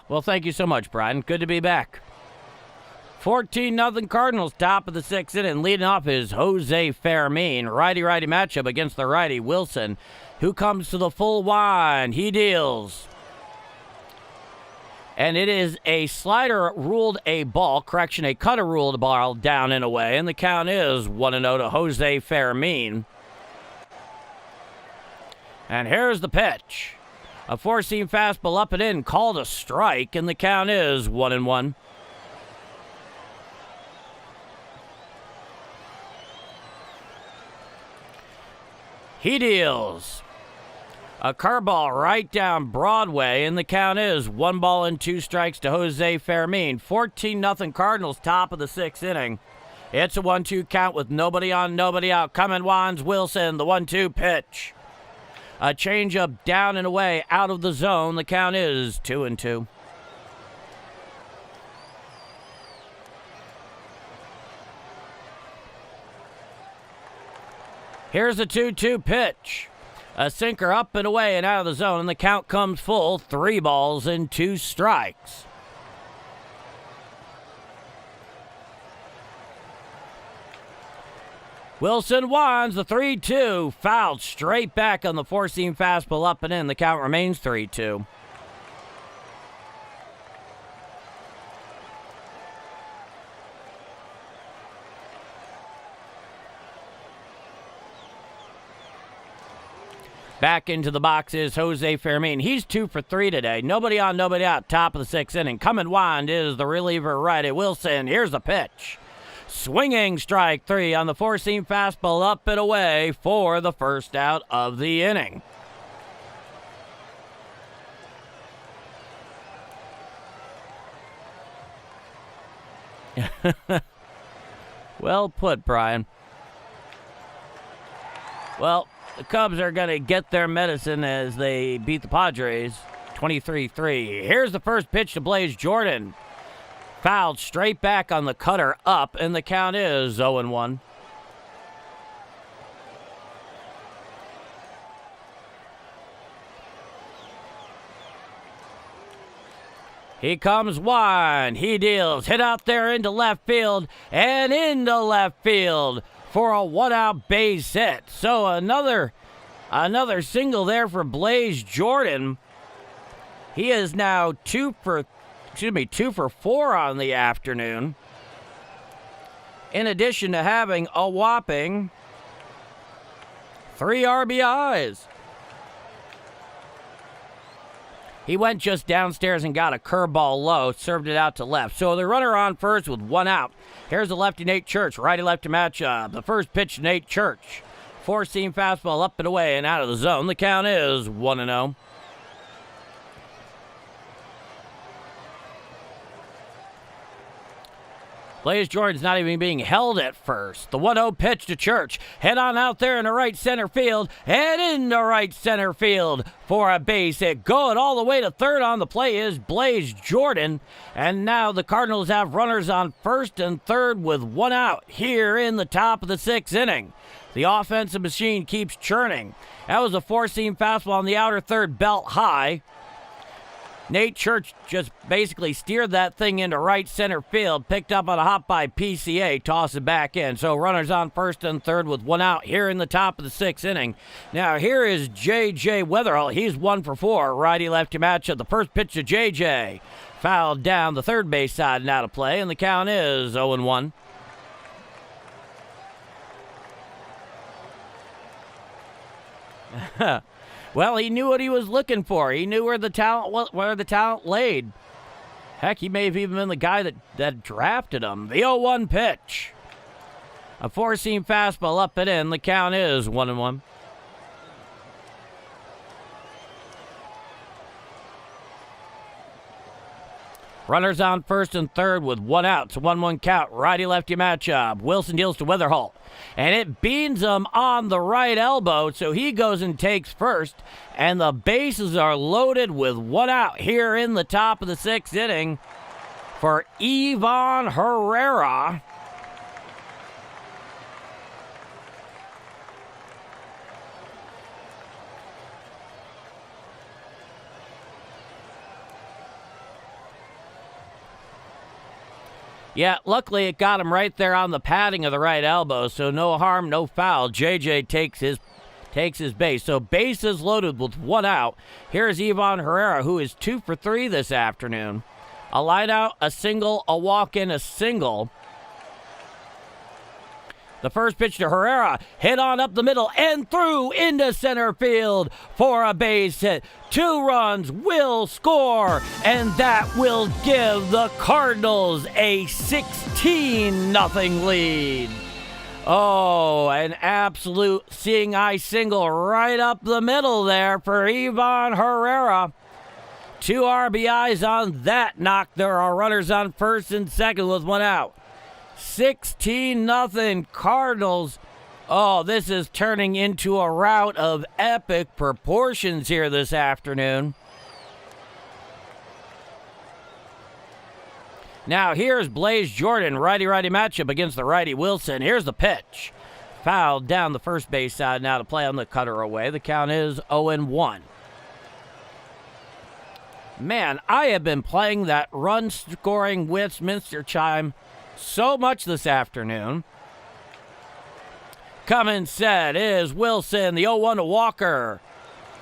Well, thank you so much, Brian. Good to be back. 14-0 Cardinals, top of the 6th inning. Leading off is Jose Fairmean. Righty-righty matchup against the righty Wilson, who comes to the full wind. He deals. And it is a slider ruled a ball. Correction, a cutter ruled a ball down and away. And the count is 1-0 to Jose Fairmean. And here's the pitch. A four-seam fastball up and in, called a strike, and the count is 1-1. He deals. A curveball right down Broadway, and the count is 1-2 to Jose Fairmean. 14-0 Cardinals, top of the 6th inning. It's a 1-2 count with nobody on, nobody out. Coming winds Wilson, the 1-2 pitch. A changeup down and away, out of the zone. The count is 2-2. Here's the 2-2 pitch. A sinker up and away and out of the zone, and the count comes full. 3 balls and 2 strikes. Wilson winds the 3-2. Fouled straight back on the four-seam fastball up and in. The count remains 3-2. Back into the box is Jose Fermin. He's 2 for 3 today. Nobody on, nobody out. Top of the 6th inning. Coming wind is the reliever righty Wilson. Here's the pitch. Swinging strike 3 on the four-seam fastball up and away for the first out of the inning. Well put, Brian. Well, the Cubs are going to get their medicine as they beat the Padres 23-3. Here's the first pitch to Blaze Jordan. Fouled straight back on the cutter up, and the count is 0-1. He comes wide. He deals. Hit out there into left field and into left field for a one-out base hit. So another single there for Blaze Jordan. He is now 2 for 4 on the afternoon. In addition to having a whopping 3 RBIs. He went just downstairs and got a curveball low, served it out to left. So the runner on first with 1 out. Here's the lefty Nate Church, righty-lefty matchup. The first pitch to Nate Church. Four-seam fastball up and away and out of the zone. The count is 1-0. Blaze Jordan's not even being held at first. The 1-0 pitch to Church. Head on out there in the right center field and into right center field for a base hit. Going all the way to third on the play is Blaze Jordan. And now the Cardinals have runners on first and third with 1 out here in the top of the 6th inning. The offensive machine keeps churning. That was a four-seam fastball on the outer third belt high. Nate Church just basically steered that thing into right center field, picked up on a hop by PCA, toss it back in. So runners on first and third with 1 out here in the top of the 6th inning. Now here is J.J. Weatherall. He's 1 for 4, righty-lefty matchup. The first pitch to J.J. fouled down the third base side and out of play, and the count is 0-1. Well, he knew what he was looking for. He knew where the talent laid. Heck, he may have even been the guy that drafted him. The 0-1 pitch. A four-seam fastball up and in. The count is 1-1. Runners on first and third with 1 out. It's a 1-1 count. Righty-lefty matchup. Wilson deals to Weatherholt. And it beans him on the right elbow, so he goes and takes first. And the bases are loaded with 1 out here in the top of the 6th inning for Ivan Herrera. Yeah, luckily it got him right there on the padding of the right elbow, so no harm, no foul. JJ takes his base. So bases loaded with 1 out. Here's Ivan Herrera, who is 2 for 3 this afternoon. A line out, a single, a walk-in, a single. The first pitch to Herrera, hit on up the middle and through into center field for a base hit. 2 runs will score, and that will give the Cardinals a 16-0 lead. Oh, an absolute seeing eye single right up the middle there for Ivan Herrera. 2 RBIs on that knock. There are runners on first and second with 1 out. 16-0 Cardinals. Oh, this is turning into a rout of epic proportions here this afternoon. Now here's Blaze Jordan, righty-righty matchup against the righty Wilson. Here's the pitch. fouled down the first base side. Now to play on the cutter away. The count is 0-1. Man, I have been playing that run-scoring Westminster chime so much this afternoon. Coming set is Wilson, the 0-1 to Walker.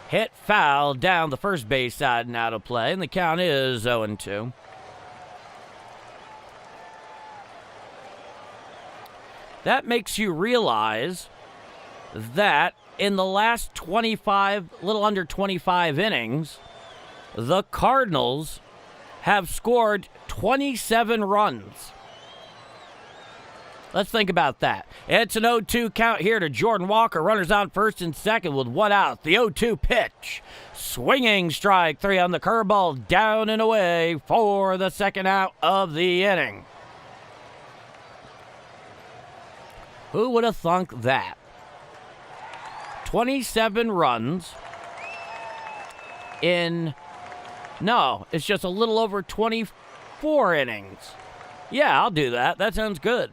Hit foul down the first base side, now to play, and the count is 0-2. That makes you realize that in the last 25, little under 25 innings, the Cardinals have scored 27 runs. Let's think about that. It's an 0-2 count here to Jordan Walker. Runners on first and second with one out. The 0-2 pitch. Swinging strike three on the curveball. Down and away for the second out of the inning. Who would have thunk that? 27 runs in... No, it's just a little over 24 innings. Yeah, I'll do that. That sounds good.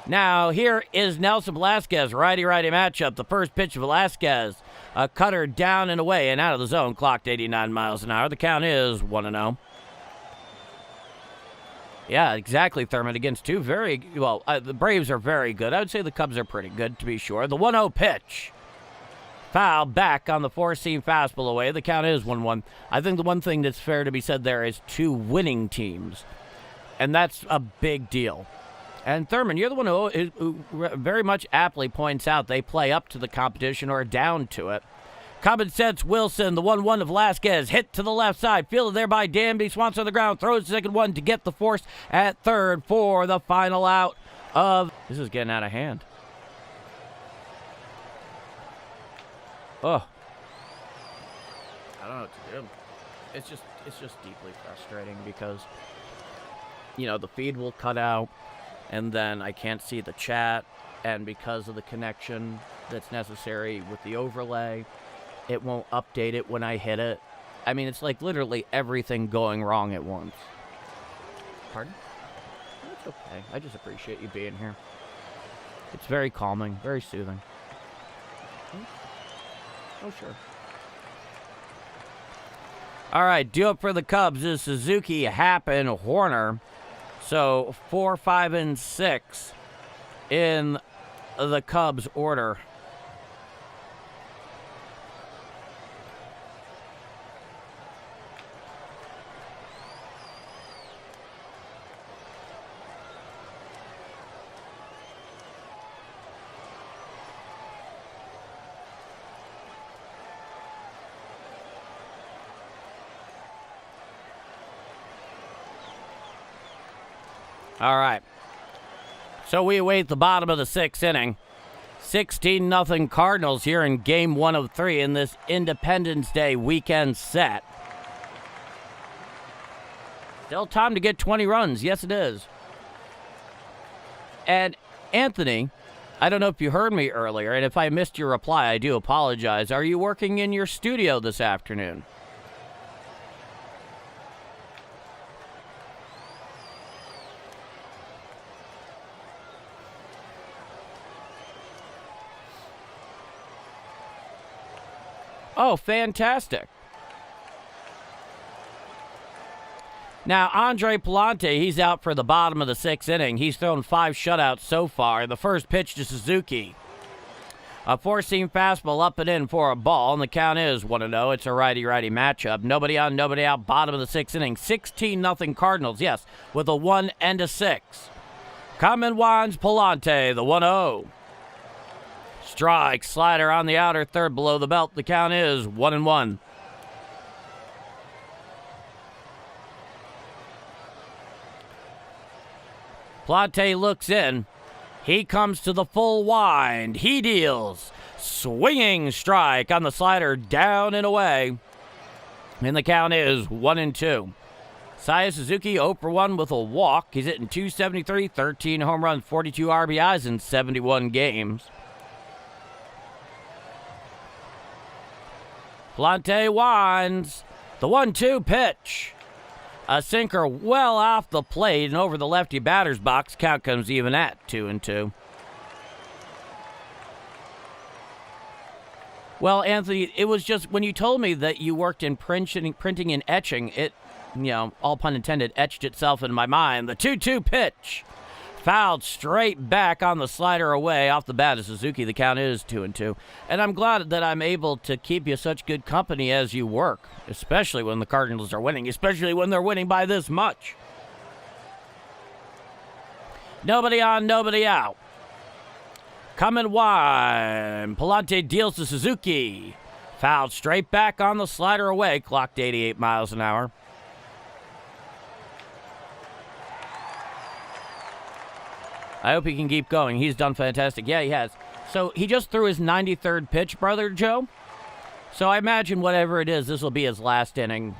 Now, here is Nelson Velasquez, righty-righty matchup. The first pitch of Velasquez, a cutter down and away and out of the zone, clocked 89 miles an hour. The count is 1-0. Yeah, exactly, Thurman, against two very, well, the Braves are very good. I would say the Cubs are pretty good, to be sure. The 1-0 pitch. Foul back on the four-seam fastball away. The count is 1-1. I think the one thing that's fair to be said there is two winning teams, and that's a big deal. And Thurman, you're the one who very much aptly points out they play up to the competition or down to it. Common sense Wilson, the 1-1 of Velasquez, hit to the left side, fielded there by Danby. Swanson on the ground, throws the second one to get the force at third for the final out of... This is getting out of hand. Oh. I don't know what to do. It's just deeply frustrating because, you know, the feed will cut out and then I can't see the chat, and because of the connection that's necessary with the overlay, it won't update it when I hit it. I mean, it's like literally everything going wrong at once. Pardon? It's okay. I just appreciate you being here. It's very calming, very soothing. Oh, sure. All right, due up for the Cubs is Suzuki, Happ, and Horner. So 4, 5, and 6 in the Cubs order. All right. So we await the bottom of the sixth inning. 16-0 Cardinals here in game 1 of 3 in this Independence Day weekend set. Still time to get 20 runs. Yes, it is. And Anthony, I don't know if you heard me earlier, and if I missed your reply, I do apologize. Are you working in your studio this afternoon? Oh, fantastic. Now, Andre Pallante, he's out for the bottom of the sixth inning. He's thrown 5 shutouts so far. The first pitch to Suzuki. A four-seam fastball up and in for a ball, and the count is 1-0. It's a righty-righty matchup. Nobody on, nobody out, bottom of the sixth inning. 16-0 Cardinals, yes, with a 1 and a 6. Common winds Pallante, the 1-0. Strike, slider on the outer third below the belt. The count is 1-1. Pallante looks in. He comes to the full wind. He deals. Swinging strike on the slider, down and away. And the count is 1-2. Seiya Suzuki 0 for 1 with a walk. He's hitting .273, 13 home runs, 42 RBIs in 71 games. Pallante winds. The 1-2 pitch. A sinker well off the plate and over the lefty batter's box. Count comes even at 2-2. Well, Anthony, it was just when you told me that you worked in printing and etching, it, all pun intended, etched itself in my mind. The 2-2 pitch. Fouled straight back on the slider away off the bat of Suzuki. The count is 2-2. And I'm glad that I'm able to keep you such good company as you work, especially when the Cardinals are winning, especially when they're winning by this much. Nobody on, nobody out. Coming wide. Pallante deals to Suzuki. Fouled straight back on the slider away. Clocked 88 miles an hour. I hope he can keep going. He's done fantastic. Yeah, he has. So he just threw his 93rd pitch, Brother Joe. So I imagine whatever it is, this will be his last inning,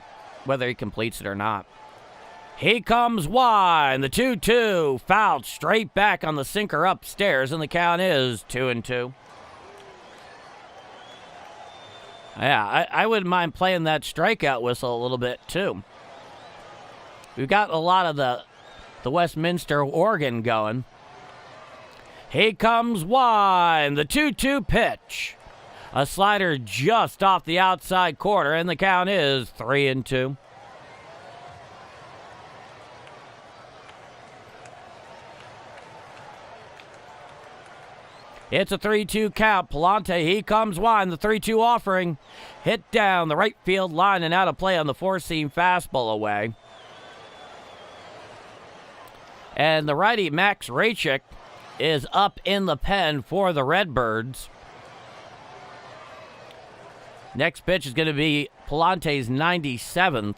whether he completes it or not. He comes wide. The 2-2. Fouled straight back on the sinker upstairs, and the count is 2-2. Yeah, I wouldn't mind playing that strikeout whistle a little bit, too. We've got a lot of the Westminster organ going. He comes wide. The 2-2 pitch. A slider just off the outside corner, and the count is 3-2. It's a 3-2 count. Pallante, he comes wide. The 3-2 offering. Hit down the right field line and out of play on the four-seam fastball away. And the righty, Max Rachik, is up in the pen for the Redbirds. Next pitch is going to be Pallante's 97th.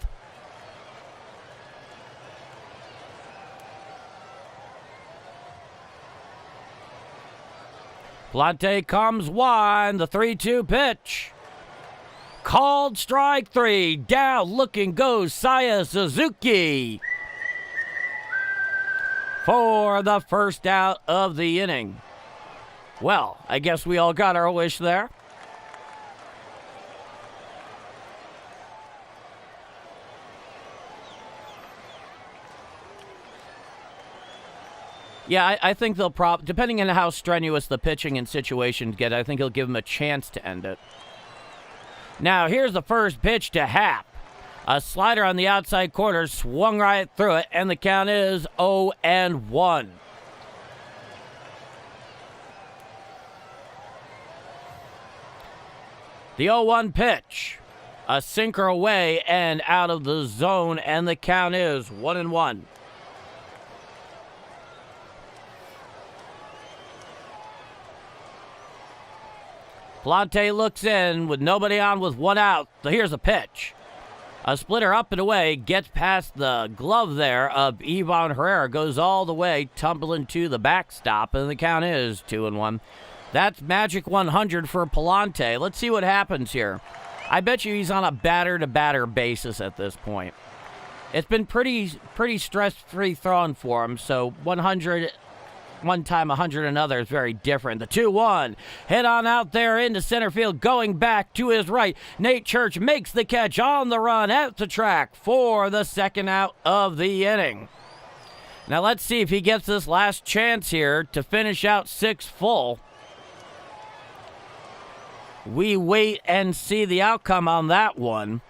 Pallante comes wide. The 3-2 pitch. Called strike three. Down looking goes Saya Suzuki for the first out of the inning. Well, I guess we all got our wish there. Yeah, I think they'll depending on how strenuous the pitching and situations get, I think he'll give him a chance to end it. Now, here's the first pitch to Happ. A slider on the outside corner, swung right through it, and the count is 0-1. The 0-1 pitch. A sinker away and out of the zone, and the count is 1-1. Pallante looks in with nobody on with one out. So here's a pitch. A splitter up and away, gets past the glove there of Ivan Herrera, goes all the way, tumbling to the backstop, and the count is 2-1. That's magic 100 for Pallante. Let's see what happens here. I bet you he's on a batter-to-batter basis at this point. It's been pretty stress-free throwing for him, so 100 one time, 100 another is very different. The 2-1 hit on out there into center field, going back to his right. Nate Church makes the catch on the run at the track for the second out of the inning. Now let's see if he gets this last chance here to finish out 6 full. We wait and see the outcome on that one.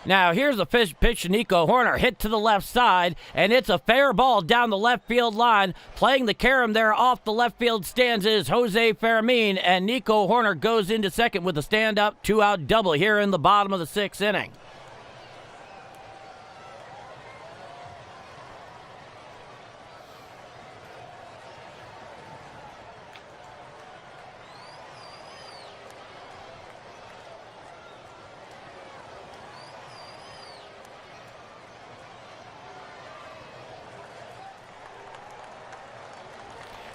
Now, here's a pitch to Nico Horner, hit to the left side, and it's a fair ball down the left field line. Playing the carom there off the left field stands is Jose Fermin, and Nico Horner goes into second with a stand-up 2-out double here in the bottom of the 6th inning.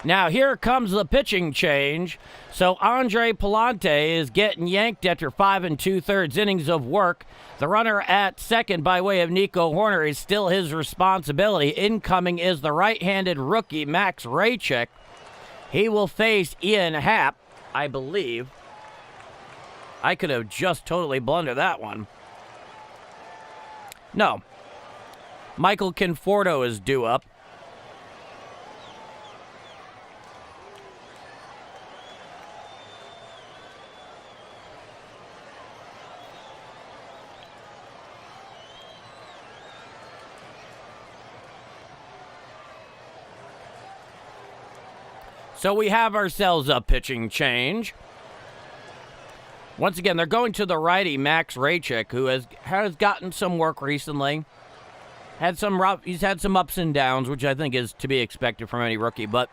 Now, here comes the pitching change. So Andre Pallante is getting yanked after 5 2/3 innings of work. The runner at second by way of Nico Horner is still his responsibility. Incoming is the right-handed rookie, Max Rachik. He will face Ian Happ, I believe. I could have just totally blundered that one. No. Michael Conforto is due up. So we have ourselves a pitching change. Once again, they're going to the righty, Max Raychick, who has gotten some work recently. He's had some ups and downs, which I think is to be expected from any rookie. But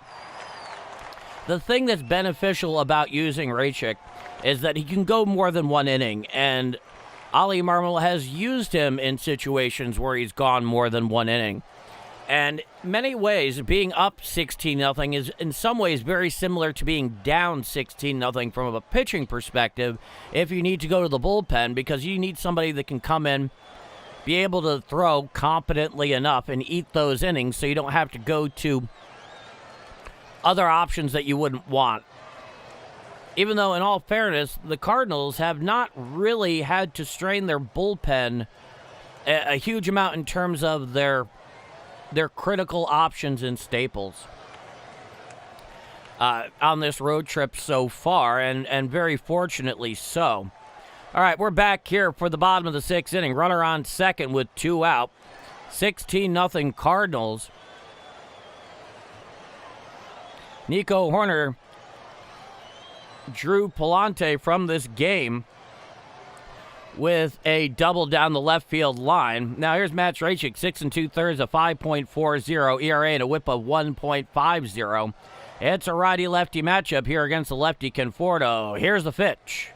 the thing that's beneficial about using Raychick is that he can go more than one inning. And Ali Marmol has used him in situations where he's gone more than one inning. And many ways, being up 16-0 is in some ways very similar to being down 16-0 from a pitching perspective if you need to go to the bullpen, because you need somebody that can come in, be able to throw competently enough and eat those innings so you don't have to go to other options that you wouldn't want. Even though, in all fairness, the Cardinals have not really had to strain their bullpen a huge amount in terms of their critical options and staples on this road trip so far, and very fortunately so. All right, we're back here for the bottom of the sixth inning. Runner on second with 2 out. 16-0 Cardinals. Nico Horner drew Pallante from this game with a double down the left field line. Now here's Matt Raychick, 6 2/3, a 5.40 ERA and a whip of 1.50. It's a righty-lefty matchup here against the lefty Conforto. Here's the pitch.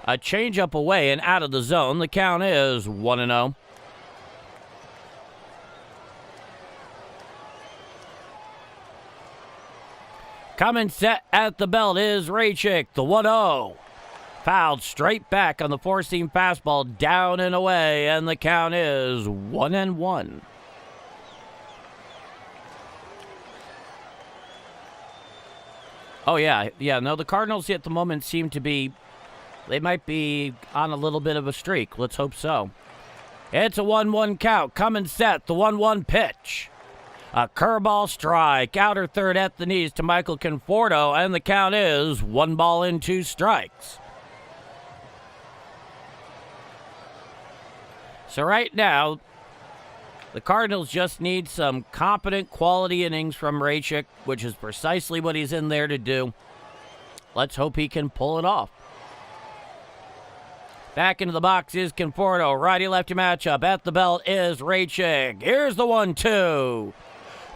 A changeup away and out of the zone. The count is 1-0. Coming set at the belt is Raychick, the 1-0. Fouled straight back on the four-seam fastball, down and away, and the count is 1-1. Oh, yeah. No, the Cardinals at the moment seem to be, they might be on a little bit of a streak. Let's hope so. It's a 1-1 count. Coming set, the 1-1 pitch. A curveball strike, outer third at the knees to Michael Conforto, and the count is 1-2 strikes. So right now, the Cardinals just need some competent quality innings from Raychick, which is precisely what he's in there to do. Let's hope he can pull it off. Back into the box is Conforto. Righty-lefty matchup at the belt is Raychick. Here's the 1-2.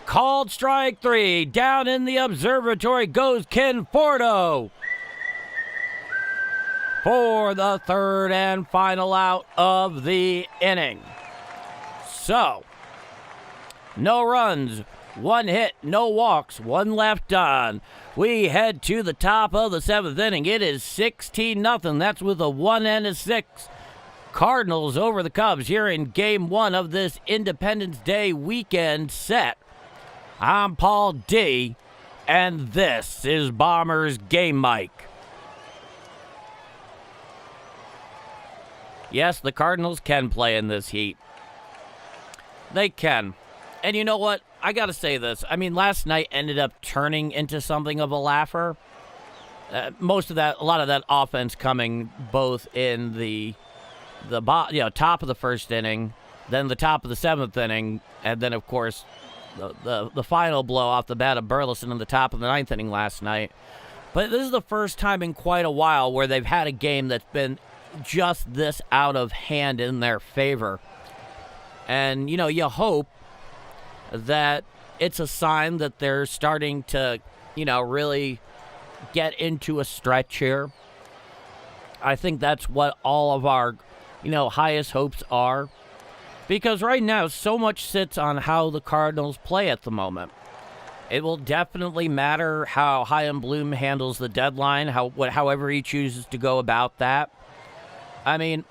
Called strike 3. Down in the observatory goes Conforto for the third and final out of the inning. So, no runs, 1 hit, no walks, 1 left on. We head to the top of the 7th inning. It is 16-0. That's with a 1 and a 6. Cardinals over the Cubs here in Game 1 of this Independence Day weekend set. I'm Paul D, and this is Bombers Game Mike. Yes, the Cardinals can play in this heat. They can. And you know what? I got to say this. I mean, last night ended up turning into something of a laugher. A lot of that offense coming both in the top of the first inning, then the top of the 7th inning, and then, of course, the final blow off the bat of Burleson in the top of the 9th inning last night. But this is the first time in quite a while where they've had a game that's been just this out of hand in their favor. And, you hope that it's a sign that they're starting to, really get into a stretch here. I think that's what all of our, highest hopes are. Because right now, so much sits on how the Cardinals play at the moment. It will definitely matter how Chaim Bloom handles the deadline, however he chooses to go about that. I mean,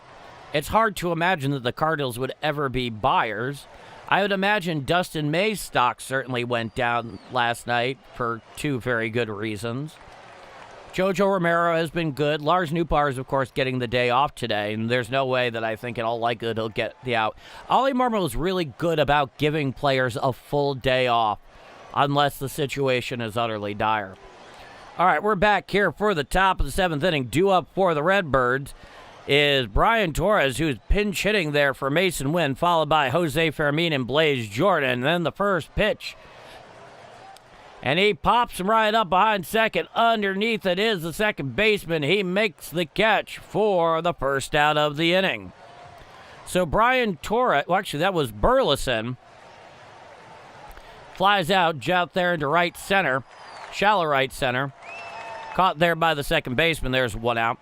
it's hard to imagine that the Cardinals would ever be buyers. I would imagine Dustin May's stock certainly went down last night for 2 very good reasons. Jojo Romero has been good. Lars Nootbaar is, of course, getting the day off today, and there's no way that I think in all likelihood he'll get the out. Ollie Marmol is really good about giving players a full day off unless the situation is utterly dire. All right, we're back here for the top of the seventh inning. Due up for the Redbirds is Brian Torres, who's pinch hitting there for Mason Wynn, followed by Jose Fermin and Blaze Jordan. Then the first pitch, and he pops him right up behind second. Underneath it is the second baseman. He makes the catch for the first out of the inning. So Brian Torres, well, actually that was Burleson, flies out there into right center, shallow right center. Caught there by the second baseman. There's one out.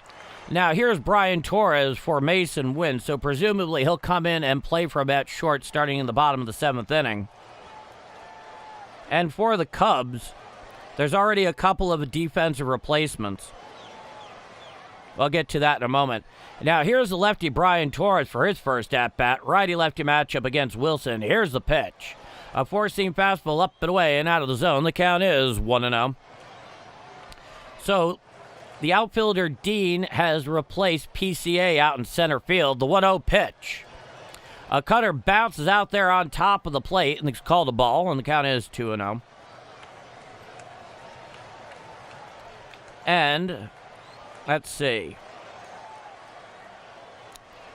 Now here's Brian Torres for Mason Wynn. So presumably he'll come in and play from at short starting in the bottom of the seventh inning. And for the Cubs, there's already a couple of defensive replacements. I'll get to that in a moment. Now here's the lefty Brian Torres for his first at-bat. Righty-lefty matchup against Wilson. Here's the pitch. A four-seam fastball up and away and out of the zone. The count is 1-0. So the outfielder Dean has replaced PCA out in center field. The 1-0 pitch. A cutter bounces out there on top of the plate, and it's called a ball, and the count is 2-0. And let's see.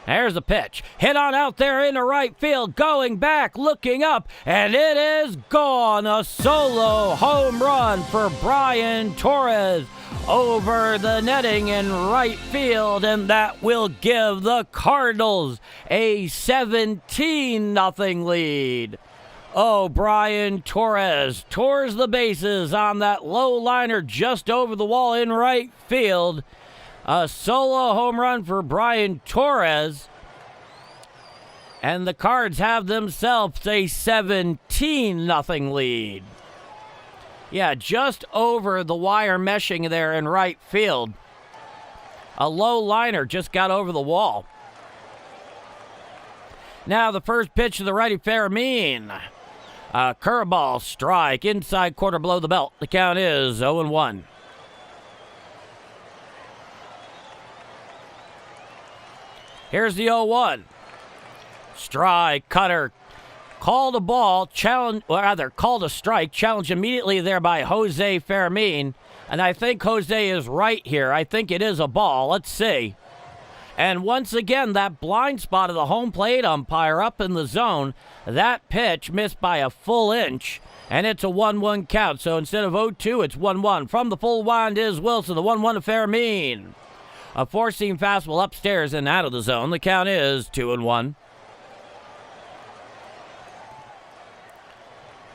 There's the pitch. Hit on out there into right field. Going back, looking up, and it is gone. A solo home run for Brian Torres over the netting in right field, and that will give the Cardinals a 17-0 lead. Oh, Brian Torres tours the bases on that low liner just over the wall in right field. A solo home run for Brian Torres. And the Cards have themselves a 17-0 lead. Yeah, just over the wire meshing there in right field. A low liner just got over the wall. Now the first pitch of the righty Fermin. A curveball strike inside quarter below the belt. The count is 0-1. Here's the 0-1. Strike, cutter, called a ball, called a strike, challenged immediately there by Jose Fermin. And I think Jose is right here. I think it is a ball. Let's see. And once again, that blind spot of the home plate umpire up in the zone. That pitch missed by a full inch, and it's a 1-1 count. So instead of 0-2, it's 1-1. From the full wind is Wilson, the 1-1 to Fermin. A four-seam fastball upstairs and out of the zone. The count is 2-1.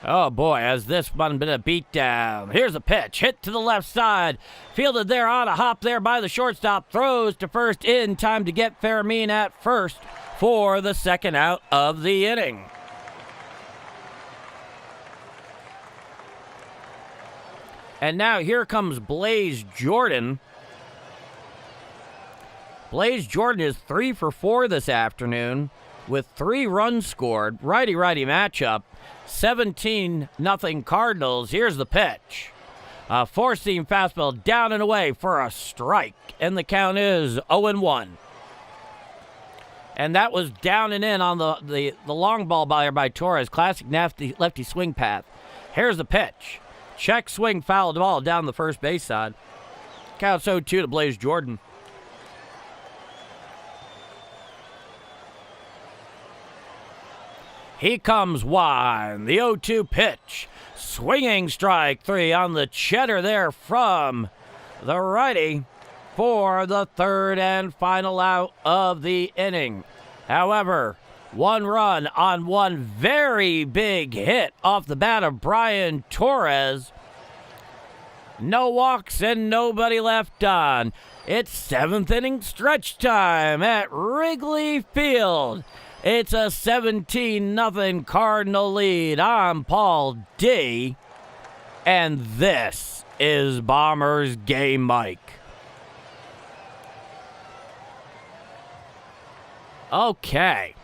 Oh, boy, has this one been a beatdown. Here's a pitch. Hit to the left side. Fielded there on a hop there by the shortstop. Throws to first in time to get Fermin at first for the second out of the inning. And now here comes Blaze Jordan. Blaze Jordan is 3 for 4 this afternoon with 3 runs scored. Righty-righty matchup. 17-0 Cardinals. Here's the pitch. A four-seam fastball down and away for a strike. And the count is 0-1. And that was down and in on the long ball by Torres. Classic lefty swing path. Here's the pitch. Check swing, fouled ball down the first base side. Counts 0-2 to Blaze Jordan. He comes wide. The 0-2 pitch. Swinging strike 3 on the cheddar there from the righty for the third and final out of the inning. However, 1 run on 1 very big hit off the bat of Brian Torres. No walks and nobody left on. It's 7th inning stretch time at Wrigley Field. It's a 17-0 Cardinal lead. I'm Paul D. And this is Bombers Game Mike. Okay.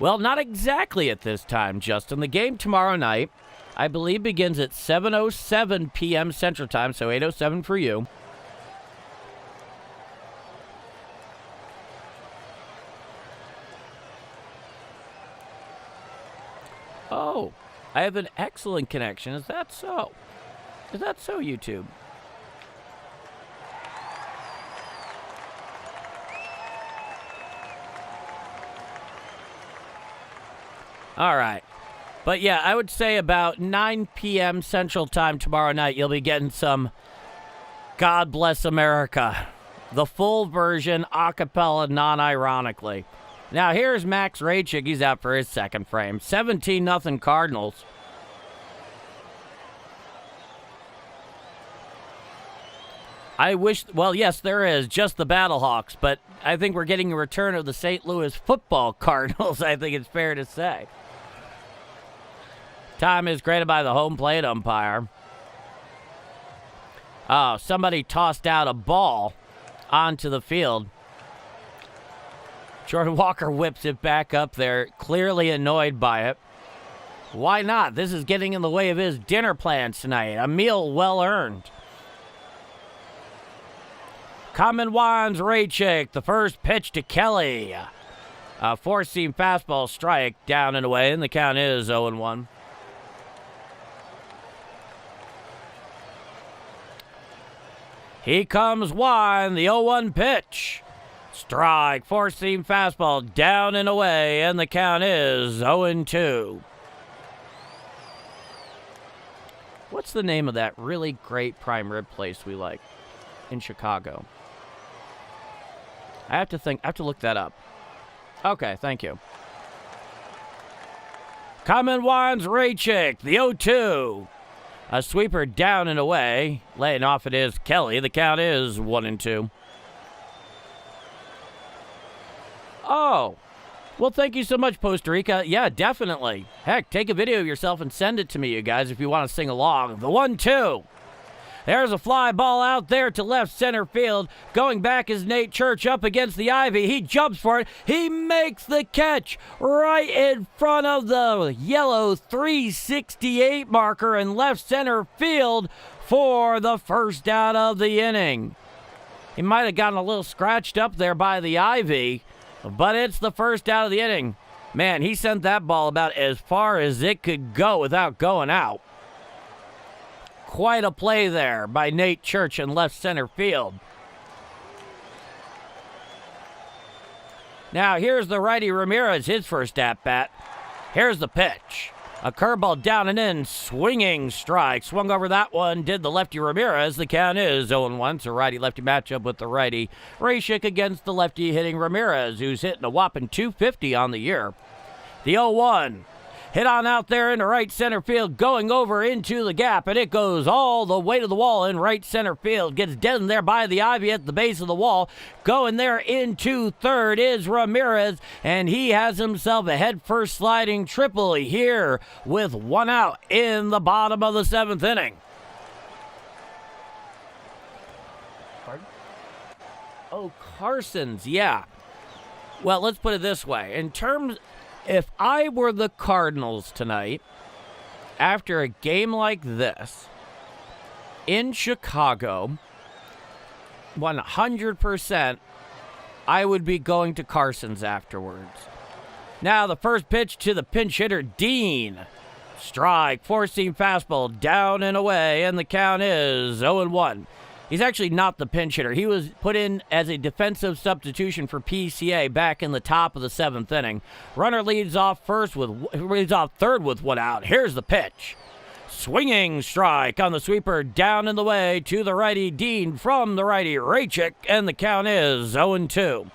Well, not exactly at this time, Justin. The game tomorrow night, I believe, begins at 7:07 p.m. Central Time, so 8:07 for you. Oh, I have an excellent connection. Is that so? Is that so, YouTube? All right. But yeah, I would say about 9 p.m. Central Time tomorrow night, you'll be getting some God Bless America. The full version, a cappella, non-ironically. Now, here's Max Raychick. He's out for his second frame. 17-0 Cardinals. I wish, well, yes, there is, just the Battlehawks, but I think we're getting a return of the St. Louis football Cardinals, I think it's fair to say. Time is graded by the home plate umpire. Oh, somebody tossed out a ball onto the field. Jordan Walker whips it back up there, clearly annoyed by it. Why not? This is getting in the way of his dinner plans tonight. A meal well earned. Common Wands Raychick, the first pitch to Kelly. A four-seam fastball strike down and away, and the count is 0-1. Here comes Wine, the 0-1 pitch. Strike, four-seam fastball down and away, and the count is 0-2. What's the name of that really great prime rib place we like in Chicago? I have to look that up. Okay, thank you. Common Wines Raychick, the 0-2. A sweeper down and away. Laying off it is Kelly. The count is 1-2. Oh, well, thank you so much, Costa Rica. Yeah, definitely. Heck, take a video of yourself and send it to me, you guys, if you want to sing along. The 1-2. There's a fly ball out there to left center field. Going back is Nate Church up against the ivy. He jumps for it. He makes the catch right in front of the yellow 368 marker in left center field for the first out of the inning. He might have gotten a little scratched up there by the ivy, but it's the first out of the inning. Man, he sent that ball about as far as it could go without going out. Quite a play there by Nate Church in left center field. Now, here's the righty Ramirez, his first at-bat. Here's the pitch. A curveball down and in, swinging strike. Swung over that one, did the lefty Ramirez. The count is 0-1. It's a righty-lefty matchup with the righty Raychick against the lefty hitting Ramirez, who's hitting a whopping 250 on the year. The 0-1. Hit on out there into right center field, going over into the gap, and it goes all the way to the wall in right center field. Gets dead in there by the ivy at the base of the wall. Going there into third is Ramirez, and he has himself a head-first sliding triple here with one out in the bottom of the seventh inning. Pardon? Oh, Carson's, yeah. Well, let's put it this way. If I were the Cardinals tonight, after a game like this, in Chicago, 100%, I would be going to Carson's afterwards. Now, the first pitch to the pinch hitter, Dean. Strike, four-seam fastball, down and away, and the count is 0-1. He's actually not the pinch hitter. He was put in as a defensive substitution for PCA back in the top of the seventh inning. Runner leads off third with one out. Here's the pitch. Swinging strike on the sweeper, down in the way to the righty Dean from the righty Raychick, and the count is 0-2.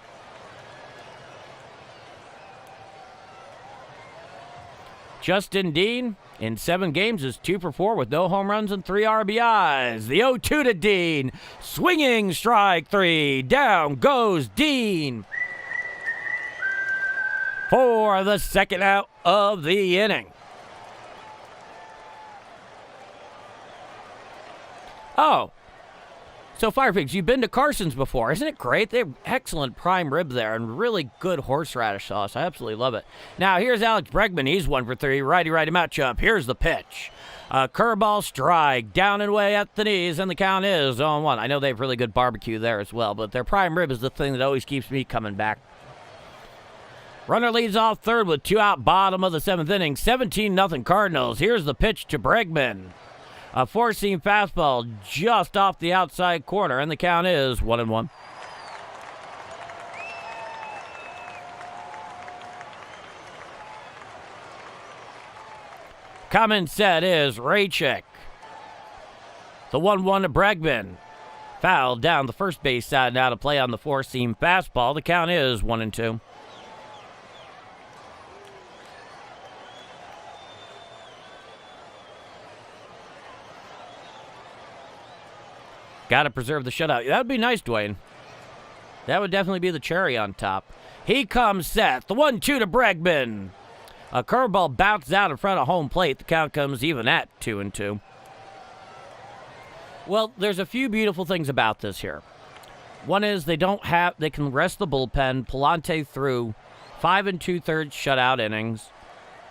Justin Dean, in 7 games, is 2 for 4 with no home runs and 3 RBIs. The 0-2 to Dean. Swinging strike 3. Down goes Dean for the second out of the inning. Oh, So, Firepigs, you've been to Carson's before. Isn't it great? They have excellent prime rib there and really good horseradish sauce. I absolutely love it. Now, here's Alex Bregman. He's 1 for 3. Righty-righty matchup. Here's the pitch. Curveball strike, down and away at the knees, and the count is 0-1. I know they have really good barbecue there as well, but their prime rib is the thing that always keeps me coming back. Runner leads off third with 2 out, bottom of the 7th inning. 17-0 Cardinals. Here's the pitch to Bregman. A 4-seam fastball just off the outside corner, and the count is 1-1. Common set is Raychick. The 1-1 to Bregman. Foul down the first base side now to play on the 4-seam fastball. The count is 1-2. Got to preserve the shutout. That would be nice, Dwayne. That would definitely be the cherry on top. He comes set. The 1-2 to Bregman. A curveball bounces out in front of home plate. The count comes even at 2-2. Well, there's a few beautiful things about this here. One is they can rest the bullpen. Pallante threw 5 2/3 shutout innings.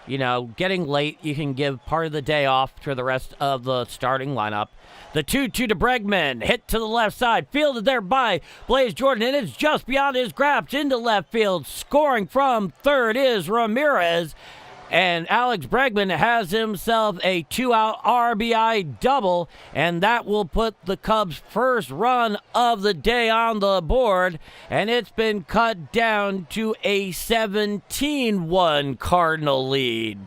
You know, getting late, you can give part of the day off to the rest of the starting lineup. The 2-2 to Bregman, hit to the left side, fielded there by Blaze Jordan, and it's just beyond his grasp into left field. Scoring from third is Ramirez, and Alex Bregman has himself a 2-out RBI double, and that will put the Cubs' first run of the day on the board, and it's been cut down to a 17-1 Cardinal lead.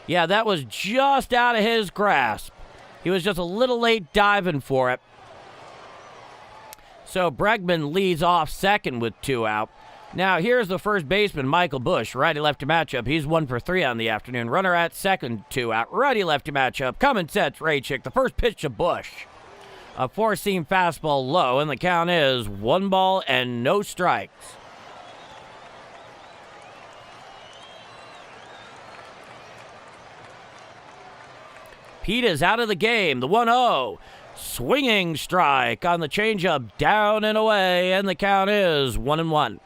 Yeah, that was just out of his grasp. He was just a little late diving for it. So Bregman leads off second with 2 out. Now, here's the first baseman, Michael Busch. Righty-lefty matchup. He's 1 for 3 on the afternoon. Runner at second, 2 out. Righty-lefty matchup. Coming sets, Raychick. The first pitch to Busch. A 4-seam fastball low, and the count is 1 ball and no strikes. Pete is out of the game. The 1-0. Swinging strike on the changeup. Down and away, and the count is 1-1.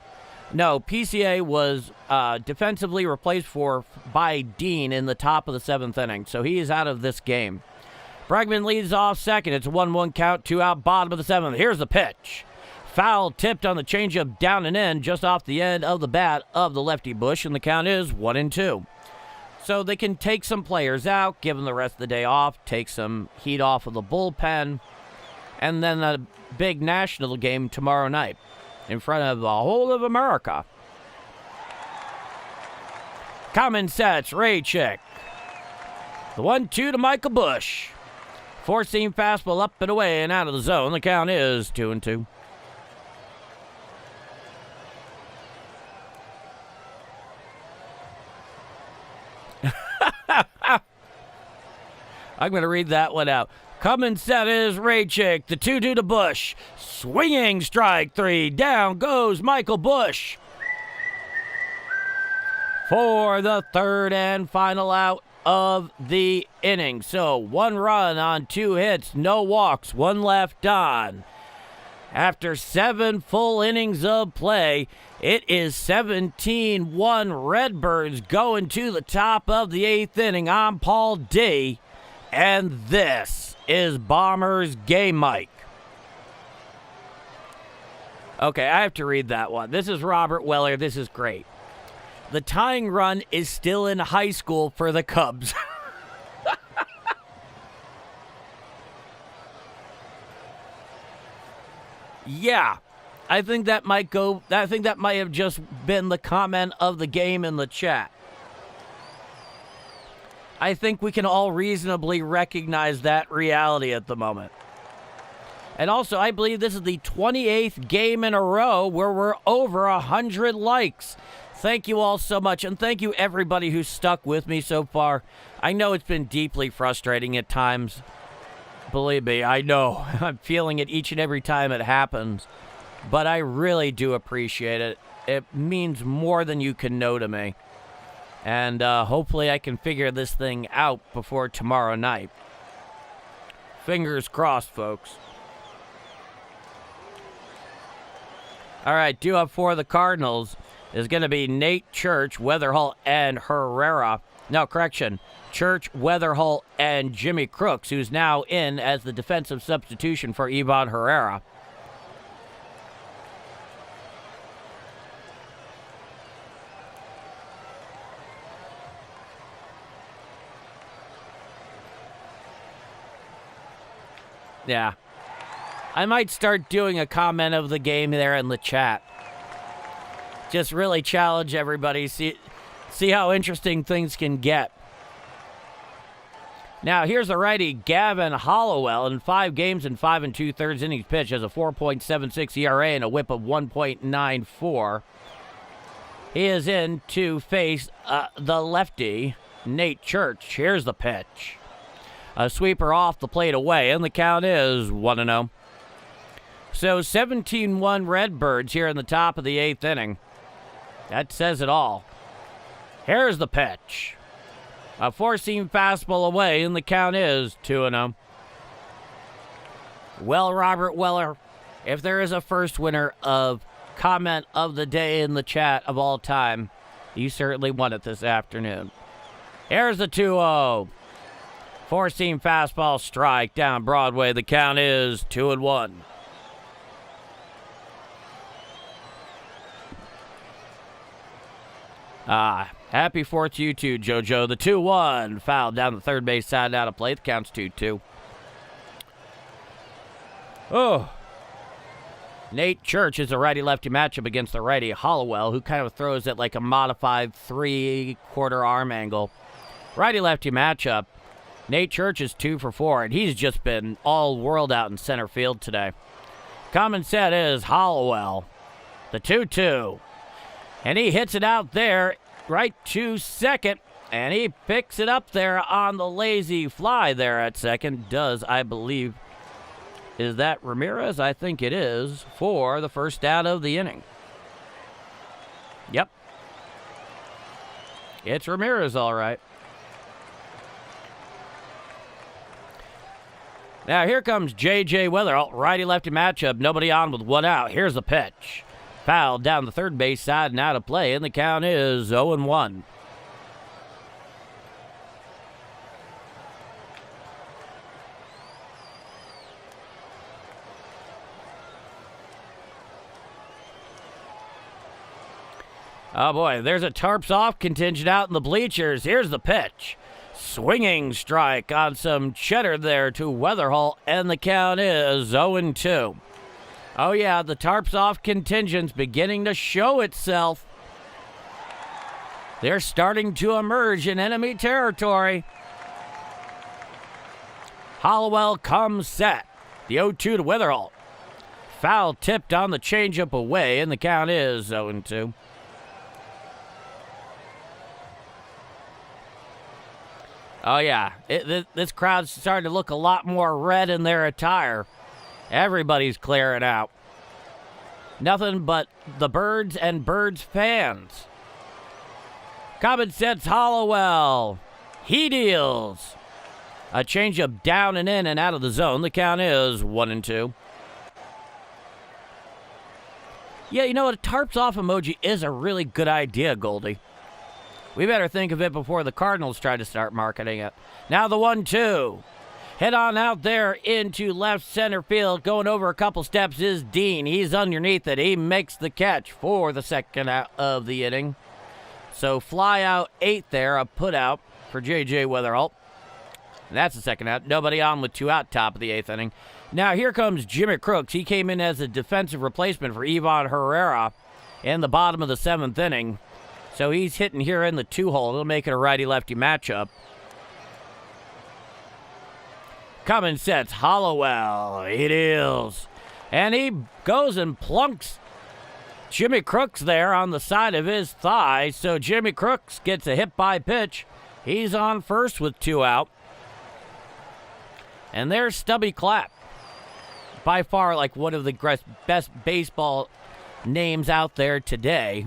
No, PCA was defensively replaced by Dean in the top of the 7th inning, so he is out of this game. Bregman leads off second. It's a 1-1 count, 2 out, bottom of the 7th. Here's the pitch. Foul tipped on the changeup, down and in, just off the end of the bat of the lefty Busch, and the count is 1-2. So they can take some players out, give them the rest of the day off, take some heat off of the bullpen, and then a big national game tomorrow night in front of the whole of America. Common sets, Raychick. The 1-2 to Michael Busch. 4-seam fastball up and away and out of the zone. The count is 2-2. I'm going to read that one out. Coming set is Raychick. The 2-2 to Busch. Swinging strike 3. Down goes Michael Busch for the third and final out of the inning. So 1 run on 2 hits, no walks, 1 left on. After 7 full innings of play, it is 17-1 Redbirds going to the top of the 8th inning. I'm Paul D. And this is Bombers Game Mike. Okay, I have to read that one. This is Robert Weller. This is great. The tying run is still in high school for the Cubs. Yeah, I think that might have just been the comment of the game in the chat. I think we can all reasonably recognize that reality at the moment. And also, I believe this is the 28th game in a row where we're over 100 likes. Thank you all so much, and thank you everybody who's stuck with me so far. I know it's been deeply frustrating at times. Believe me, I know. I'm feeling it each and every time it happens. But I really do appreciate it. It means more than you can know to me. And hopefully I can figure this thing out before tomorrow night. Fingers crossed, folks. All right, due up for the Cardinals is going to be Nate Church, Weatherall, and Herrera. No, correction. Church, Weatherall, and Jimmy Crooks, who's now in as the defensive substitution for Ivan Herrera. Yeah. I might start doing a comment of the game there in the chat. Just really challenge everybody. See how interesting things can get. Now, here's the righty Gavin Hollowell. In 5 games and 5 2/3 innings pitched, has a 4.76 ERA and a whip of 1.94. He is in to face the lefty, Nate Church. Here's the pitch. A sweeper off the plate away, and the count is 1-0. So 17-1 Redbirds here in the top of the 8th inning. That says it all. Here's the pitch. A four-seam fastball away, and the count is 2-0. Well, Robert Weller, if there is a first winner of comment of the day in the chat of all time, you certainly won it this afternoon. Here's the 2-0. Four-seam fastball strike down Broadway. The count is 2-1. Happy 4th to you too, JoJo. The 2-1 foul down the third base side out of play. The count's 2-2. Oh. Nate Church is a righty-lefty matchup against the righty Hollowell, who kind of throws it like a modified 3/4 arm angle. Righty-lefty matchup. Nate Church is 2 for 4, and he's just been all world out in center field today. Common set is Hollowell. The 2-2. And he hits it out there right to second, and he picks it up there on the lazy fly there at second. Does, I believe, is that Ramirez? I think it is, for the first out of the inning. Yep. It's Ramirez, all right. Now here comes J.J. Weatherall, righty-lefty matchup, nobody on with 1 out. Here's the pitch. Fouled down the third base side and out of play, and the count is 0-1. Oh boy, there's a tarps off contingent out in the bleachers. Here's the pitch. Swinging strike on some cheddar there to Weatherall, and the count is 0-2. Oh yeah, the tarps off contingent's beginning to show itself. They're starting to emerge in enemy territory. Hollowell comes set. The 0-2 to Weatherall. Foul tipped on the changeup away, and the count is 0-2. Oh, yeah. This crowd's starting to look a lot more red in their attire. Everybody's clearing out. Nothing but the Birds and Birds fans. Common sense Hollowell. He deals. A changeup down and in and out of the zone. The count is 1-2. Yeah, you know what? A tarps off emoji is a really good idea, Goldie. We better think of it before the Cardinals try to start marketing it. Now the 1-2. Head on out there into left center field. Going over a couple steps is Dean. He's underneath it. He makes the catch for the second out of the inning. So fly out 8 there. A put out for J.J. Weatherall. And that's the second out. Nobody on with 2 out top of the 8th inning. Now here comes Jimmy Crooks. He came in as a defensive replacement for Ivan Herrera in the bottom of the 7th inning. So he's hitting here in the 2-hole. It'll make it a righty-lefty matchup. Common sense, Hollowell. He deals. And he goes and plunks Jimmy Crooks there on the side of his thigh. So Jimmy Crooks gets a hit-by pitch. He's on first with 2 out. And there's Stubby Clapp. By far, like, one of the best baseball names out there today.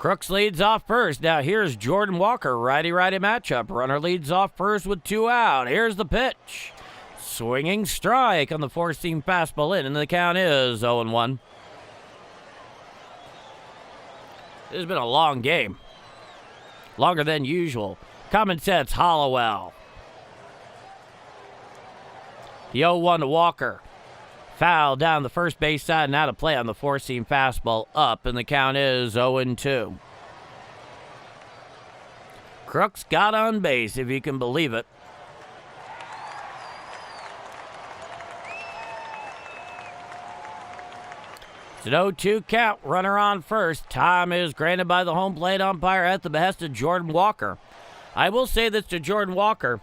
Crooks leads off first. Now here's Jordan Walker, righty-righty matchup. Runner leads off first with 2 out. Here's the pitch. Swinging strike on the four-seam fastball in, and the count is 0-1. This has been a long game. Longer than usual. Common sense, Hollowell. The 0-1 to Walker. Foul down the first base side and out of play on the four-seam fastball up, and the count is 0-2. Crooks got on base, if you can believe it. It's an 0-2 count, runner on first. Time is granted by the home plate umpire at the behest of Jordan Walker. I will say this to Jordan Walker,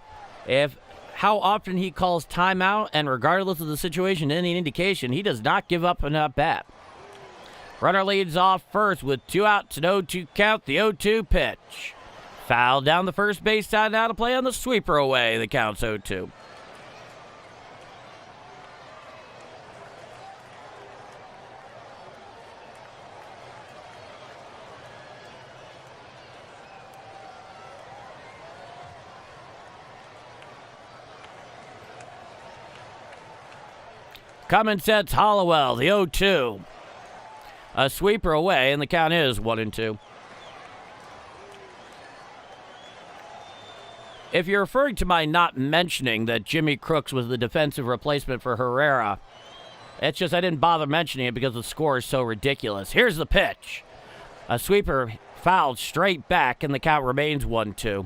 how often he calls timeout, and regardless of the situation, any indication, he does not give up an at-bat. Runner leads off first with 2 outs, an 0-2 count, the 0-2 pitch. Foul down the first base side and out of play on the sweeper away. The count's 0-2. Common sense, Hollowell, the 0-2. A sweeper away, and the count is 1-2. If you're referring to my not mentioning that Jimmy Crooks was the defensive replacement for Herrera, it's just I didn't bother mentioning it because the score is so ridiculous. Here's the pitch. A sweeper fouled straight back, and the count remains 1-2.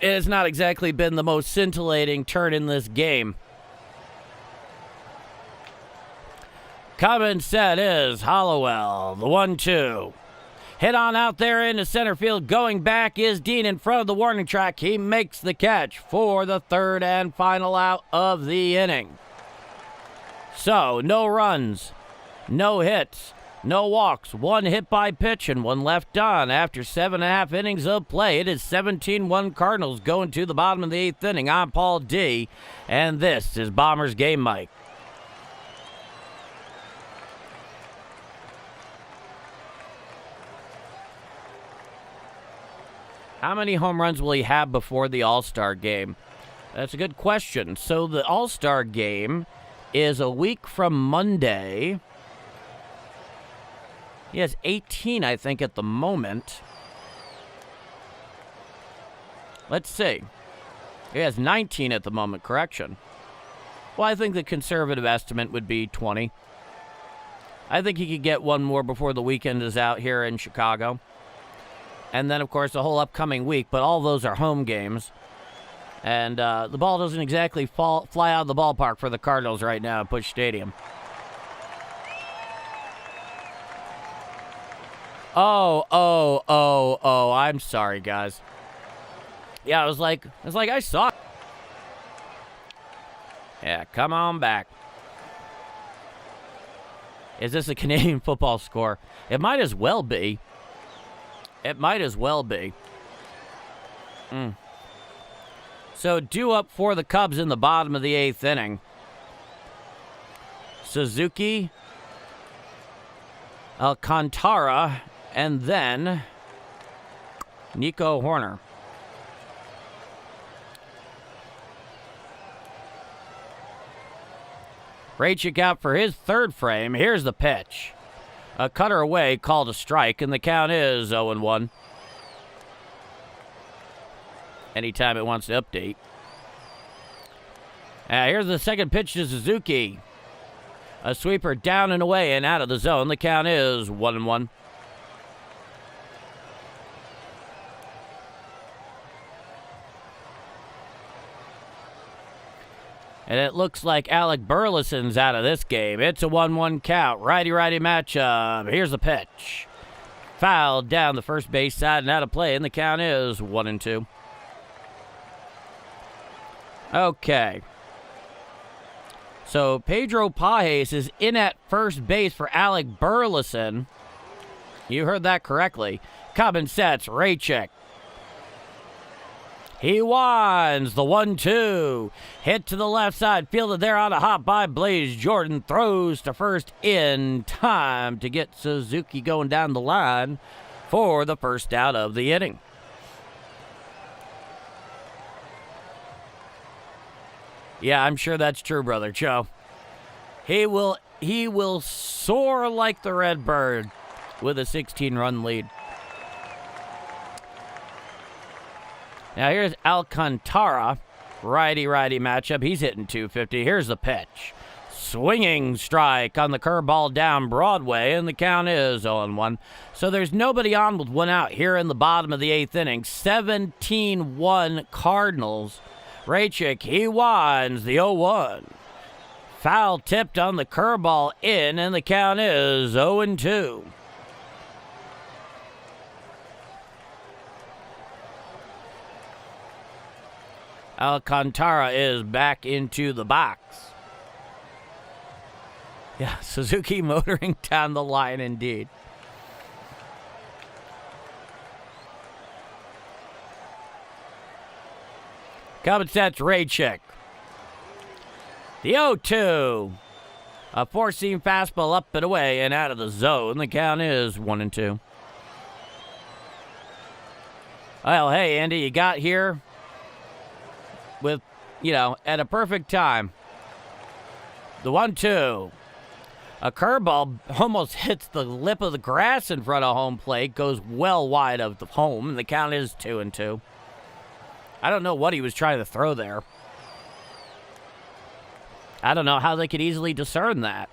It has not exactly been the most scintillating turn in this game. Common set is Hollowell, the 1-2. Hit on out there into center field. Going back is Dean in front of the warning track. He makes the catch for the third and final out of the inning. So, no runs, no hits, no walks, 1 hit by pitch and 1 left on. After 7.5 innings of play, it is 17-1 Cardinals going to the bottom of the 8th inning. I'm Paul D, and this is Bombers Game Mike. How many home runs will he have before the All-Star game? That's a good question. So the All-Star game is a week from Monday. He has 18, I think, at the moment. Let's see. He has 19 at the moment, correction. Well, I think the conservative estimate would be 20. I think he could get one more before the weekend is out here in Chicago. And then, of course, the whole upcoming week, but all those are home games. And the ball doesn't exactly fly out of the ballpark for the Cardinals right now at Busch Stadium. Oh, I'm sorry, guys. Yeah, I was like, I saw it. Yeah, come on back. Is this a Canadian football score? It might as well be. It might as well be. So due up for the Cubs in the bottom of the 8th inning. Suzuki, Alcantara, and then Nico Horner. Rachik out for his third frame. Here's the pitch. A cutter away, called a strike, and the count is 0-1. Anytime it wants to update. Here's the second pitch to Suzuki. A sweeper down and away and out of the zone. The count is 1-1. And it looks like Alec Burleson's out of this game. It's a 1-1 count. Righty-righty matchup. Here's the pitch. Fouled down the first base side and out of play, and the count is 1-2. Okay. So Pedro Pajes is in at first base for Alec Burleson. You heard that correctly. Common sets, Raycheck. He winds the 1-2. Hit to the left side, fielded there on a hop by Blaze Jordan. Throws to first in time to get Suzuki going down the line for the first out of the inning. Yeah, I'm sure that's true, Brother Joe. He will soar like the Redbird with a 16-run lead. Now here's Alcantara, righty-righty matchup. He's hitting 250. Here's the pitch. Swinging strike on the curveball down Broadway, and the count is 0-1. So there's nobody on with one out here in the bottom of the 8th inning. 17-1 Cardinals. Raychick, he winds the 0-1. Foul tipped on the curveball in, and the count is 0-2. Alcantara is back into the box. Yeah, Suzuki motoring down the line indeed. Coming sets Raychick. The 0-2. A four-seam fastball up and away and out of the zone. The count is 1-2. Well, hey, Andy, you got here with, at a perfect time. The 1-2. A curveball almost hits the lip of the grass in front of home plate, goes well wide of the home, and the count is 2-2. I don't know what he was trying to throw there. I don't know how they could easily discern that.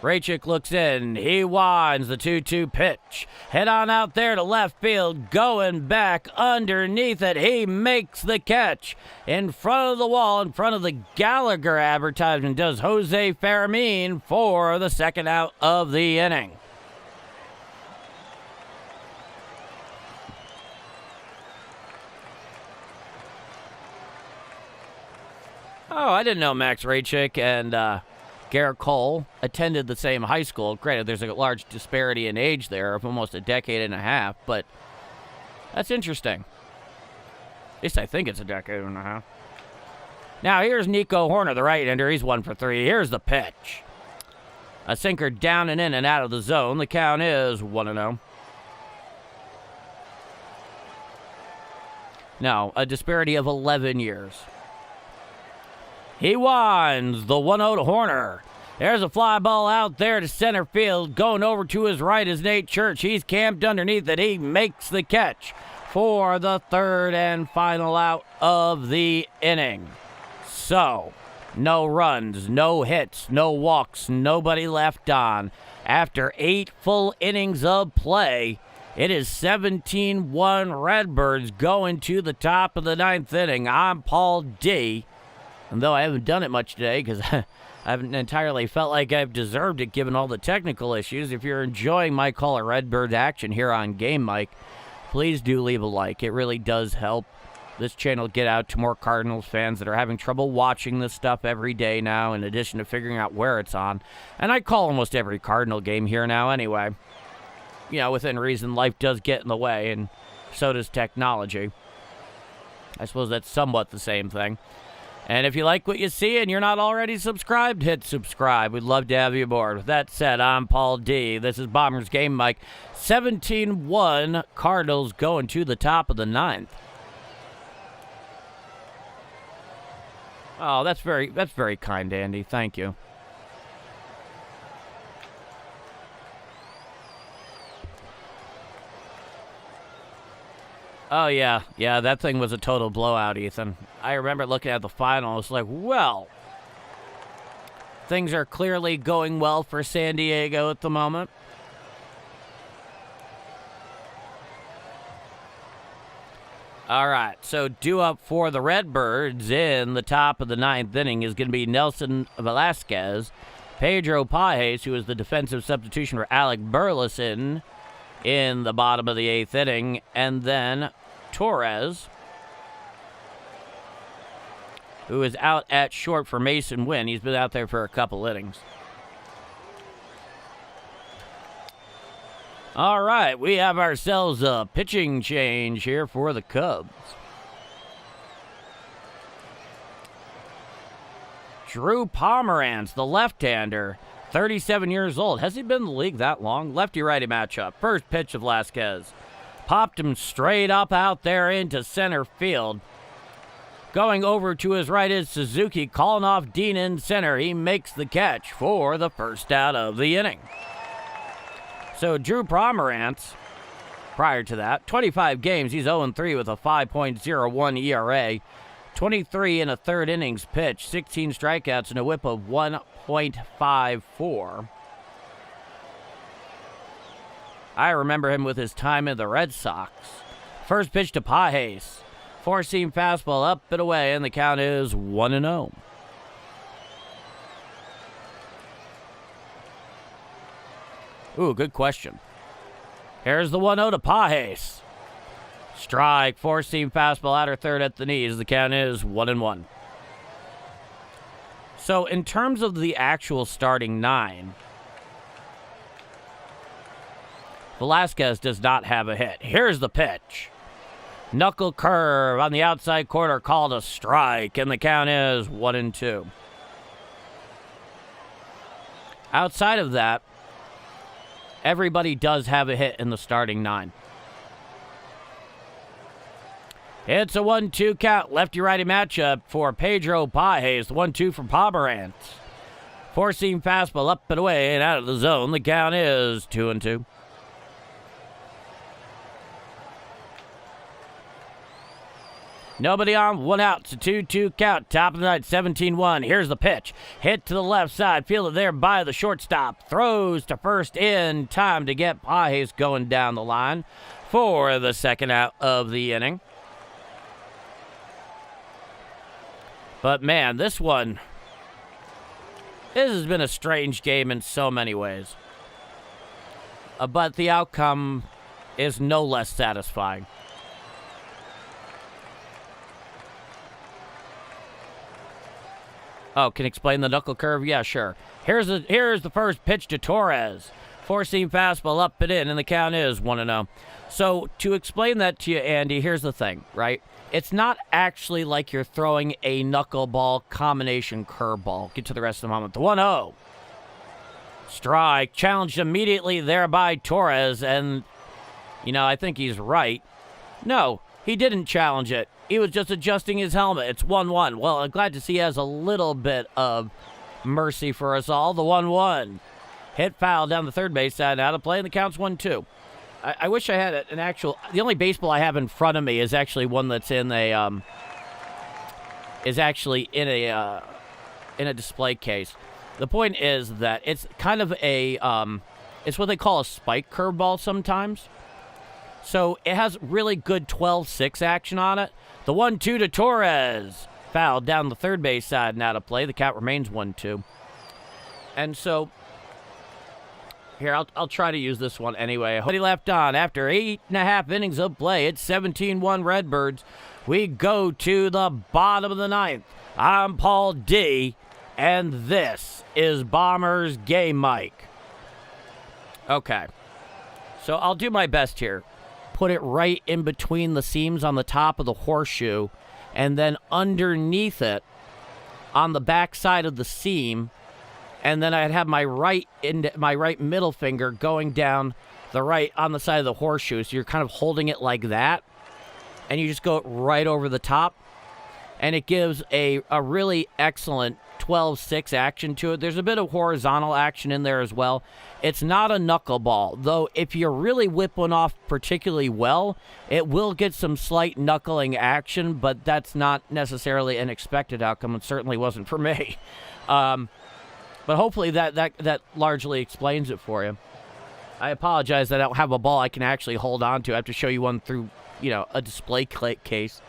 Raychick looks in. He winds the 2-2 pitch. Head on out there to left field. Going back underneath it. He makes the catch. In front of the wall, in front of the Gallagher advertisement, does Jose Fermin for the second out of the inning. Oh, I didn't know Max Raychick and Garrett Cole attended the same high school. Granted, there's a large disparity in age there of almost a decade and a half, but that's interesting. At least I think it's a decade and a half. Now, here's Nico Horner, the right-hander. He's 1 for 3. Here's the pitch. A sinker down and in and out of the zone. The count is 1-0. No, a disparity of 11 years. He winds the 1-0 to Horner. There's a fly ball out there to center field. Going over to his right is Nate Church. He's camped underneath it. He makes the catch for the third and final out of the inning. So, no runs, no hits, no walks, nobody left on. After 8 full innings of play, it is 17-1 Redbirds going to the top of the 9th inning. I'm Paul D. And though I haven't done it much today because I haven't entirely felt like I've deserved it given all the technical issues, if you're enjoying my call of Redbird action here on Game Mike, please do leave a like. It really does help this channel get out to more Cardinals fans that are having trouble watching this stuff every day now, in addition to figuring out where it's on. And I call almost every Cardinal game here now anyway. Within reason, life does get in the way, and so does technology. I suppose that's somewhat the same thing. And if you like what you see and you're not already subscribed, hit subscribe. We'd love to have you aboard. With that said, I'm Paul D. This is Bombers Game Mike. 17-1 Cardinals going to the top of the 9th. Oh, that's very kind, Andy. Thank you. Oh, yeah, that thing was a total blowout, Ethan. I remember looking at the final, I was like, well, things are clearly going well for San Diego at the moment. All right, so due up for the Redbirds in the top of the 9th inning is going to be Nelson Velasquez, Pedro Pajes, who is the defensive substitution for Alec Burleson in the bottom of the 8th inning, and then Torres, who is out at short for Mason Wynn. He's been out there for a couple innings. All right, we have ourselves a pitching change here for the Cubs. Drew Pomerantz, the left-hander, 37 years old. Has he been in the league that long? Lefty-righty matchup. First pitch of Vasquez. Popped him straight up out there into center field. Going over to his right is Suzuki, calling off Dean in center. He makes the catch for the first out of the inning. So Drew Pomerantz, prior to that, 25 games, he's 0-3 with a 5.01 ERA, 23 and a third innings pitched, 16 strikeouts and a whip of 1.54. I remember him with his time in the Red Sox. First pitch to Pages. Four-seam fastball up and away, and the count is 1-0. Ooh, good question. Here's the 1-0 to Pages. Strike, four-seam fastball outer third at the knees. The count is 1-1. So in terms of the actual starting nine, Velasquez does not have a hit. Here's the pitch. Knuckle curve on the outside corner, called a strike, and the count is 1-2. Outside of that, everybody does have a hit in the starting nine. It's a 1-2 count, lefty-righty matchup for Pedro Pages. The 1-2 from Pomerantz. Four-seam fastball up and away and out of the zone. The count is 2-2. Nobody on, one out. It's a 2-2 count. Top of the ninth, 17-1. Here's the pitch. Hit to the left side. Fielded there by the shortstop. Throws to first in time to get Pages going down the line for the second out of the inning. But, man, this has been a strange game in so many ways. But the outcome is no less satisfying. Oh, can you explain the knuckle curve? Yeah, sure. Here's the first pitch to Torres. Four-seam fastball up and in, and the count is 1-0. So to explain that to you, Andy, here's the thing, right? It's not actually like you're throwing a knuckleball combination curveball. Get to the rest of the moment. The 1-0. Strike. Challenged immediately there by Torres, and, I think he's right. No, he didn't challenge it. He was just adjusting his helmet. It's 1-1. Well, I'm glad to see he has a little bit of mercy for us all. The 1-1. Hit foul down the third base side, out of play, and the count's 1-2. I wish I had an actual... The only baseball I have in front of me is actually one that's in a... in a display case. The point is that it's kind of a... it's what they call a spike curveball sometimes. So it has really good 12-6 action on it. The 1-2 to Torres. Fouled down the third base side and out of play. The count remains 1-2. And so... Here, I'll try to use this one anyway. He left on after 8.5 innings of play. It's 17-1 Redbirds. We go to the bottom of the ninth. I'm Paul D, and this is Bombers Game Mike. Okay, so I'll do my best here. Put it right in between the seams on the top of the horseshoe, and then underneath it on the back side of the seam. And then I'd have my right middle finger going down the right on the side of the horseshoe. So you're kind of holding it like that. And you just go right over the top. And it gives a really excellent 12-6 action to it. There's a bit of horizontal action in there as well. It's not a knuckleball, though if you really whip one off particularly well, it will get some slight knuckling action, but that's not necessarily an expected outcome. It certainly wasn't for me. But hopefully that largely explains it for you. I apologize that I don't have a ball I can actually hold on to. I have to show you one through, a display case.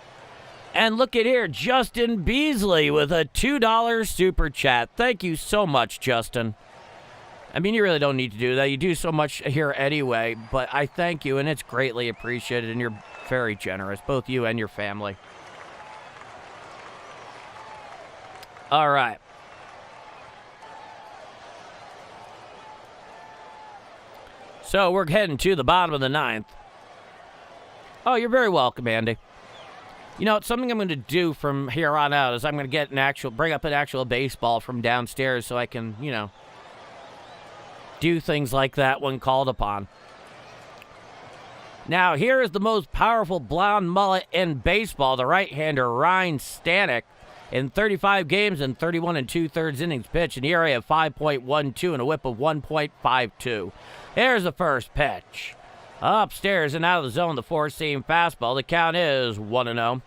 And look at here, Justin Beasley with a $2 super chat. Thank you so much, Justin. I mean, you really don't need to do that. You do so much here anyway, but I thank you, and it's greatly appreciated, and you're very generous, both you and your family. All right. So we're heading to the bottom of the ninth. Oh, you're very welcome, Andy. You know, something I'm going to do from here on out is I'm going to bring up an actual baseball from downstairs so I can, do things like that when called upon. Now, here is the most powerful blonde mullet in baseball, the right-hander Ryan Stanek, in 35 games and 31 2/3 innings pitched, an ERA of 5.12 and a whip of 1.52. Here's the first pitch. Upstairs and out of the zone, the four-seam fastball. The count is 1-0.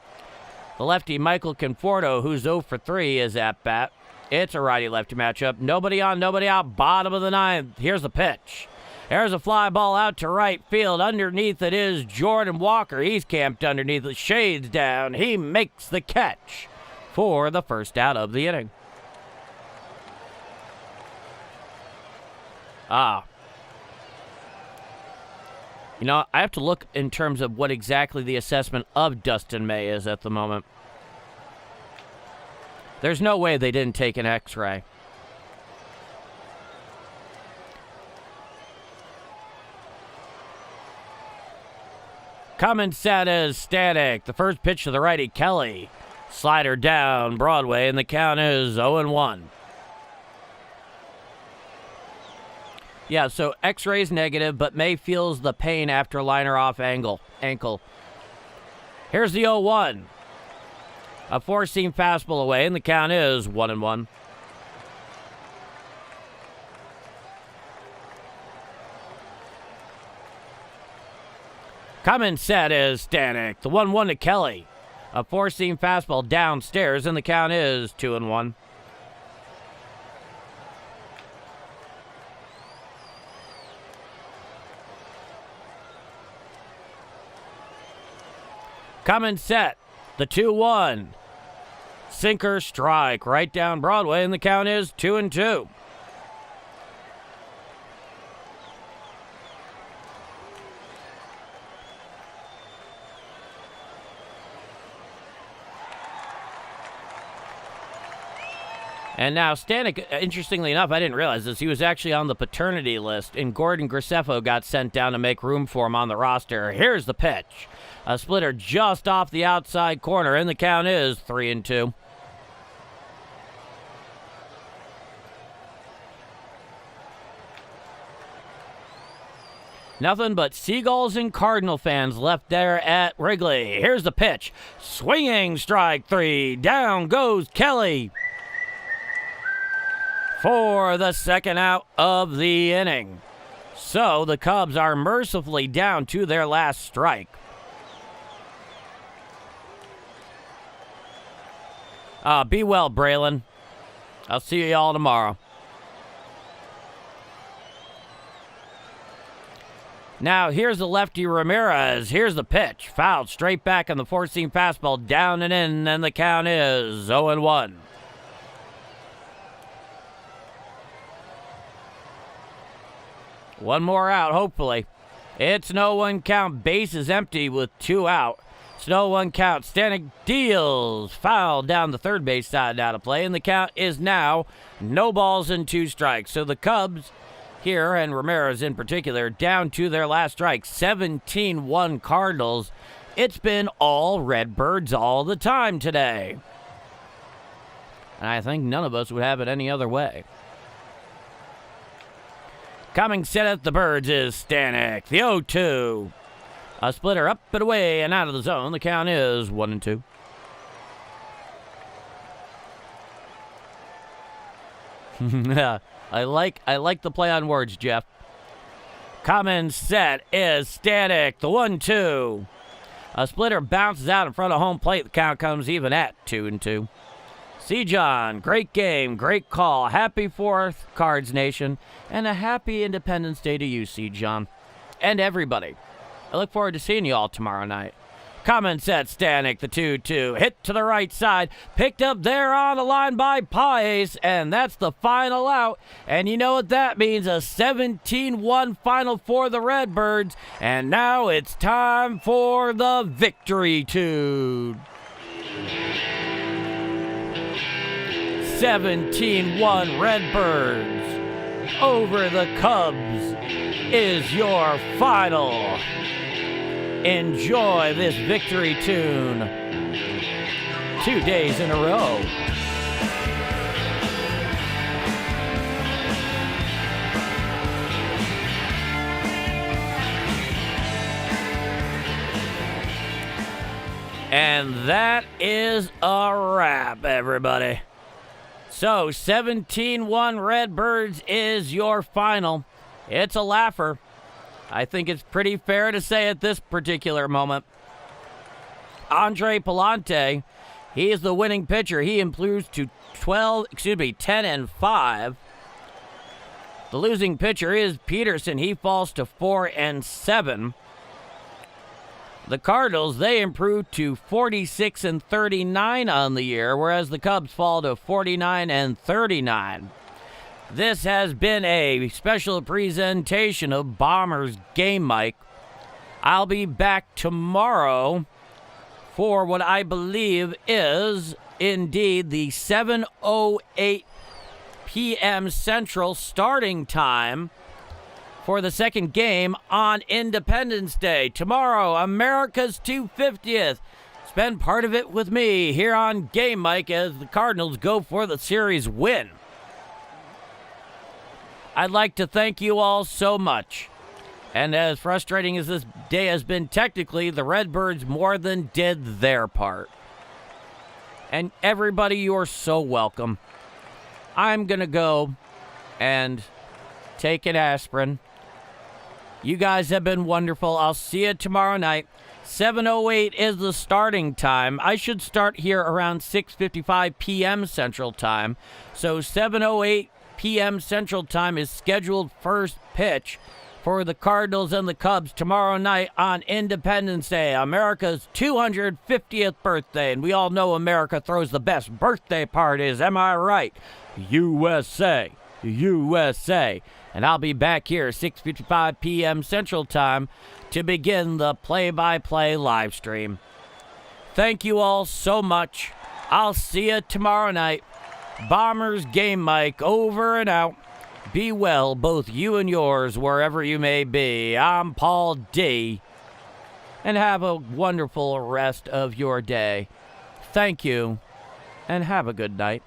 The lefty Michael Conforto, who's 0 for 3, is at bat. It's a righty-lefty matchup. Nobody on, nobody out. Bottom of the ninth. Here's the pitch. There's a fly ball out to right field. Underneath it is Jordan Walker. He's camped underneath the shades down. He makes the catch for the first out of the inning. I have to look in terms of what exactly the assessment of Dustin May is at the moment. There's no way they didn't take an X-ray. Coming set is Stanek. The first pitch to the righty, Kelly. Slider down Broadway, and the count is 0-1. Yeah, so X-ray's negative, but May feels the pain after liner off ankle. Here's the 0-1. A four-seam fastball away, and the count is 1-1. Coming set is Stanek. The 1-1 to Kelly. A four-seam fastball downstairs, and the count is 2-1. Coming set, the 2-1. Sinker strike right down Broadway, and the count is 2-2. And now Stanek, interestingly enough, I didn't realize this, he was actually on the paternity list, and Gordon Graceffo got sent down to make room for him on the roster. Here's the pitch. A splitter just off the outside corner, and the count is 3-2. Nothing but Seagulls and Cardinal fans left there at Wrigley. Here's the pitch. Swinging strike three. Down goes Kelly for the second out of the inning. So the Cubs are mercifully down to their last strike. Be well, Braylon. I'll see you all tomorrow. Now, here's the lefty Ramirez. Here's the pitch. Fouled straight back on the four-seam fastball. Down and in, and the count is 0-1. One more out, hopefully. It's no one count. Base is empty with two out. It's no one count. Stanek deals. Foul down the third base side out of play, and the count is now no balls and two strikes. So the Cubs here, and Ramirez in particular, down to their last strike. 17-1 Cardinals. It's been all Redbirds all the time today. And I think none of us would have it any other way. Coming set at the Birds is Stanek. The 0-2. A splitter up and away and out of the zone. The count is 1-2. Yeah, I like the play on words, Jeff. Coming set is Stanek. The 1-2. A splitter bounces out in front of home plate. The count comes even at 2-2. See, John, great game, great call. Happy 4th, Cards Nation, and a happy Independence Day to you, C. John, and everybody. I look forward to seeing you all tomorrow night. Coming set, Stanek, the 2-2. Hit to the right side. Picked up there on the line by Paez, and that's the final out. And you know what that means, a 17-1 final for the Redbirds. And now it's time for the Victory Tude. 17-1 Redbirds. over the Cubs is your final. Enjoy this victory tune 2 days in a row. And that is a wrap, everybody. So, 17-1 Redbirds is your final. It's a laugher. I think it's pretty fair to say at this particular moment. Andre Pallante, he is the winning pitcher. He improves to 10-5. The losing pitcher is Peterson. He falls to 4-7. The Cardinals, they improved to 46-39 on the year, whereas the Cubs fall to 49-39. This has been a special presentation of Bombers Game Mic. I'll be back tomorrow for what I believe is indeed the 7:08 p.m. Central starting time for the second game on Independence Day. Tomorrow, America's 250th. Spend part of it with me here on Game Mic as the Cardinals go for the series win. I'd like to thank you all so much. And as frustrating as this day has been technically, the Redbirds more than did their part. And everybody, you're so welcome. I'm going to go and take an aspirin. You guys have been wonderful. I'll see you tomorrow night. 7:08 is the starting time. I should start here around 6:55 p.m. Central Time. So 7:08 p.m. Central Time is scheduled first pitch for the Cardinals and the Cubs tomorrow night on Independence Day, America's 250th birthday. And we all know America throws the best birthday parties. Am I right? USA. USA. And I'll be back here 6:55 p.m. Central Time to begin the play-by-play live stream. Thank you all so much. I'll see you tomorrow night. Bombers Game Mic over and out. Be well, both you and yours, wherever you may be. I'm Paul D. And have a wonderful rest of your day. Thank you, and have a good night.